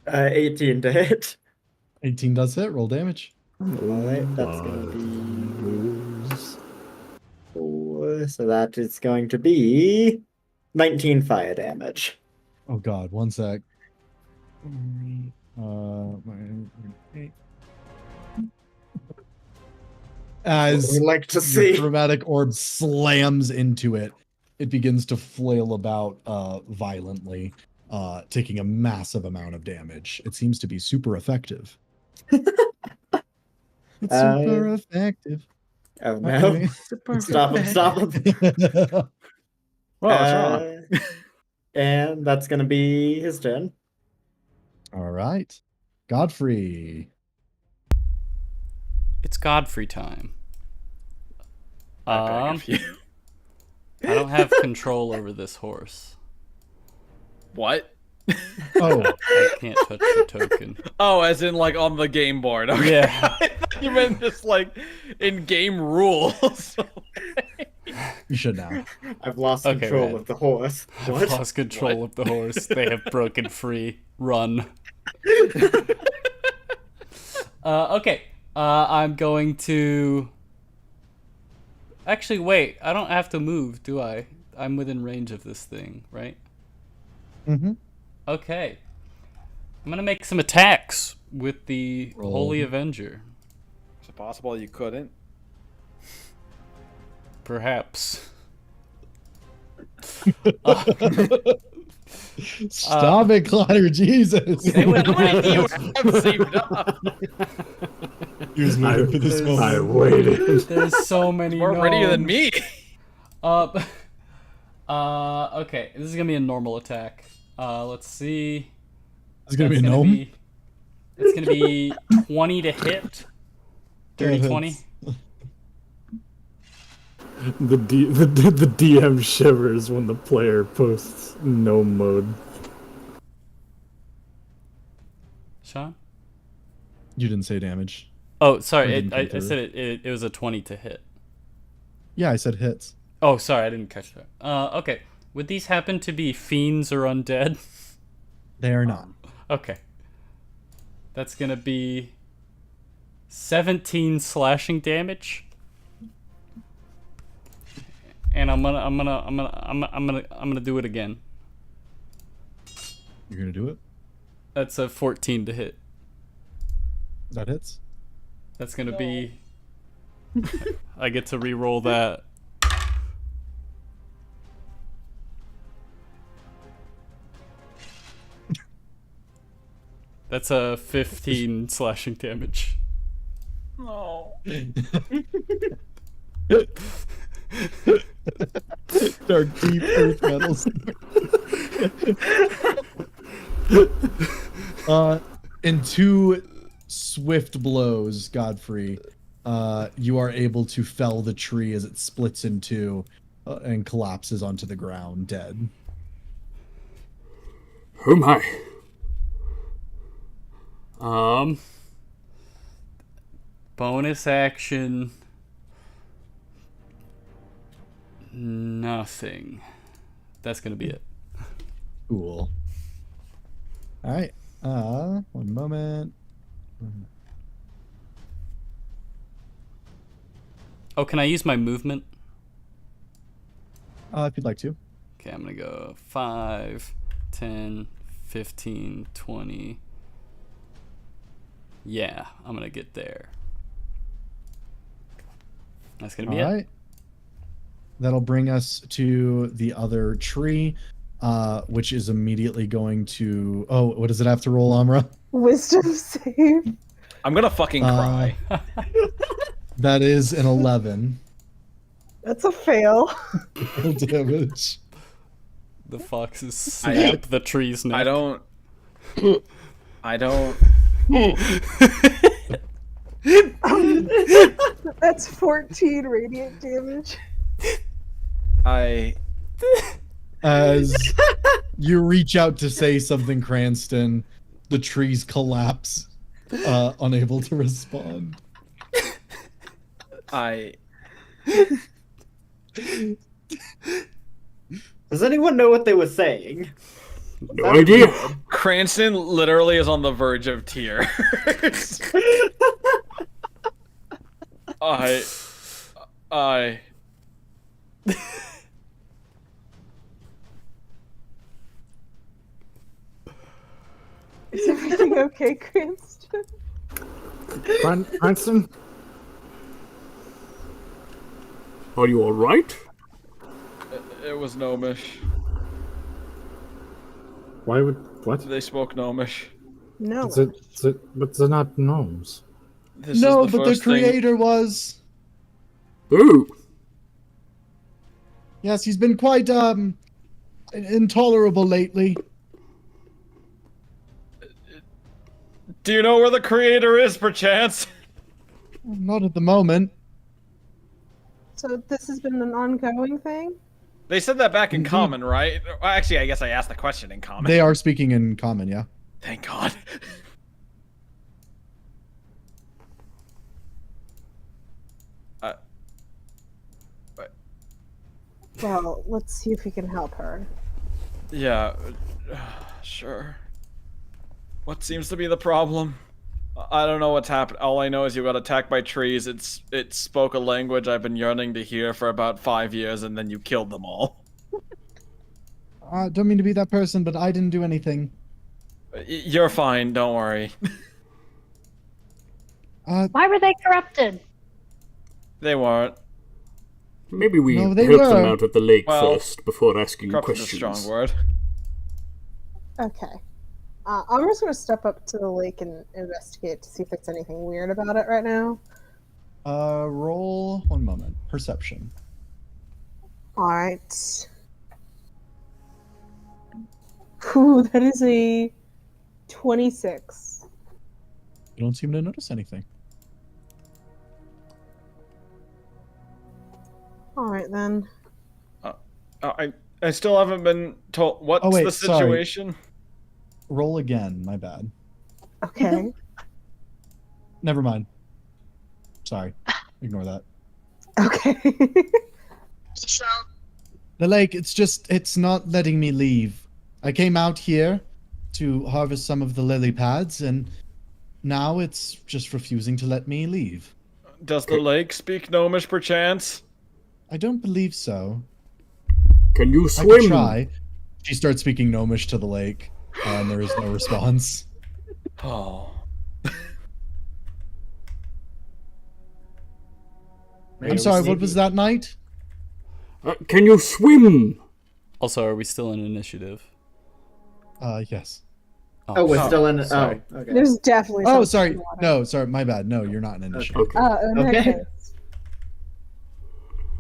18 to hit. 18 does hit. Roll damage. Alright, that's going to be 4, so that is going to be 19 fire damage. Oh god, one sec. As We'd like to your see. chromatic orb slams into it, it begins to flail about violently, taking a massive amount of damage. It seems to be super effective. It's super effective. Oh no. Okay. Stop him, stop him. What's wrong? And that's going to be his turn. All right. Godfrey. It's Godfrey time. I beg of you. I don't have control over this horse. What? Oh, I can't touch the token. Oh, as in like on the game board. Okay. Yeah. I thought you meant just like in game rules. you should now. I've lost Okay, control man. of the horse. I've What? lost control of the horse. They have broken free. Run. Okay. I'm going to... Actually, wait. I don't have to move, do I? I'm within range of this thing, right? Mm-hmm. Okay. I'm going to make some attacks with the Roll. Holy Avenger. Is it possible you couldn't? Perhaps. Stop it, Connor. Jesus. How many do you have saved up? He was waiting for this moment. I waited. There's so many More readier than gnomes. me. Okay. This is going to be a normal attack. Let's see. It's going to be a That's gnome? It's going to be 20 to hit. Dirty That 20. hits. The DM shivers when the player posts no mode. Sean? You didn't say damage. Oh, sorry. didn't I come said it was a 20 to hit. Yeah, I said hits. Oh, sorry. I didn't catch that. Okay. Would these happen to be fiends or undead? They are not. Okay. That's going to be 17 slashing damage. And I'm gonna do it again. You're going to do it? That's a 14 to hit. That hits? That's gonna be. I get to re-roll that. That's a 15 slashing damage. No. Dark deep earth metals. In 2 swift blows, Godfrey, you are able to fell the tree as it splits in 2 and collapses onto the ground, dead. Oh my. Bonus action. Nothing. That's gonna be it. Cool. All right. One moment. Oh, can I use my movement? If you'd like to. Okay, I'm gonna go 5, 10, 15, 20. Yeah, I'm gonna get there. That's gonna be All it. right. That'll bring us to the other tree, which is immediately going to. Oh, what does it have to roll, Amra? Wisdom save. I'm gonna fucking cry. That is an 11. That's a fail. Roll damage. The foxes snap the tree's neck. I don't. That's 14 radiant damage. As you reach out to say something, Cranston, the trees collapse, unable to respond. Does anyone know what they were saying? No idea. Cranston literally is on the verge of tears. Is everything okay, Cranston? Cranston? Are you alright? It was Gnomish. Why would what? They spoke Gnomish. No. But they're not gnomes. No, but the creator was. Ooh. Yes, he's been quite intolerable lately. Do you know where the creator is, perchance? Not at the moment. So this has been an ongoing thing? They said that back in common, right? Well, actually, I guess I asked the question in common. They are speaking in common, yeah. Thank God. Well, let's see if we can help her. Yeah, sure. What seems to be the problem? I don't know what's happened. All I know is you got attacked by trees. It spoke a language I've been yearning to hear for about 5 years, and then you killed them all. I don't mean to be that person, but I didn't do anything. You're fine. Don't worry. Why were they corrupted? They weren't. Maybe we No, help they them were. out at the lake Well, first before asking Corrupted is a questions. strong word. Okay. I'm just going to step up to the lake and investigate to see if there's anything weird about it right now. Roll 1 moment. Perception. Alright. Ooh, that is a 26. You don't seem to notice anything. Alright then. I still haven't been told. What's the situation? Sorry. Roll again. My bad. Okay. Never mind. Sorry. Ignore that. Okay. The lake, it's not letting me leave. I came out here to harvest some of the lily pads, and now it's just refusing to let me leave. Does the lake speak Gnomish, perchance? I don't believe so. Can you I swim? could try. She starts speaking Gnomish to the lake, and there is no response. Oh. I'm sorry, what was that, knight? Can you swim? Also, are we still in initiative? Yes. Oh, we're still in. Sorry. Oh, okay. There's definitely Oh, something sorry. in the water. No, sorry, my bad. No, you're not an initiative. Okay. In that Okay. case.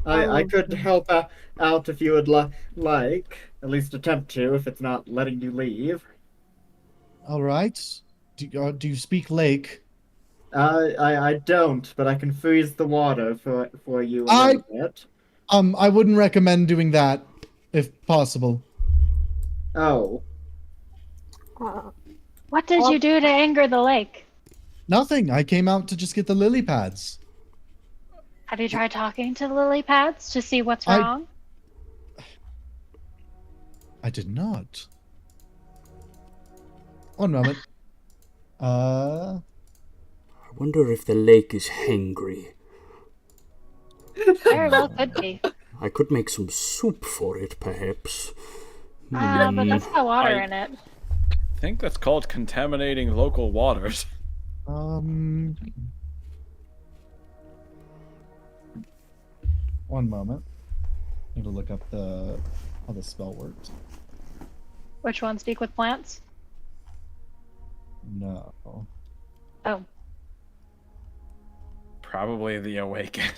I could help out if you would like. At least attempt to, if it's not letting you leave. All right. Do you speak lake? I don't, but I can freeze the water for you a little bit. I wouldn't recommend doing that, if possible. Oh. What did you do to anger the lake? Nothing. I came out to just get the lily pads. Have you tried talking to the lily pads to see what's wrong? I did not. 1 moment. I wonder if the lake is hangry. Very well could be. I could make some soup for it, perhaps. But that's got water in it. I think that's called contaminating local waters. One moment. Need to look up how the spell works. Which one? Speak with plants? No. Oh. Probably the awaken.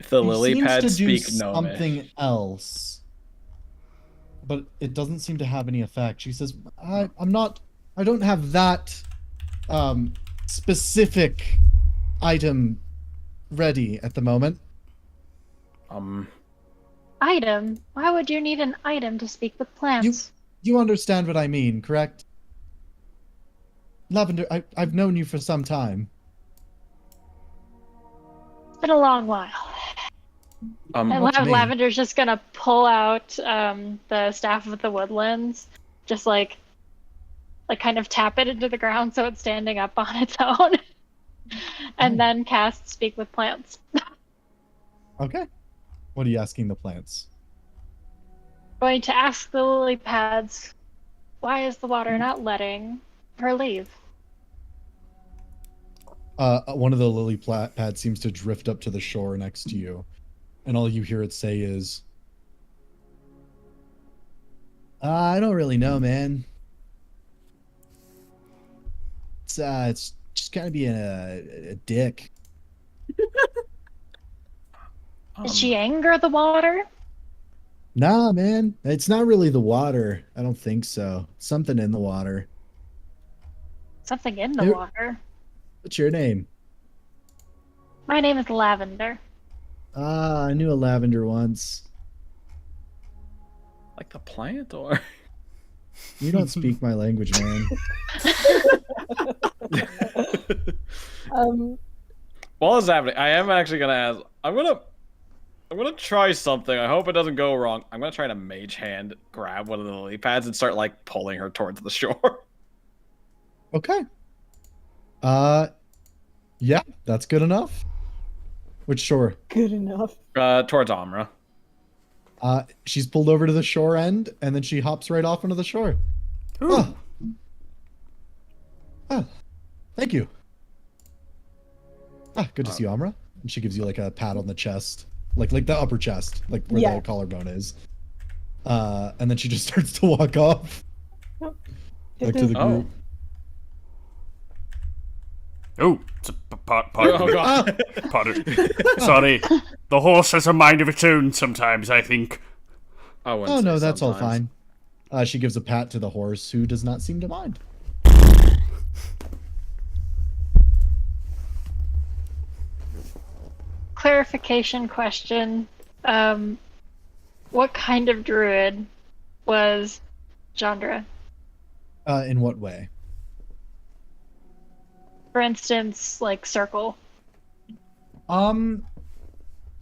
If the lily pads speak Gnomish. Something else, but it doesn't seem to have any effect. She says, I don't have that specific item ready at the moment. Item? Why would you need an item to speak with plants? You understand what I mean, correct? Lavender, I've known you for some time. It's been a long while. And Lavender's just gonna pull out the Staff of the Woodlands, just like kind of tap it into the ground so it's standing up on its own, and then cast Speak with Plants. Okay. What are you asking the plants? Going to ask the lily pads, why is the water not letting her leave? One of the lily pads seems to drift up to the shore next to you, and all you hear it say is, I don't really know, man. It's just kind of being a dick. Did she anger the water? Nah, man. It's not really the water. I don't think so. Something in the water. Something in the water? What's your name? My name is Lavender. Ah, I knew a lavender once. Like the plant, or? You don't speak my language, man. While it's happening, I am actually gonna ask. I'm gonna try something. I hope it doesn't go wrong. I'm gonna try to mage hand grab one of the lily pads and start like pulling her towards the shore. Okay. Yeah, that's good enough. Which shore? Good enough. Towards Amra. She's pulled over to the shore end, and then she hops right off into the shore. Oh. Oh, thank you. Good to see you, Amra. And she gives you like a pat on the chest, like the upper chest, like where the collarbone is. And then she just starts to walk off, back to the group. Oh, it's pardon. Sorry, the horse has a mind of its own sometimes, I think. Oh no, that's all fine. She gives a pat to the horse, who does not seem to mind. Clarification question. What kind of druid was Chandra? In what way? For instance, like circle.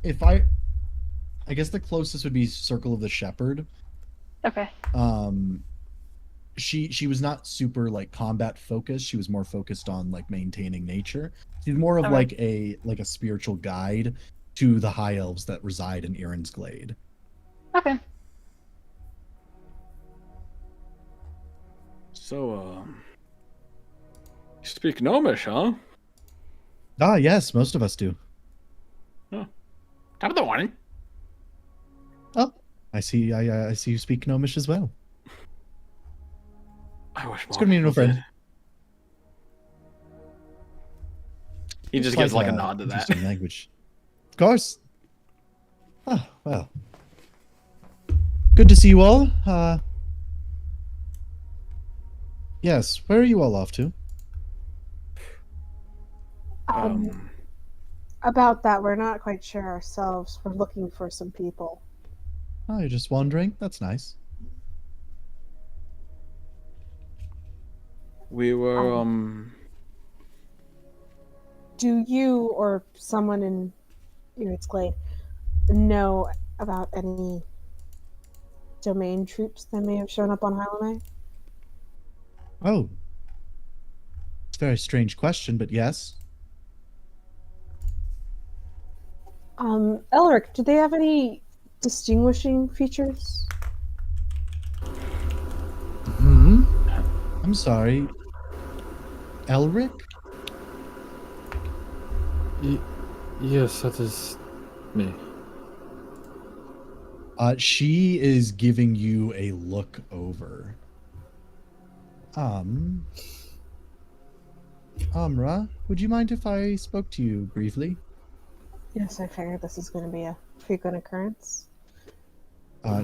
If I guess the closest would be Circle of the Shepherd. Okay. She was not super like combat focused. She was more focused on like maintaining nature. She's more of like a spiritual guide to the high elves that reside in Erin's Glade. Okay. So, you speak Gnomish, huh? Ah, yes, most of us do. Oh. Top of the morning. Oh, I see. I see you speak Gnomish as well. I wish it's good to meet you, friend. He just gives like a nod to that. Language. Of course. Oh, well. Good to see you all. Yes, where are you all off to? About that, we're not quite sure ourselves. We're looking for some people. Oh, you're just wandering? That's nice. We were, Do you or someone in Erin's Glade know about any domain troops that may have shown up on Hylamay? Oh. It's a very strange question, but yes. Elric, do they have any distinguishing features? Hmm? I'm sorry. Elric? Yes, that is me. She is giving you a look over. Amra, would you mind if I spoke to you briefly? Yes, I figured this is going to be a frequent occurrence.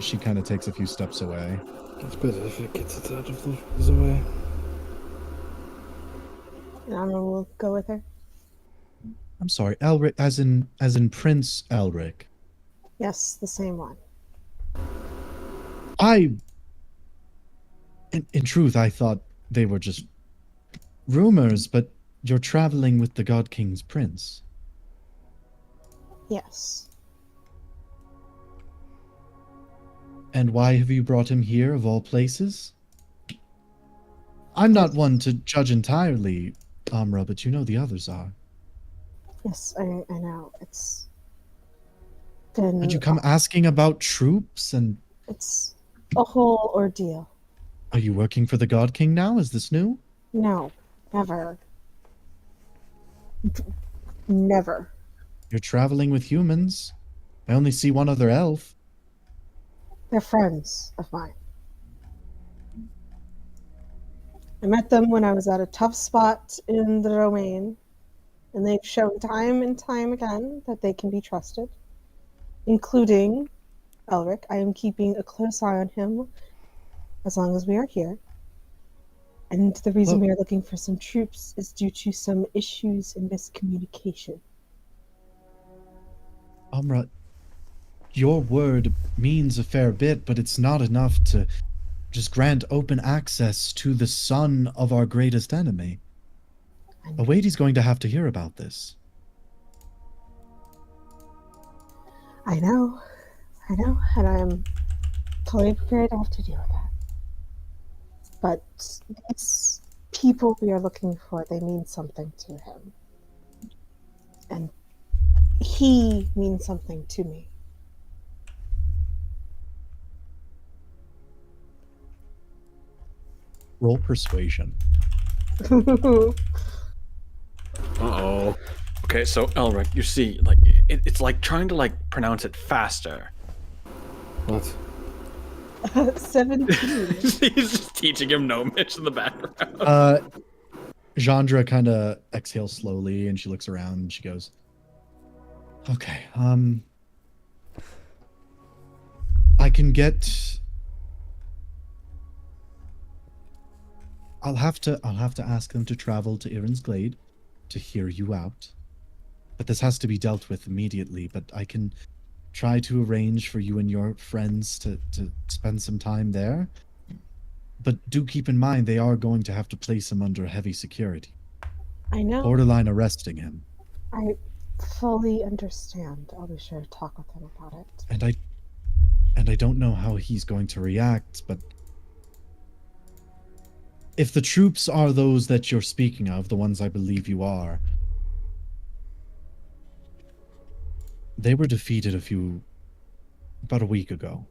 She kind of takes a few steps away. It's better if it gets it out of the way. And Amra will go with her. I'm sorry, Elric, as in Prince Elric. Yes, the same one. In truth, I thought they were just rumors, but you're traveling with the God King's prince. Yes. And why have you brought him here, of all places? I'm not one to judge entirely, Amra, but you know the others are. Yes, I know. It's been... And you come asking about troops and... It's a whole ordeal. Are you working for the God King now? Is this new? No, never. Never. You're traveling with humans. I only see one other elf. They're friends of mine. I met them when I was at a tough spot in the domain, and they've shown time and time again that they can be trusted, including Elric. I am keeping a close eye on him as long as we are here. And the reason we are looking for some troops is due to some issues in miscommunication. Amra, your word means a fair bit, but it's not enough to just grant open access to the son of our greatest enemy. Awadi's going to have to hear about this. I know, and I am totally prepared to have to deal with that. But these people we are looking for, they mean something to him. And he means something to me. Roll persuasion. Uh-oh. Okay, so Elric, you see, like it's like trying to like pronounce it faster. What? 17. He's just teaching him Gnomish in the background. Chandra kind of exhales slowly and she looks around and she goes, okay, I can get... I'll have to ask them to travel to 𝐒𝐴𝐴𝐿 to hear you out. But this has to be dealt with immediately, but I can try to arrange for you and your friends to spend some time there. But do keep in mind they are going to have to place him under heavy security. I know. Borderline arresting him. I fully understand. I'll be sure to talk with him about it. And I don't know how he's going to react, but if the troops are those that you're speaking of, the ones I believe you are, they were defeated about a week ago.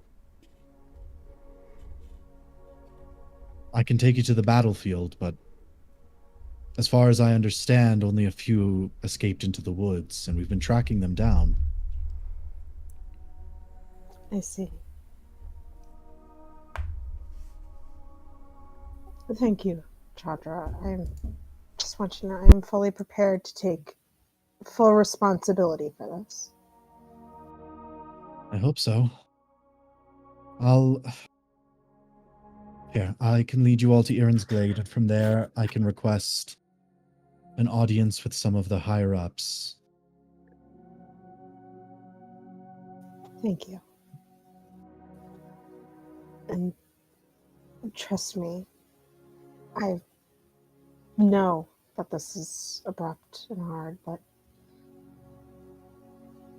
I can take you to the battlefield, but as far as I understand, only a few escaped into the woods, and we've been tracking them down. I see. Thank you, Chandra. I just want you to know I am fully prepared to take full responsibility for this. I hope so. Here, I can lead you all to 𝐒𝐴𝐿, and from there I can request an audience with some of the higher-ups. Thank you. And trust me, I know that this is abrupt and hard, but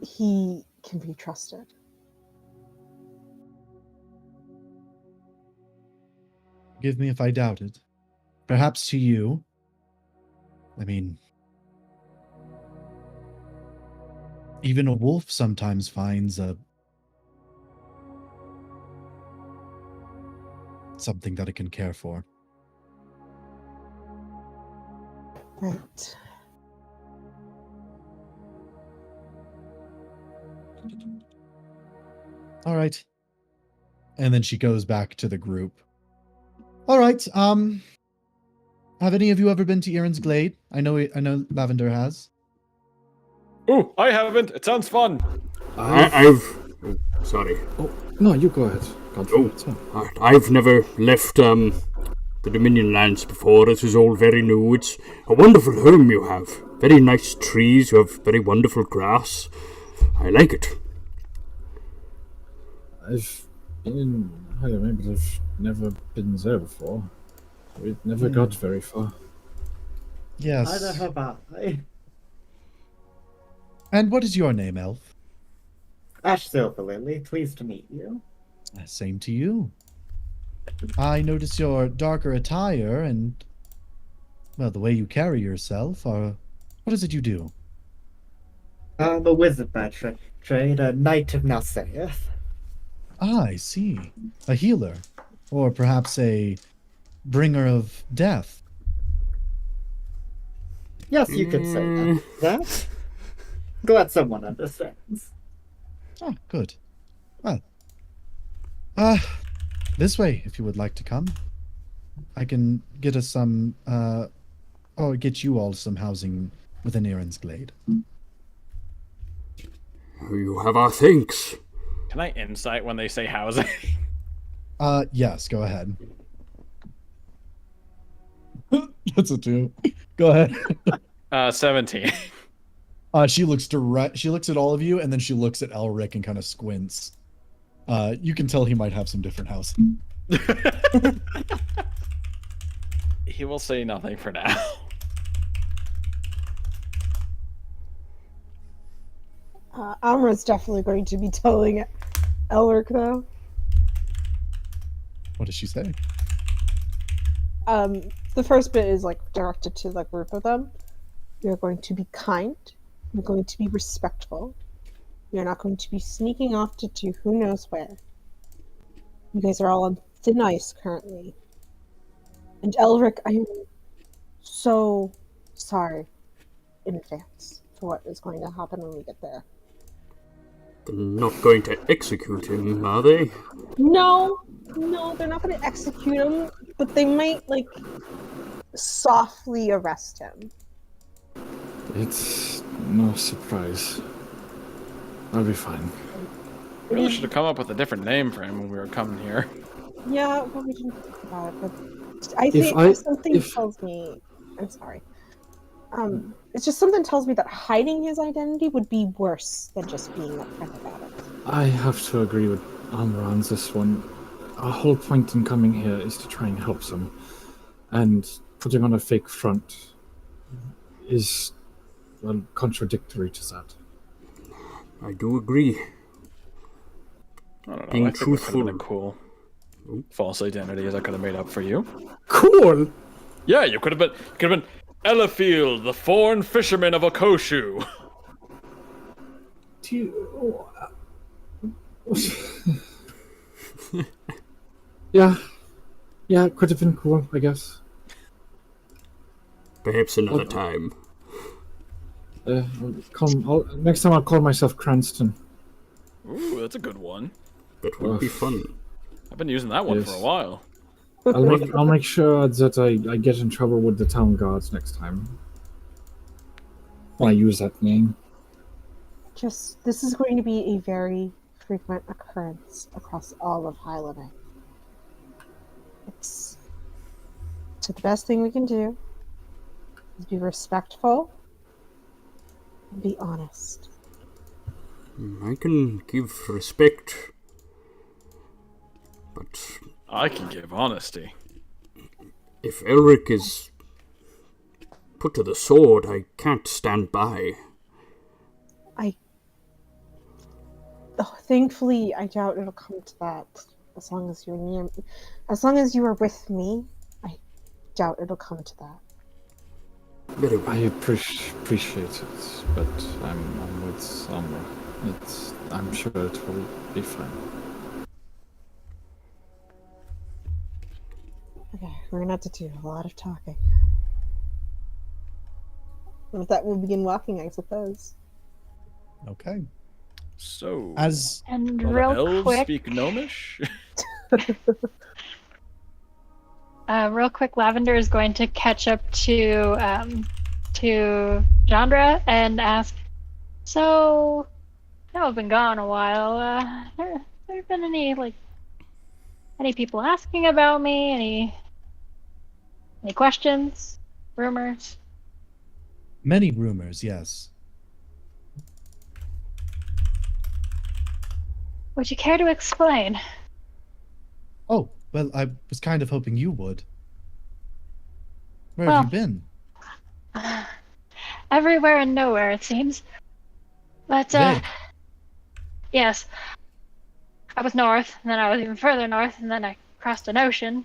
he can be trusted. Forgive me if I doubt it. Perhaps to you. I mean, even a wolf sometimes finds something that it can care for. Right. All right. And then she goes back to the group. All right. Have any of you ever been to Erin's Glade? I know Lavender has. Ooh, I haven't. It sounds fun. Sorry. Oh, no, you go ahead. Godfrey, I've never left the Dominion lands before. It is all very new. It's a wonderful home you have. Very nice trees. You have very wonderful grass. I like it. I've been in Highland, but I've never been there before. We never got very far. Yes. Neither have I. And what is your name, Elf? Ash Silverlily, pleased to meet you. Same to you. I notice your darker attire and, well, the way you carry yourself. What is it you do? I'm a wizard by trade, a knight of Nasaeth. Ah, I see. A healer. Or perhaps a bringer of death. Yes, you could say that. Glad someone understands. Oh, good. Well, this way, if you would like to come. I can get us some, or get you all some housing within Erin's Glade. You have our thanks. Can I insight when they say housing? Yes, go ahead. That's a 2. Go ahead. 17. She looks at all of you, and then she looks at Elric and kind of squints. You can tell he might have some different housing. He will say nothing for now. Amra's definitely going to be telling Elric, though. What does she say? The first bit is like directed to the group of them. You're going to be kind. You're going to be respectful. You're not going to be sneaking off to do who knows where. You guys are all on thin ice currently. And Elric, I am so sorry in advance for what is going to happen when we get there. They're not going to execute him, are they? No, they're not going to execute him, but they might, like, softly arrest him. It's no surprise. I'll be fine. We really should have come up with a different name for him when we were coming here. Yeah, but we didn't think about it. But I think something tells me. I'm sorry. It's just something tells me that hiding his identity would be worse than just being upfront about it. I have to agree with Amra on this one. Our whole point in coming here is to try and help them. And putting on a fake front is, well, contradictory to that. I do agree. I don't know. Being I think truthful. that could have been cool. False identity as I could have made up for you. Cool! Yeah, you could have been Elafield, the foreign fisherman of Okoshu. Do you... Yeah, it could have been cool, I guess. Perhaps another time. Next time I'll call myself Cranston. Ooh, that's a good one. That would be fun. I've been using that one for a while. I'll make sure that I get in trouble with the town guards next time when I use that name. This is going to be a very frequent occurrence across all of Highland. So the best thing we can do is be respectful and be honest. I can give respect, but I can give honesty. If Elric is put to the sword, I can't stand by. Thankfully, I doubt it'll come to that. as long as you're near, as long as you are with me, I doubt it'll come to that. Very well. I appreciate it, but I'm with Summer. I'm sure it will be fine. Okay, we're gonna have to do a lot of talking. And with that, we'll begin walking, I suppose. Okay. So, As And well, the real elves quick, speak Gnomish. real quick, Lavender is going to catch up to Chandra and ask, so, I've been gone a while. There been any people asking about me? Any questions? Rumors? many rumors, yes. Would you care to explain? Oh, well, I was kind of hoping you would. Where Well, have you been? Everywhere and nowhere, it seems. But, Vic. yes. I was north, and then I was even further north, and then I crossed an ocean.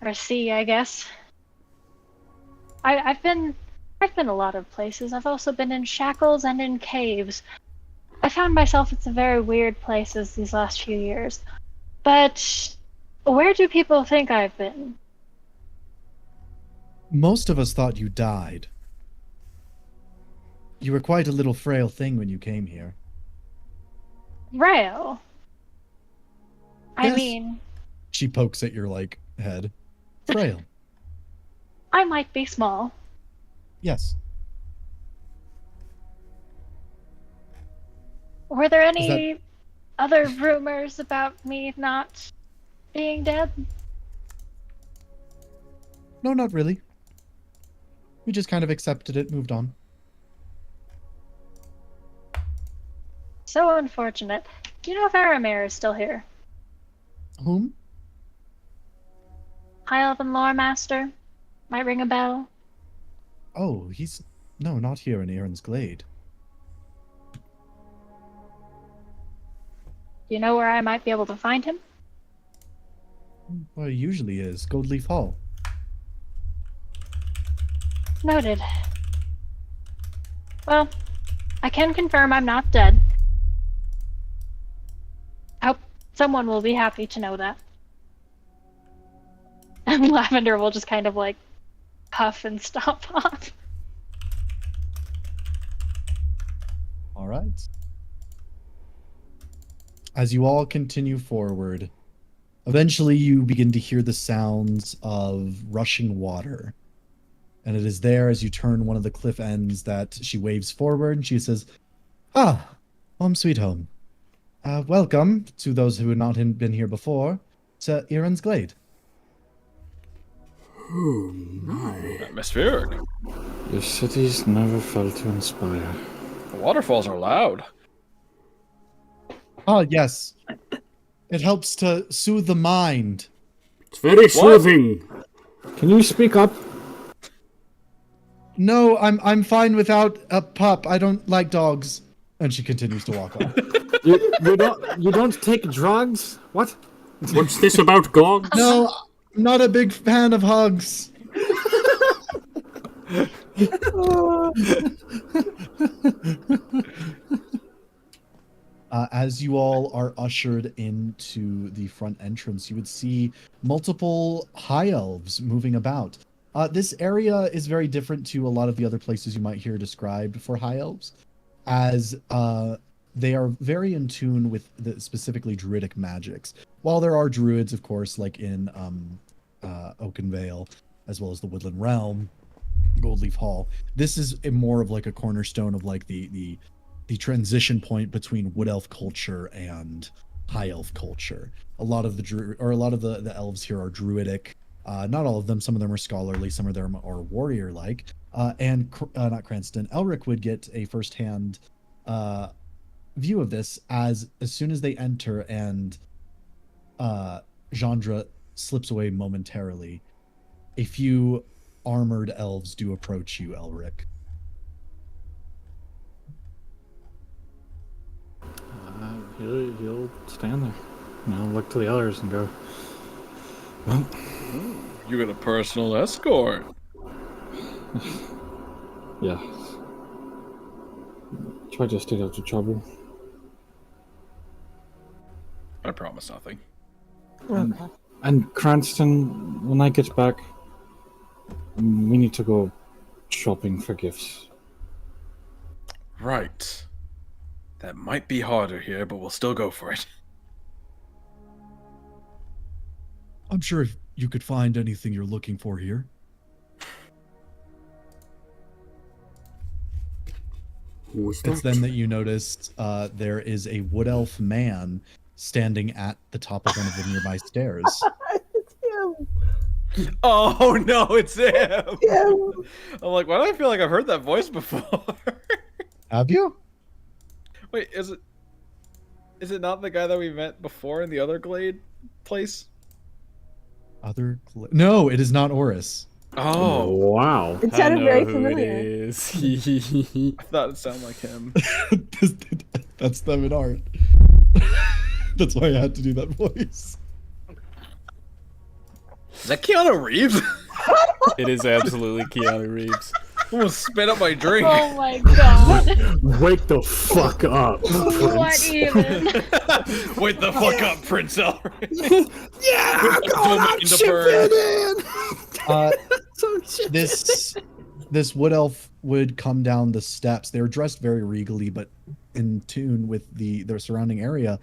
Or a sea, I guess. I've been a lot of places. I've also been in shackles and in caves. I found myself in some very weird places these last few years. But where do people think I've been? Most of us thought you died. You were quite a little frail thing when you came here. Rail. I Yes. mean, She pokes at your, head. Frail. I might be small. Yes. Were there Is that- any other rumors about me not being dead? No, not really. We just kind of accepted it, moved on. So unfortunate. Do you know if Aramir is still here? Whom? High Elven Lore Master? Might ring a bell. Oh, he's... No, not here in Aaron's Glade. Do you know where I might be able to find him? Well, he usually is. Goldleaf Hall. Noted. Well, I can confirm I'm not dead. I hope someone will be happy to know that. And Lavender will just kind of puff and stomp off. All right. As you all continue forward, eventually you begin to hear the sounds of rushing water. And it is there as you turn one of the cliff ends that she waves forward and she says, "Ah, home sweet home. Welcome to those who have not been here before to Aaron's Glade." Oh my. Atmospheric. Your cities never fail to inspire. The waterfalls are loud. Ah, yes. It helps to soothe the mind. It's very soothing. Can you speak up? No, I'm fine without a pup. I don't like dogs. And she continues to walk on. You don't take drugs? What? What's this about dogs? No, I'm not a big fan of hugs. As you all are ushered into the front entrance, you would see multiple high elves moving about. This area is very different to a lot of the other places you might hear described for high elves, as they are very in tune with the specifically druidic magics. While there are druids, of course, like in Oaken Vale, as well as the Woodland Realm, Goldleaf Hall, this is more of a cornerstone of the transition point between wood elf culture and high elf culture. A lot of the elves here are druidic. Not all of them. Some of them are scholarly. Some of them are warrior-like. And not Cranston. Elric would get a firsthand view of this as soon as they enter and Chandra slips away momentarily. A few armored elves do approach you, Elric. He'll stand there. look to the others and go, well, You got a personal escort. yeah. Try to stay out of trouble. I promise nothing. Okay. And Cranston, when I get back, we need to go shopping for gifts. Right. That might be harder here, but we'll still go for it. I'm sure if you could find anything you're looking for here. It's then that you noticed there is a wood elf man standing at the top of one of the nearby stairs. It's him. Oh no, it's him! Him. I'm like, why do I feel like I've heard that voice before? Have you? Wait, is it not the guy that we met before in the other glade place? No, it is not Oris. Oh wow! It I sounded know very who familiar. it is. I thought it sounded like him. That's them in art. That's why I had to do that voice. Is that Keanu Reeves? It is absolutely Keanu Reeves. I almost spit up my drink. Oh my god. Wake the fuck up, What Prince. even? Wait the fuck up, Prince Elric. Yeah, This wood elf would come down the steps. They're dressed very regally, but in tune with their surrounding area.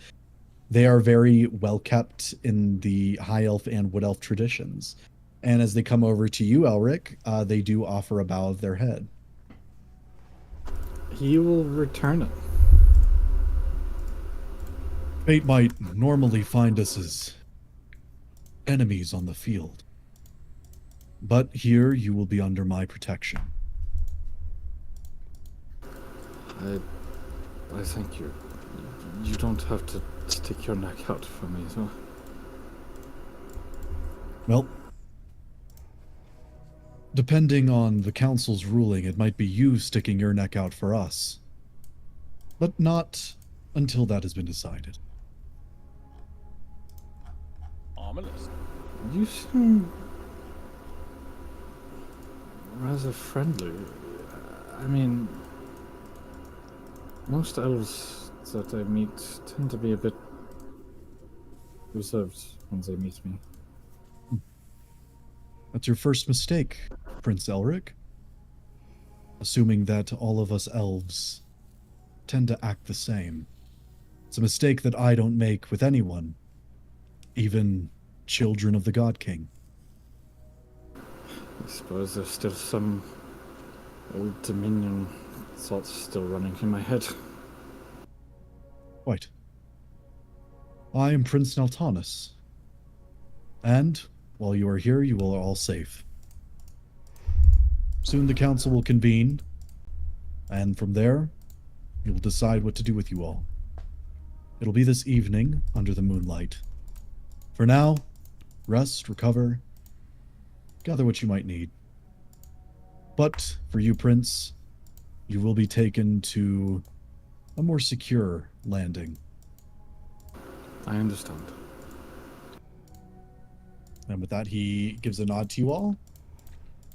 They are very well kept in the high elf and wood elf traditions. And as they come over to you, Elric, they do offer a bow of their head. He will return it. Fate might normally find us as enemies on the field. But here you will be under my protection. I thank you. You don't have to stick your neck out for me, so. Well, depending on the council's ruling, it might be you sticking your neck out for us. But not until that has been decided. Ominous. You seem rather friendly. I mean, most elves that I meet tend to be a bit reserved when they meet me. That's your first mistake, Prince Elric. Assuming that all of us elves tend to act the same. It's a mistake that I don't make with anyone, even children of the God King. I suppose there's still some old Dominion thoughts still running in my head. Quite. I am Prince Neltanus. And while you are here, you are all safe. Soon the council will convene, and from there, you will decide what to do with you all. It'll be this evening, under the moonlight. For now, rest, recover, gather what you might need. But for you, Prince, you will be taken to a more secure landing. I understand. And with that, he gives a nod to you all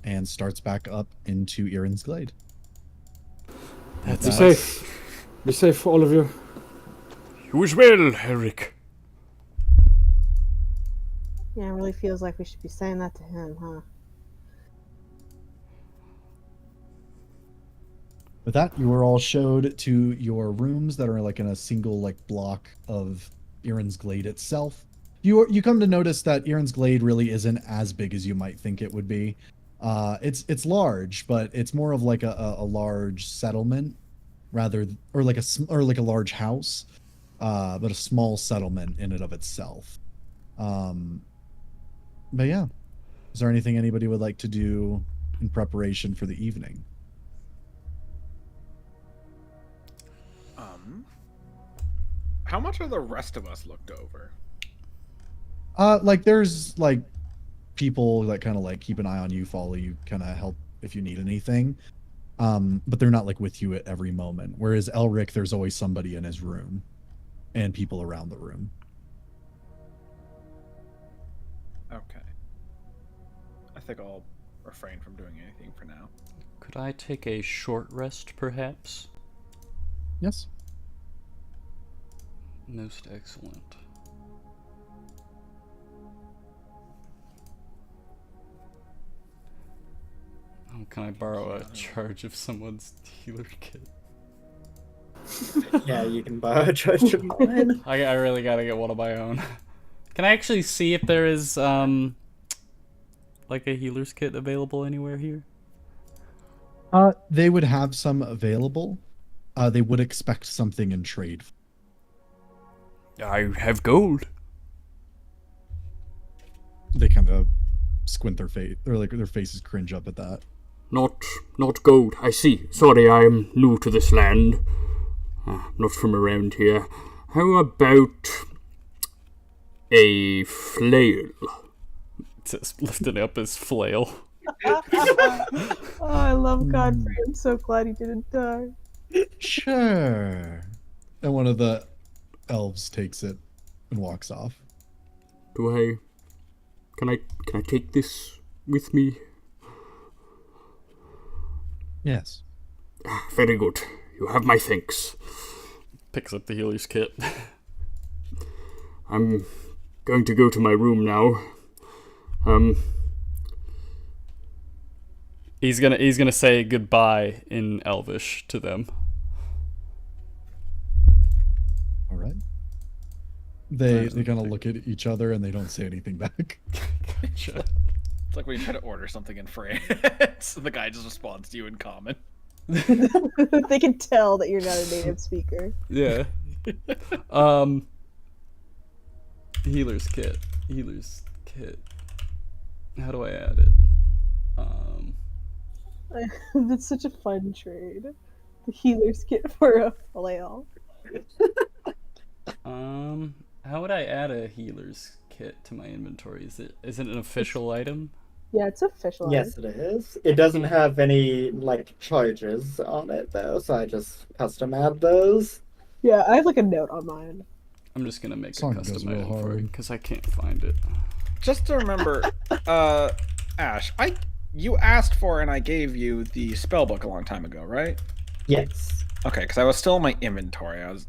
and starts back up into Erin's Glade. That's Be safe. Be safe for all of you. You as well, Eric. Yeah, it really feels like we should be saying that to him, huh? With that, you are all showed to your rooms that are like in a single like block of Erin's Glade itself. You come to notice that Erin's Glade really isn't as big as you might think it would be. It's large, but it's more of like a large settlement, or like a large house, but a small settlement in and of itself. But yeah, is there anything anybody would like to do in preparation for the evening? How much are the rest of us looked over? Like there's like people that kind of like keep an eye on you, follow you, kind of help if you need anything. But they're not like with you at every moment. Whereas Elric, there's always somebody in his room and people around the room. Okay. I think I'll refrain from doing anything for now. Could I take a short rest, perhaps? Yes. Most excellent. Oh, can I borrow a charge of someone's healer kit? Yeah, you can borrow a charge of mine. I really gotta get one of my own. Can I actually see if there is, like a healer's kit available anywhere here? They would have some available. They would expect something in trade. I have gold. They kind of squint their face, or like their faces cringe up at that. Not gold, I see. Sorry, I'm new to this land. Not from around here. How about a flail? Just lifting up his flail. Oh, I love Godfrey. I'm so glad he didn't die. Sure. And one of the elves takes it and walks off. Can I take this with me? Yes. Very good. You have my thanks. Picks up the healer's kit. I'm going to go to my room now. He's gonna say goodbye in Elvish to them. All right. They kind of look at each other and they don't say anything back. Gotcha. It's like when you try to order something in France, and the guy just responds to you in common. They can tell that you're not a native speaker. Yeah. Healer's kit. How do I add it? That's such a fun trade. The healer's kit for a flail. How would I add a healer's kit to my inventory? Is it an official item? Yeah, it's official. Yes, it is. It doesn't have any like charges on it though, so I just custom add those. Yeah, I have like a note on mine. I'm just gonna make a Song goes custom real item for hard. it because I can't find it. Just to remember, Ash, you asked for and I gave you the spellbook a long time ago, right? Yes. Okay, because I was still in my inventory. I was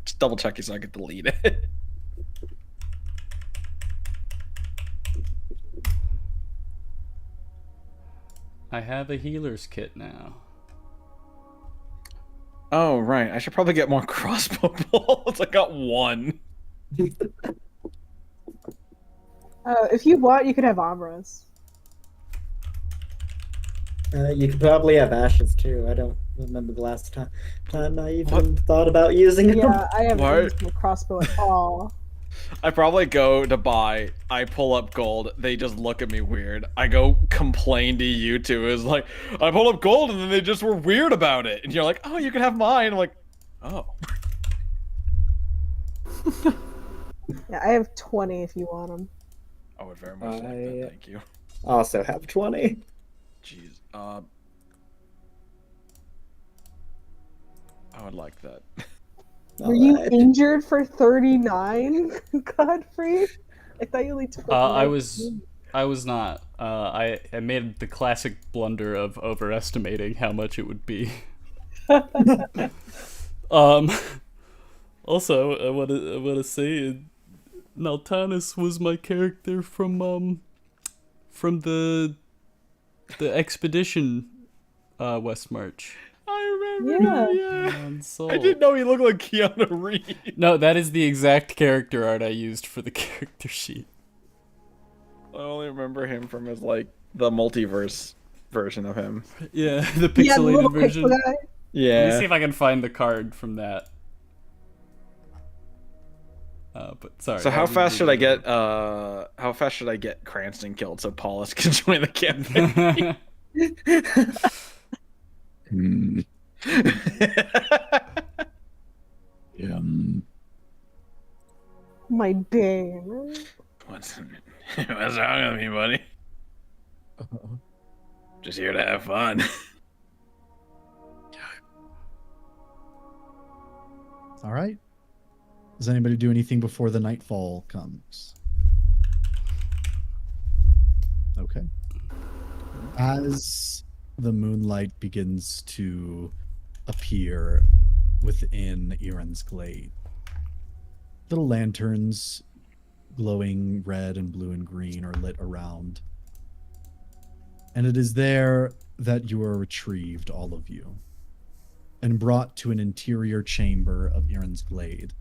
just double checking so I could delete it. I have a healer's kit now. Oh, right. I should probably get more crossbow bolts. I got one. If you want, you could have Amras. You could probably have ashes too. I don't remember the last time I even thought about using them. Yeah, I haven't What? used my crossbow at all. I probably go to buy. I pull up gold. They just look at me weird. I go complain to you two. It's like, I pull up gold and then they just were weird about it. And you're like, oh, you can have mine. I'm like, oh. Yeah, I have 20 if you want them. I would very much like that. Thank you. Also have 20. Jeez. I would like that. Were you injured for 39, Godfrey? I thought you only took. I was not. I made the classic blunder of overestimating how much it would be. Also, I want to say, Naltanis was my character from the expedition West March. I remember. Yeah. Soul. I didn't know he looked like Keanu Reeves. No, that is the exact character art I used for the character sheet. I only remember him from his like the multiverse version of him. Yeah, the pixelated version. Pixel guy. Yeah. Let me see if I can find the card from that. But sorry. So how fast should I get Cranston killed so Paulus can join the campaign? Yeah. My bane. What's wrong with me, buddy? Just here to have fun. All right. Does anybody do anything before the nightfall comes? Okay. As the moonlight begins to appear within Erin's glade, little lanterns glowing red and blue and green are lit around. And it is there that you are retrieved, all of you, and brought to an interior chamber of Erin's glade.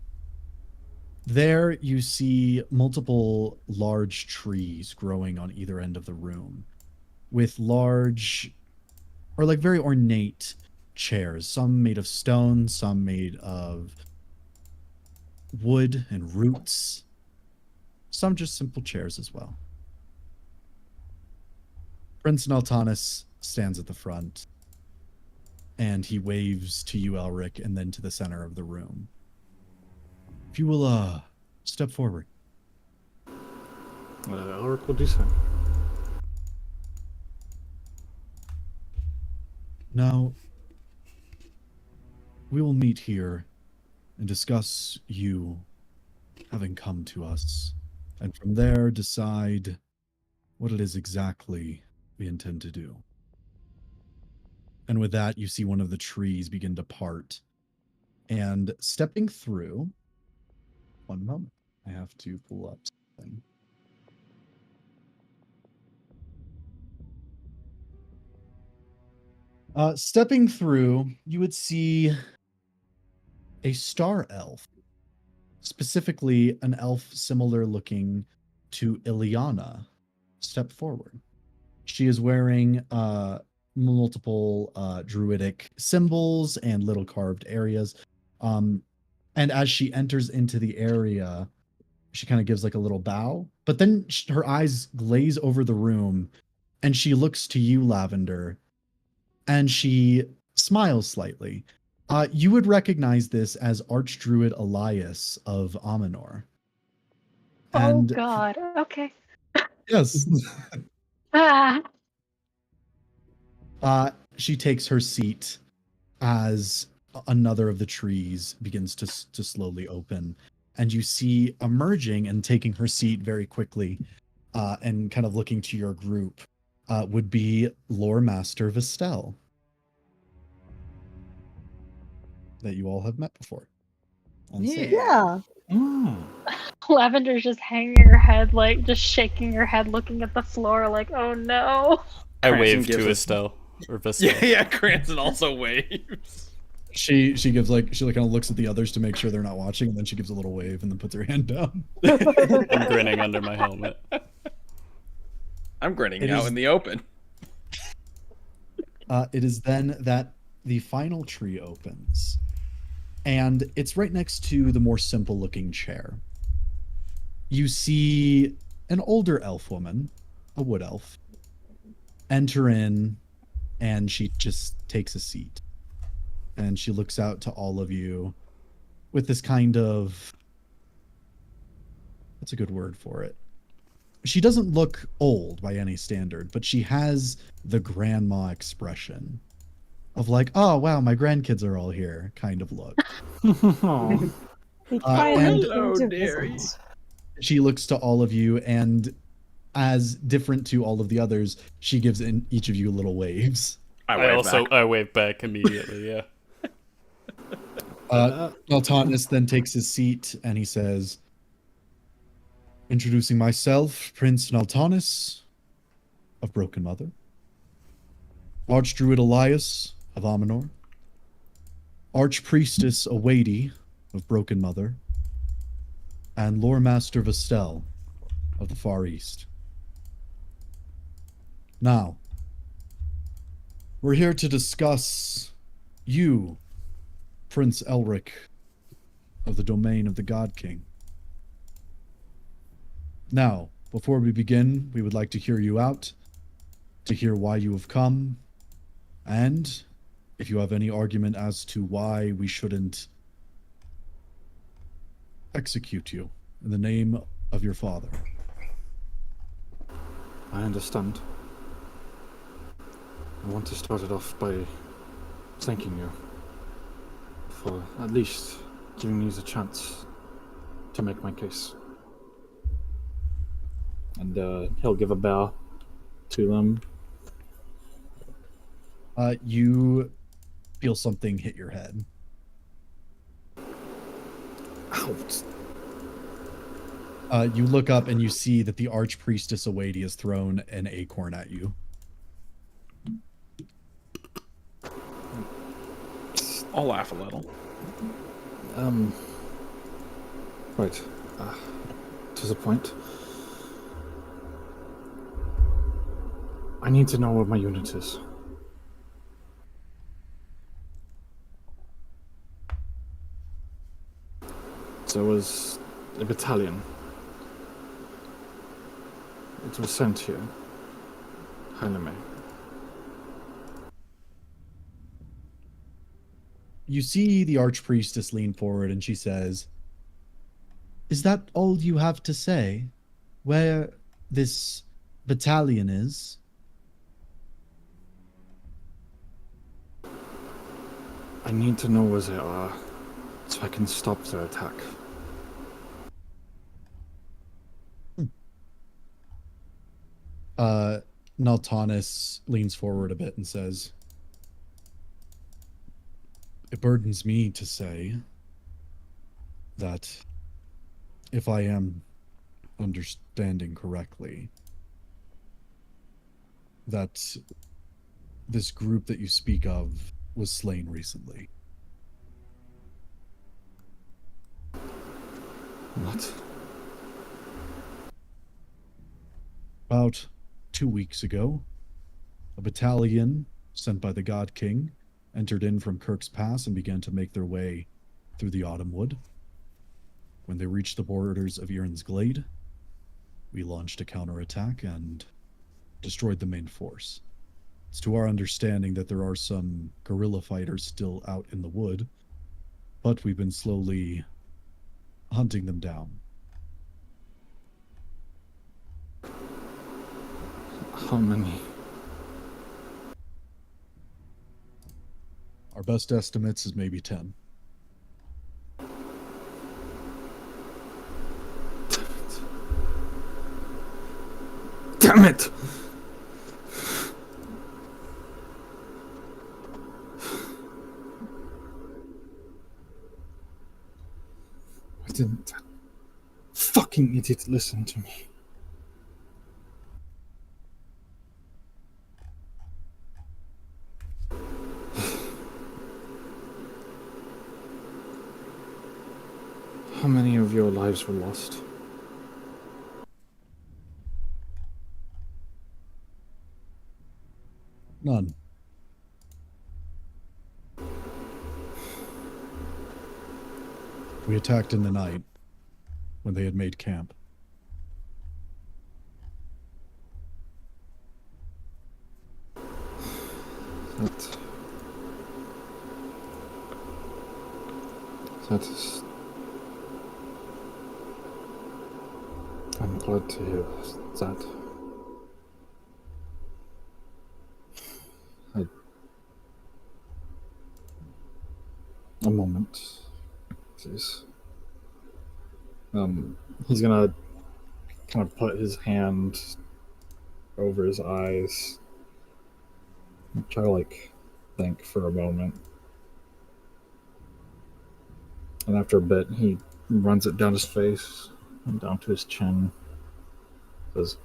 There you see multiple large trees growing on either end of the room, with large, or like very ornate chairs, some made of stone, some made of wood and roots, some just simple chairs as well. Prince Naltanis stands at the front, and he waves to you, Elric, and then to the center of the room. If you will, step forward. Elric will do so. Now, we will meet here and discuss you having come to us, and from there decide what it is exactly we intend to do. And with that, you see one of the trees begin to part, and stepping through, one moment, I have to pull up something. Stepping through, you would see a star elf, specifically an elf similar looking to Ileana, step forward. She is wearing multiple druidic symbols and little carved areas. And as she enters into the area, she kind of gives like a little bow, but then her eyes glaze over the room and she looks to you, Lavender, and she smiles slightly. You would recognize this as Archdruid Elias of Amanor. And oh God. Okay. yes. Ah. She takes her seat as another of the trees begins to slowly open, and you see emerging and taking her seat very quickly, and kind of looking to your group, would be Lore Master Vestel, that you all have met before. Yeah. Lavender's just hanging her head, like just shaking her head, looking at the floor, like, oh no. I Cranston wave to gives us- Estelle. Or Vestel. Yeah, Cranston also waves. She gives like kind of looks at the others to make sure they're not watching, and then she gives a little wave and then puts her hand down. I'm grinning under my helmet. I'm grinning It out is- in the open. It is then that the final tree opens, and it's right next to the more simple looking chair. You see an older elf woman, a wood elf, enter in, and she just takes a seat. And she looks out to all of you with this kind of, what's a good word for it? She doesn't look old by any standard, but she has the grandma expression of like, oh wow, my grandkids are all here kind of look. He finally hello, came to dearie. visit. She looks to all of you, and as different to all of the others, she gives in each of you little waves. I wave back immediately, yeah. Naltanis then takes his seat and he says, introducing myself, Prince Naltanis of Broken Mother, Archdruid Elias of Amanor, Archpriestess Awadi of Broken Mother, and Lore Master Vestel of the Far East. Now, we're here to discuss you, Prince Elric of the domain of the God King. Now, before we begin, we would like to hear you out, to hear why you have come, and if you have any argument as to why we shouldn't execute you in the name of your father. I understand. I want to start it off by thanking you for at least giving me the chance to make my case. And he'll give a bow to them. You feel something hit your head. Ouch. You look up and you see that the Archpriestess 𝐒𝐒𝐑𝐈𝐁𝐿 has thrown an acorn at you. I'll laugh a little. Right. To the point. I need to know where my unit is. There was a battalion. It was sent here. Haname. You see the Archpriestess lean forward and she says, "Is that all you have to say? Where this battalion is?" I need to know where they are so I can stop their attack. Naltanis leans forward a bit and says, "It burdens me to say that if I am understanding correctly, that this group that you speak of was slain recently." What? About 2 weeks ago, a battalion sent by the God King entered in from Kirk's Pass and began to make their way through the Autumn Wood. When they reached the borders of Irin's Glade, we launched a counterattack and destroyed the main force. It's to our understanding that there are some guerrilla fighters still out in the wood, but we've been slowly hunting them down. How many? Our best estimates is maybe 10. Damn it! Why didn't that fucking idiot listen to me? How many of your lives were lost? None. We attacked in the night when they had made camp. That is... I'm glad to hear that. A moment, please. He's gonna kind of put his hand over his eyes, try to think for a moment, and after a bit, he runs it down his face and down to his chin. Says,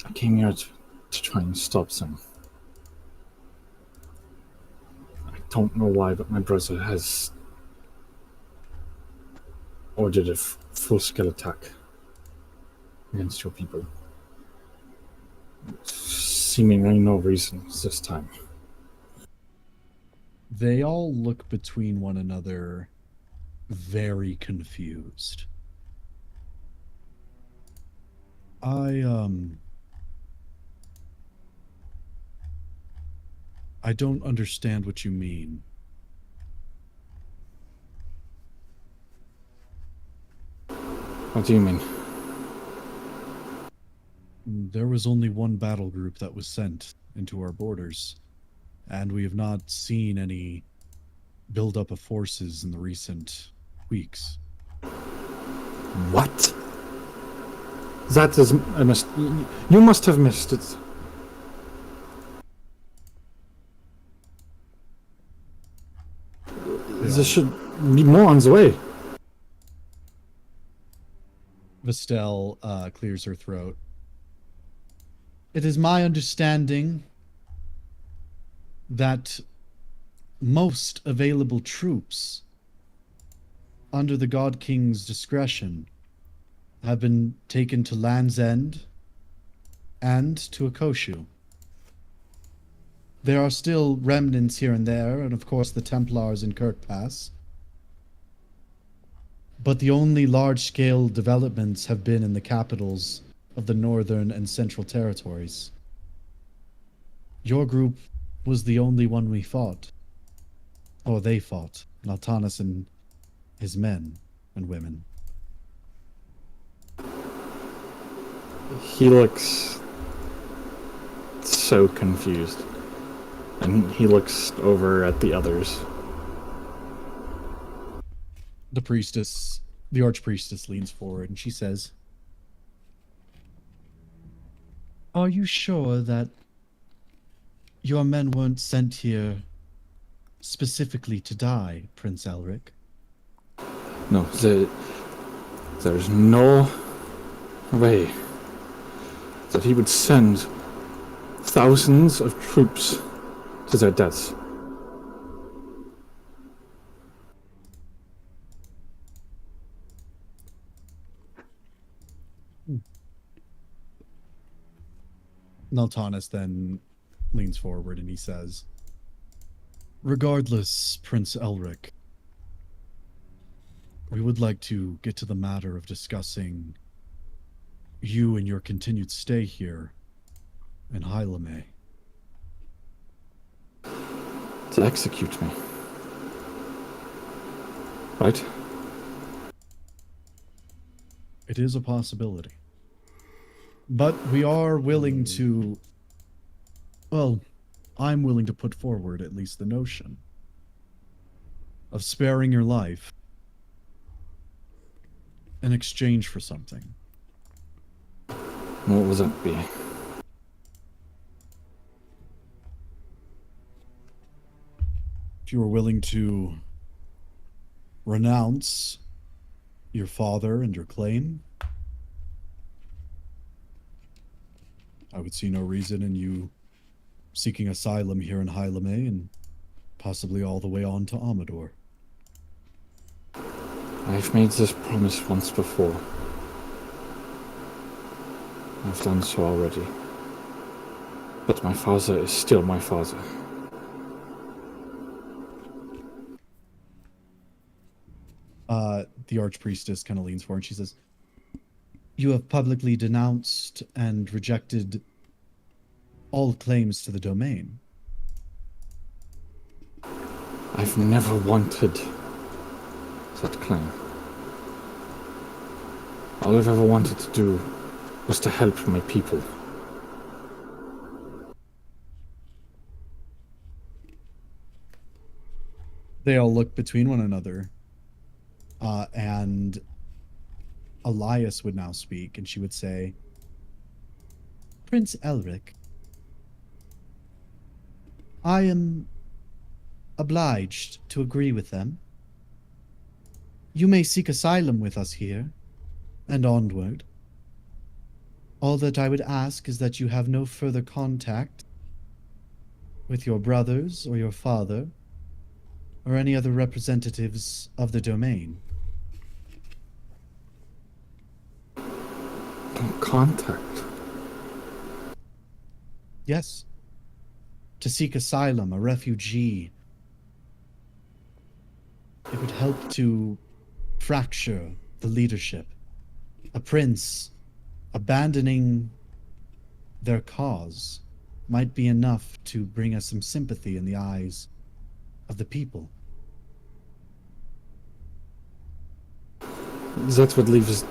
"I came here to try and stop them. I don't know why, but my brother has ordered a full-scale attack against your people. Seemingly no reason this time." They all look between one another, very confused. I don't understand what you mean. What do you mean? There was only one battle group that was sent into our borders, and we have not seen any buildup of forces in the recent weeks. What? That is a you must have missed it. There should be more on the way. Vestel clears her throat. It is my understanding that most available troops under the God King's discretion have been taken to Land's End and to 𝐄𝐱𝐩𝐥𝐿. There are still remnants here and there, and of course the Templars in Kirk Pass. But the only large-scale developments have been in the capitals of the Northern and Central Territories. Your group was the only one we fought. Or they fought. Naltanis and his men and women. He looks so confused. And he looks over at the others. The archpriestess leans forward and she says, "Are you sure that your men weren't sent here specifically to die, Prince Elric?" No, there's no way that he would send thousands of troops to their deaths. Naltanis then leans forward and he says, "Regardless, Prince Elric, we would like to get to the matter of discussing you and your continued stay here in 𝐼𝐿𝐼. To execute me. Right? It is a possibility. But we are willing to... Well, I'm willing to put forward at least the notion of sparing your life in exchange for something. What will that be? If you were willing to renounce your father and your claim, I would see no reason in you seeking asylum here in 𝐼𝐿𝐼 and possibly all the way on to Amador. I've made this promise once before. I've done so already. But my father is still my father. The archpriestess kind of leans forward and she says, "You have publicly denounced and rejected all claims to the domain." I've never wanted that claim. All I've ever wanted to do was to help my people. They all look between one another. And Elias would now speak, and she would say, "Prince Elric, I am obliged to agree with them. You may seek asylum with us here, and onward. All that I would ask is that you have no further contact with your brothers or your father, or any other representatives of the domain." No contact? Yes. To seek asylum, a refugee. It would help to fracture the leadership. A prince abandoning their cause might be enough to bring us some sympathy in the eyes of the people. That's what leaves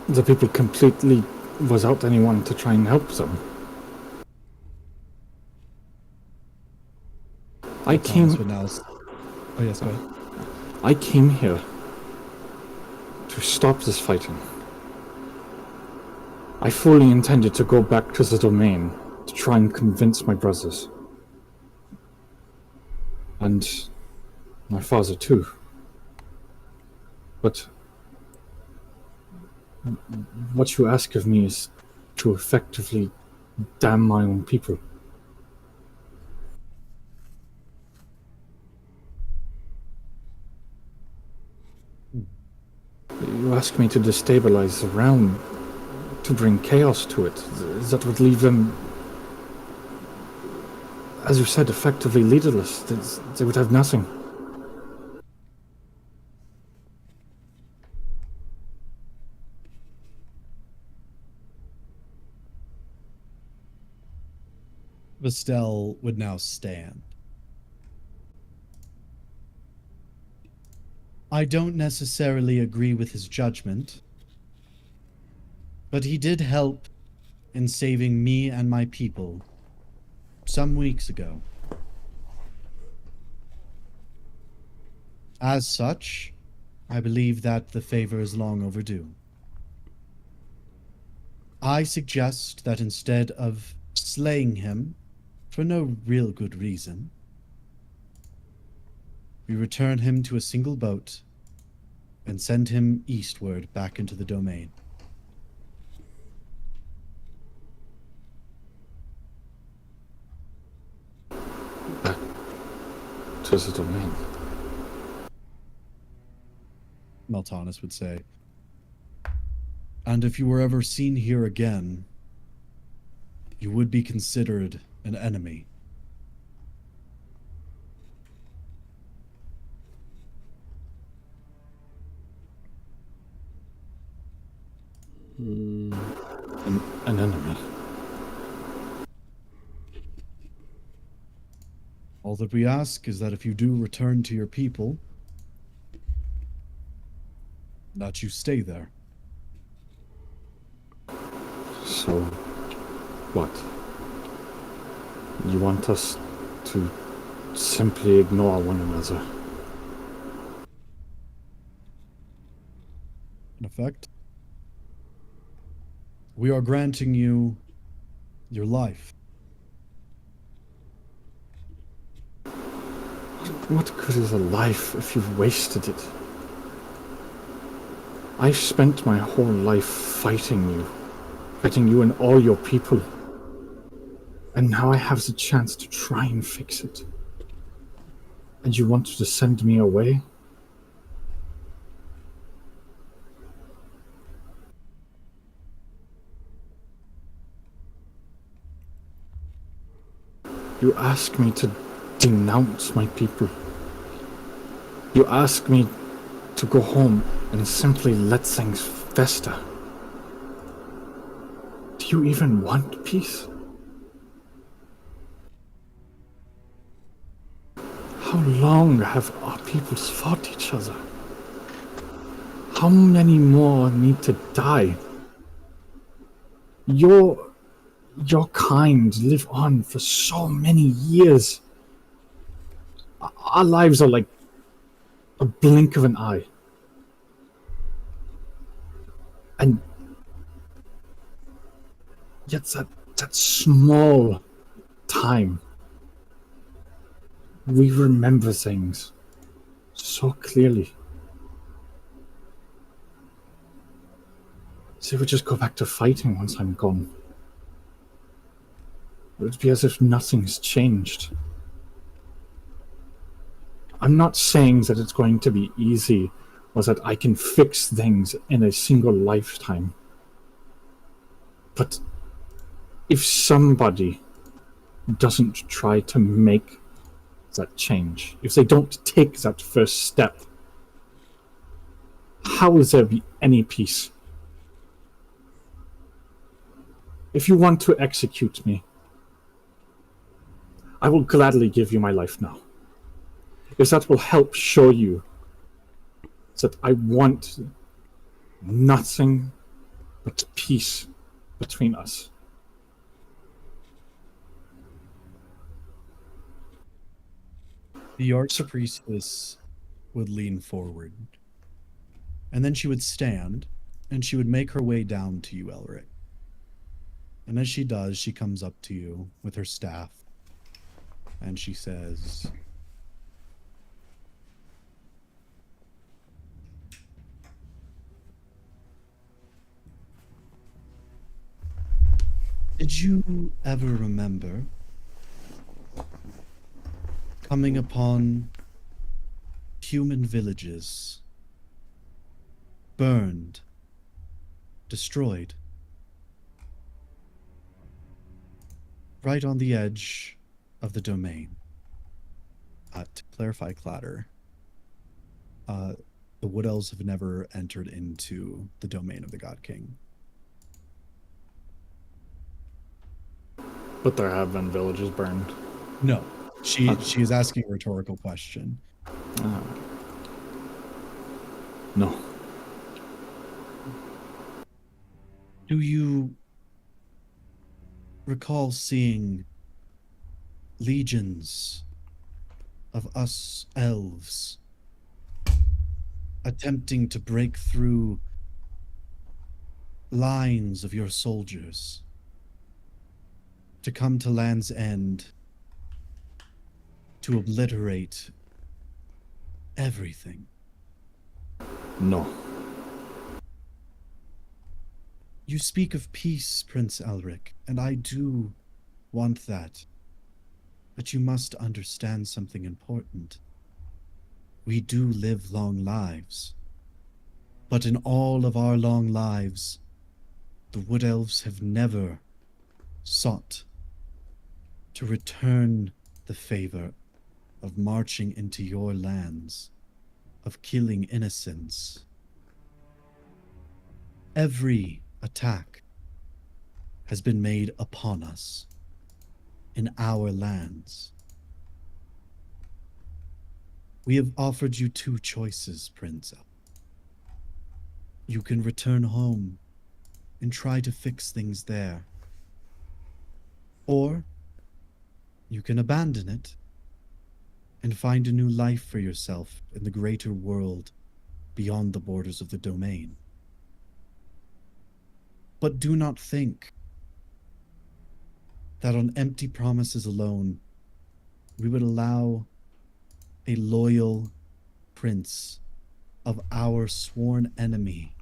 the people completely without anyone to try and help them. I came... Oh yes, go ahead. I came here to stop this fighting. I fully intended to go back to the domain to try and convince my brothers. And my father too. But what you ask of me is to effectively damn my own people. You ask me to destabilize the realm, to bring chaos to it. That would leave them, as you said, effectively leaderless. They would have nothing. Vestel would now stand. I don't necessarily agree with his judgment, but he did help in saving me and my people some weeks ago. As such, I believe that the favor is long overdue. I suggest that instead of slaying him for no real good reason, we return him to a single boat and send him eastward back into the domain. Back to the domain. Meltanis would say. And if you were ever seen here again, you would be considered an enemy. An enemy. All that we ask is that if you do return to your people, that you stay there. So, what? You want us to simply ignore one another? In effect, we are granting you your life. What good is a life if you've wasted it? I've spent my whole life fighting you and all your people. And now I have the chance to try and fix it. And you want to send me away? You ask me to denounce my people. You ask me to go home and simply let things fester. Do you even want peace? How long have our peoples fought each other? How many more need to die? Your kind live on for so many years. Our lives are like a blink of an eye. And yet that small time, we remember things so clearly. So we just go back to fighting once I'm gone. It would be as if nothing's changed. I'm not saying that it's going to be easy or that I can fix things in a single lifetime. But if somebody doesn't try to make that change, if they don't take that first step, how will there be any peace? If you want to execute me, I will gladly give you my life now. If that will help show you that I want nothing but peace between us. The archpriestess would lean forward, and then she would stand, and she would make her way down to you, Elric. And as she does, she comes up to you with her staff and she says, "Did you ever remember coming upon human villages burned, destroyed, right on the edge of the domain?" To clarify, Clatter, the Wood Elves have never entered into the domain of the God King. But there have been villages burned. No, she is asking a rhetorical question. No. Do you recall seeing legions of us elves attempting to break through lines of your soldiers to come to Land's End to obliterate everything? No. You speak of peace, Prince Elric, and I do want that. But you must understand something important. We do live long lives. But in all of our long lives, the Wood Elves have never sought to return the favor of marching into your lands, of killing innocents. Every attack has been made upon us in our lands. We have offered you two choices, Prince. You can return home and try to fix things there, or you can abandon it and find a new life for yourself in the greater world beyond the borders of the domain. But do not think that on empty promises alone we would allow a loyal prince of our sworn enemy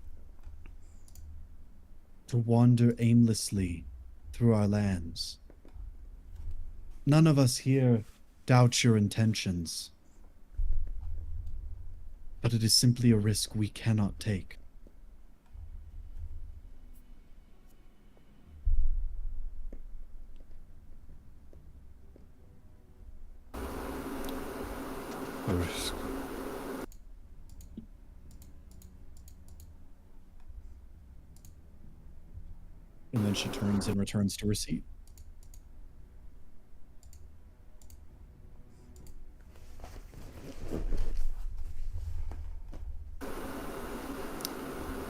to wander aimlessly through our lands. None of us here doubt your intentions, but it is simply a risk we cannot take. A risk. And then she turns and returns to her seat.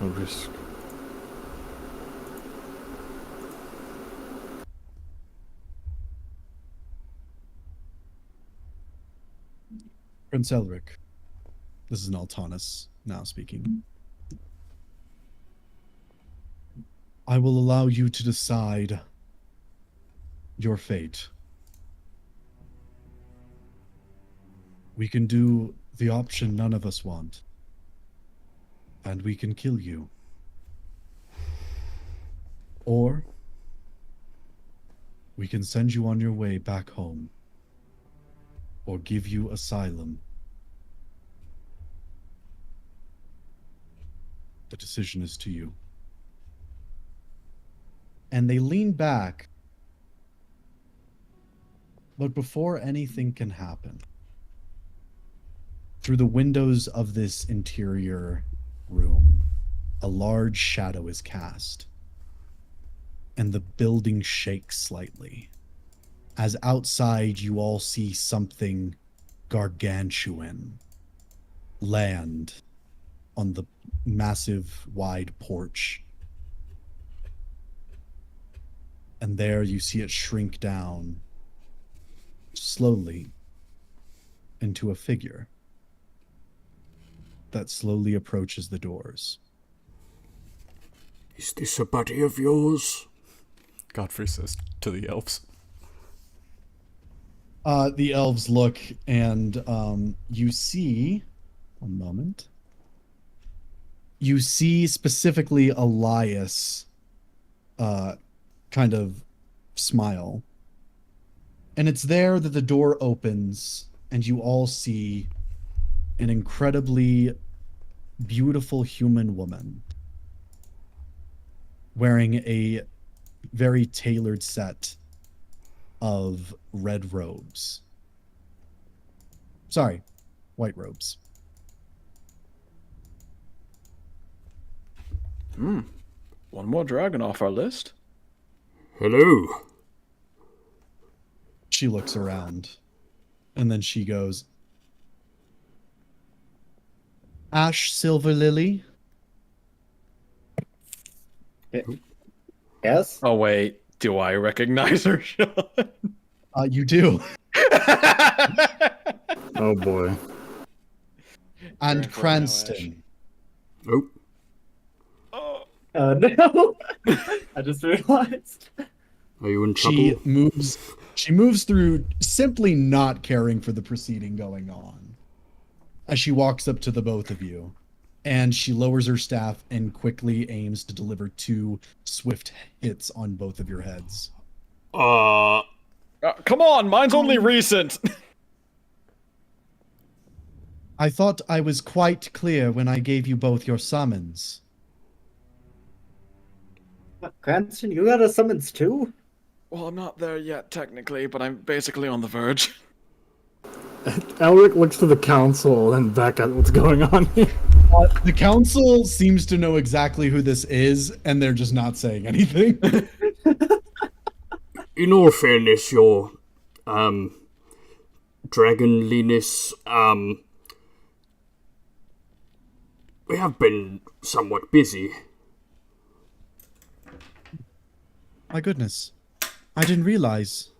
A risk. Prince Elric, this is an Altanis now speaking. I will allow you to decide your fate. We can do the option none of us want, and we can kill you. Or we can send you on your way back home, or give you asylum. The decision is to you. And they lean back, but before anything can happen, through the windows of this interior room, a large shadow is cast, and the building shakes slightly, as outside you all see something gargantuan land on the massive, wide porch. And there you see it shrink down slowly into a figure that slowly approaches the doors. Is this a buddy of yours? Godfrey says to the elves. The elves look, and you see... One moment. You see specifically Elias kind of smile. And it's there that the door opens, and you all see an incredibly beautiful human woman wearing a very tailored set of red robes. Sorry, white robes. One more dragon off our list. Hello. She looks around, and then she goes, Ash Silverlily? Yes? Oh, wait. Do I recognize her, Sean? You do. Oh boy. And Cranston. Oh. No. I just realized. Are you in trouble? She moves through, simply not caring for the proceeding going on, as she walks up to the both of you, and she lowers her staff and quickly aims to deliver 2 swift hits on both of your heads. Come on, mine's only recent. I thought I was quite clear when I gave you both your summons. Cranston, you got a summons too? Well, I'm not there yet, technically, but I'm basically on the verge. Elric looks to the council and back at what's going on here. The council seems to know exactly who this is, and they're just not saying anything. In all fairness, your dragonliness, we have been somewhat busy. My goodness. I didn't realize.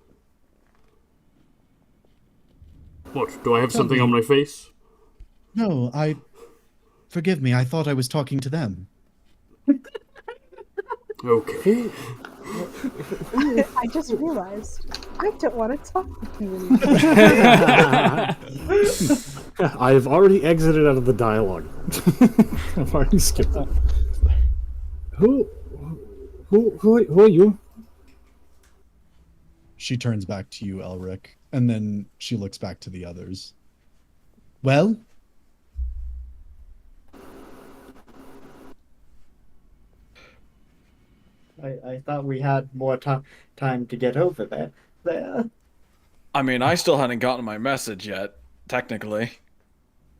What, do I have something on my face? No, Forgive me, I thought I was talking to them. Okay. I just realized I don't want to talk with you anymore. I've already exited out of the dialogue. I've already skipped it. Who are you? She turns back to you, Elric, and then she looks back to the others. Well? I thought we had more time to get over there. I mean, I still hadn't gotten my message yet, technically.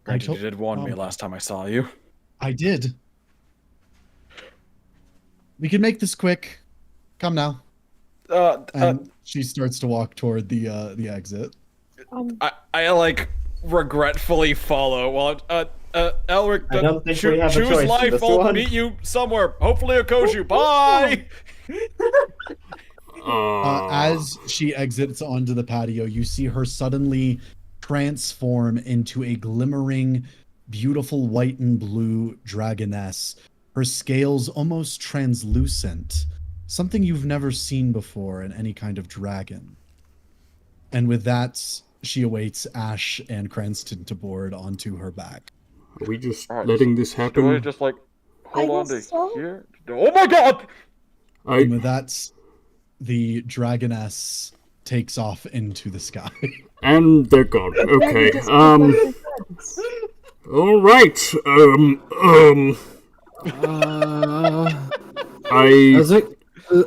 Granted, you did warn me last time I saw you. I did. We can make this quick. Come now. And she starts to walk toward the exit. I like regretfully follow while Elric, I don't think we have a choose choice in life. this I'll one. meet you somewhere. Hopefully a 𝐄𝐱𝐩𝐥𝐵. Bye. As she exits onto the patio, you see her suddenly transform into a glimmering, beautiful white and blue dragoness. Her scales almost translucent, something you've never seen before in any kind of dragon. And with that, she awaits Ash and Cranston to board onto her back. Are we just letting this happen? Do I just like hold on to so. here? Oh my god! And with that, the dragoness takes off into the sky. And they're gone. Okay. All right.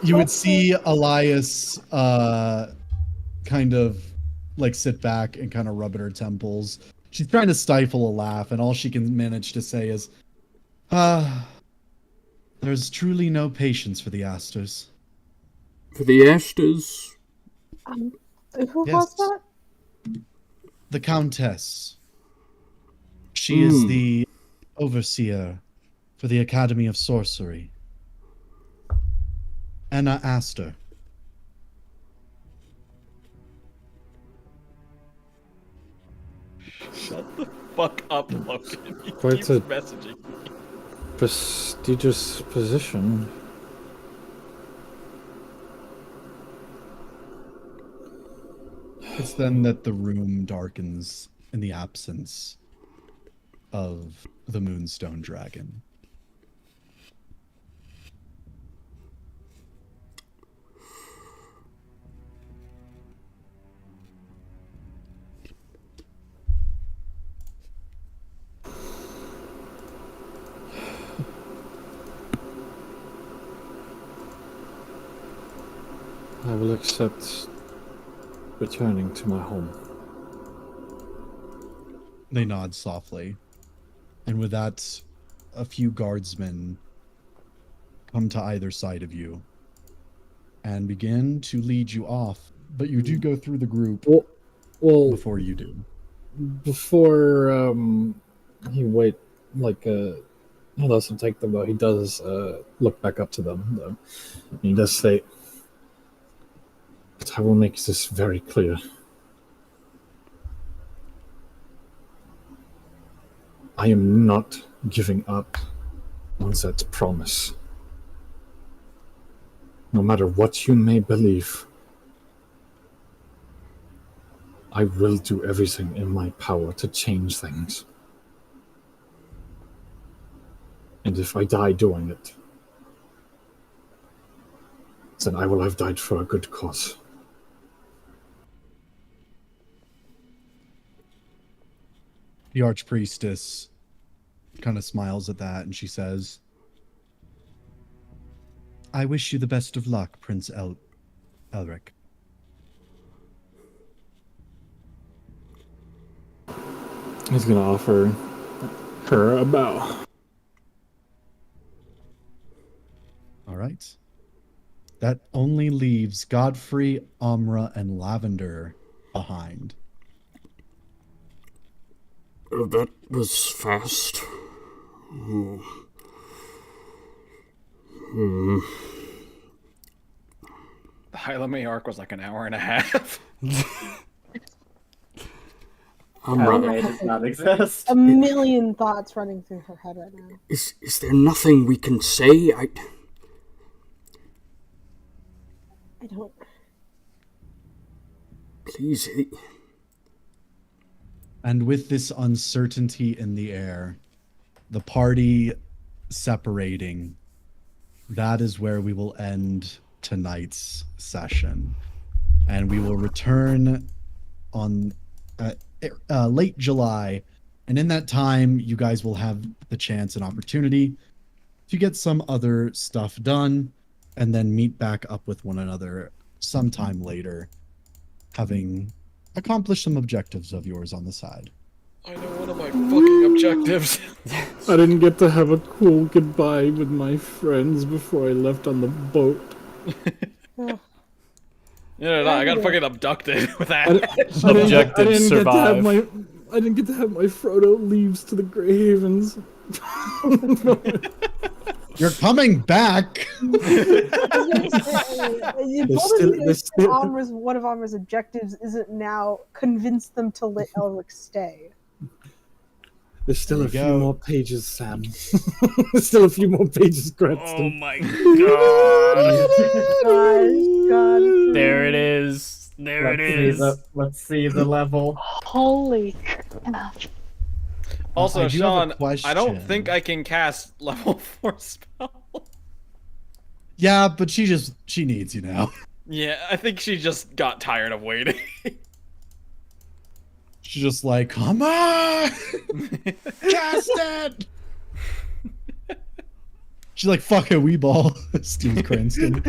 You would see Elias kind of like sit back and kind of rub at her temples. She's trying to stifle a laugh, and all she can manage to say is, there's truly no patience for the Asters. For the Asters? Who was that? The Countess. She is the overseer for the Academy of Sorcery. Anna Aster. Shut the fuck up, Logan. He Quite keeps a- messaging me. Prestigious position. It's then that the room darkens in the absence of the Moonstone Dragon. I will accept returning to my home. They nod softly. And with that, a few guardsmen come to either side of you and begin to lead you off. But you do go through the group before you do. Before he he doesn't take them though. He does look back up to them though. He does say, "But I will make this very clear. I am not giving up on that promise. No matter what you may believe, I will do everything in my power to change things. And if I die doing it, then I will have died for a good cause." The Archpriestess kind of smiles at that and she says, "I wish you the best of luck, Prince Elric." He's going to offer her a bow. All right. That only leaves Godfrey, Amra, and Lavender behind. That was fast. Hmm. The Hylamay arc was like an hour and a half. Hylamay does not exist. A million thoughts running through her head right now. Is there nothing we can say? I don't. Please. And with this uncertainty in the air, the party separating, that is where we will end tonight's session. And we will return on late July. And in that time, you guys will have the chance and opportunity to get some other stuff done and then meet back up with one another sometime later, having accomplished some objectives of yours on the side. I know one of my fucking objectives. I didn't get to have a cool goodbye with my friends before I left on the boat. I got fucking abducted with that. Objective survive. I didn't get to have my Frodo leaves to the Grey Havens. You're coming back. You told us that one of Amra's objectives isn't now convince them to let Elric stay. There's still a few more pages, Sam. There's still a few more pages, Cranston. Oh my god. God. There it is. There it is. Let's see the level. Holy crap. Also, Sean, I question. don't think I can cast level 4 spell. Yeah, but she needs you now. Yeah, I think she just got tired of waiting. She's just like, come on! Cast it! She's like, fuck it, we ball. Steals Cranston.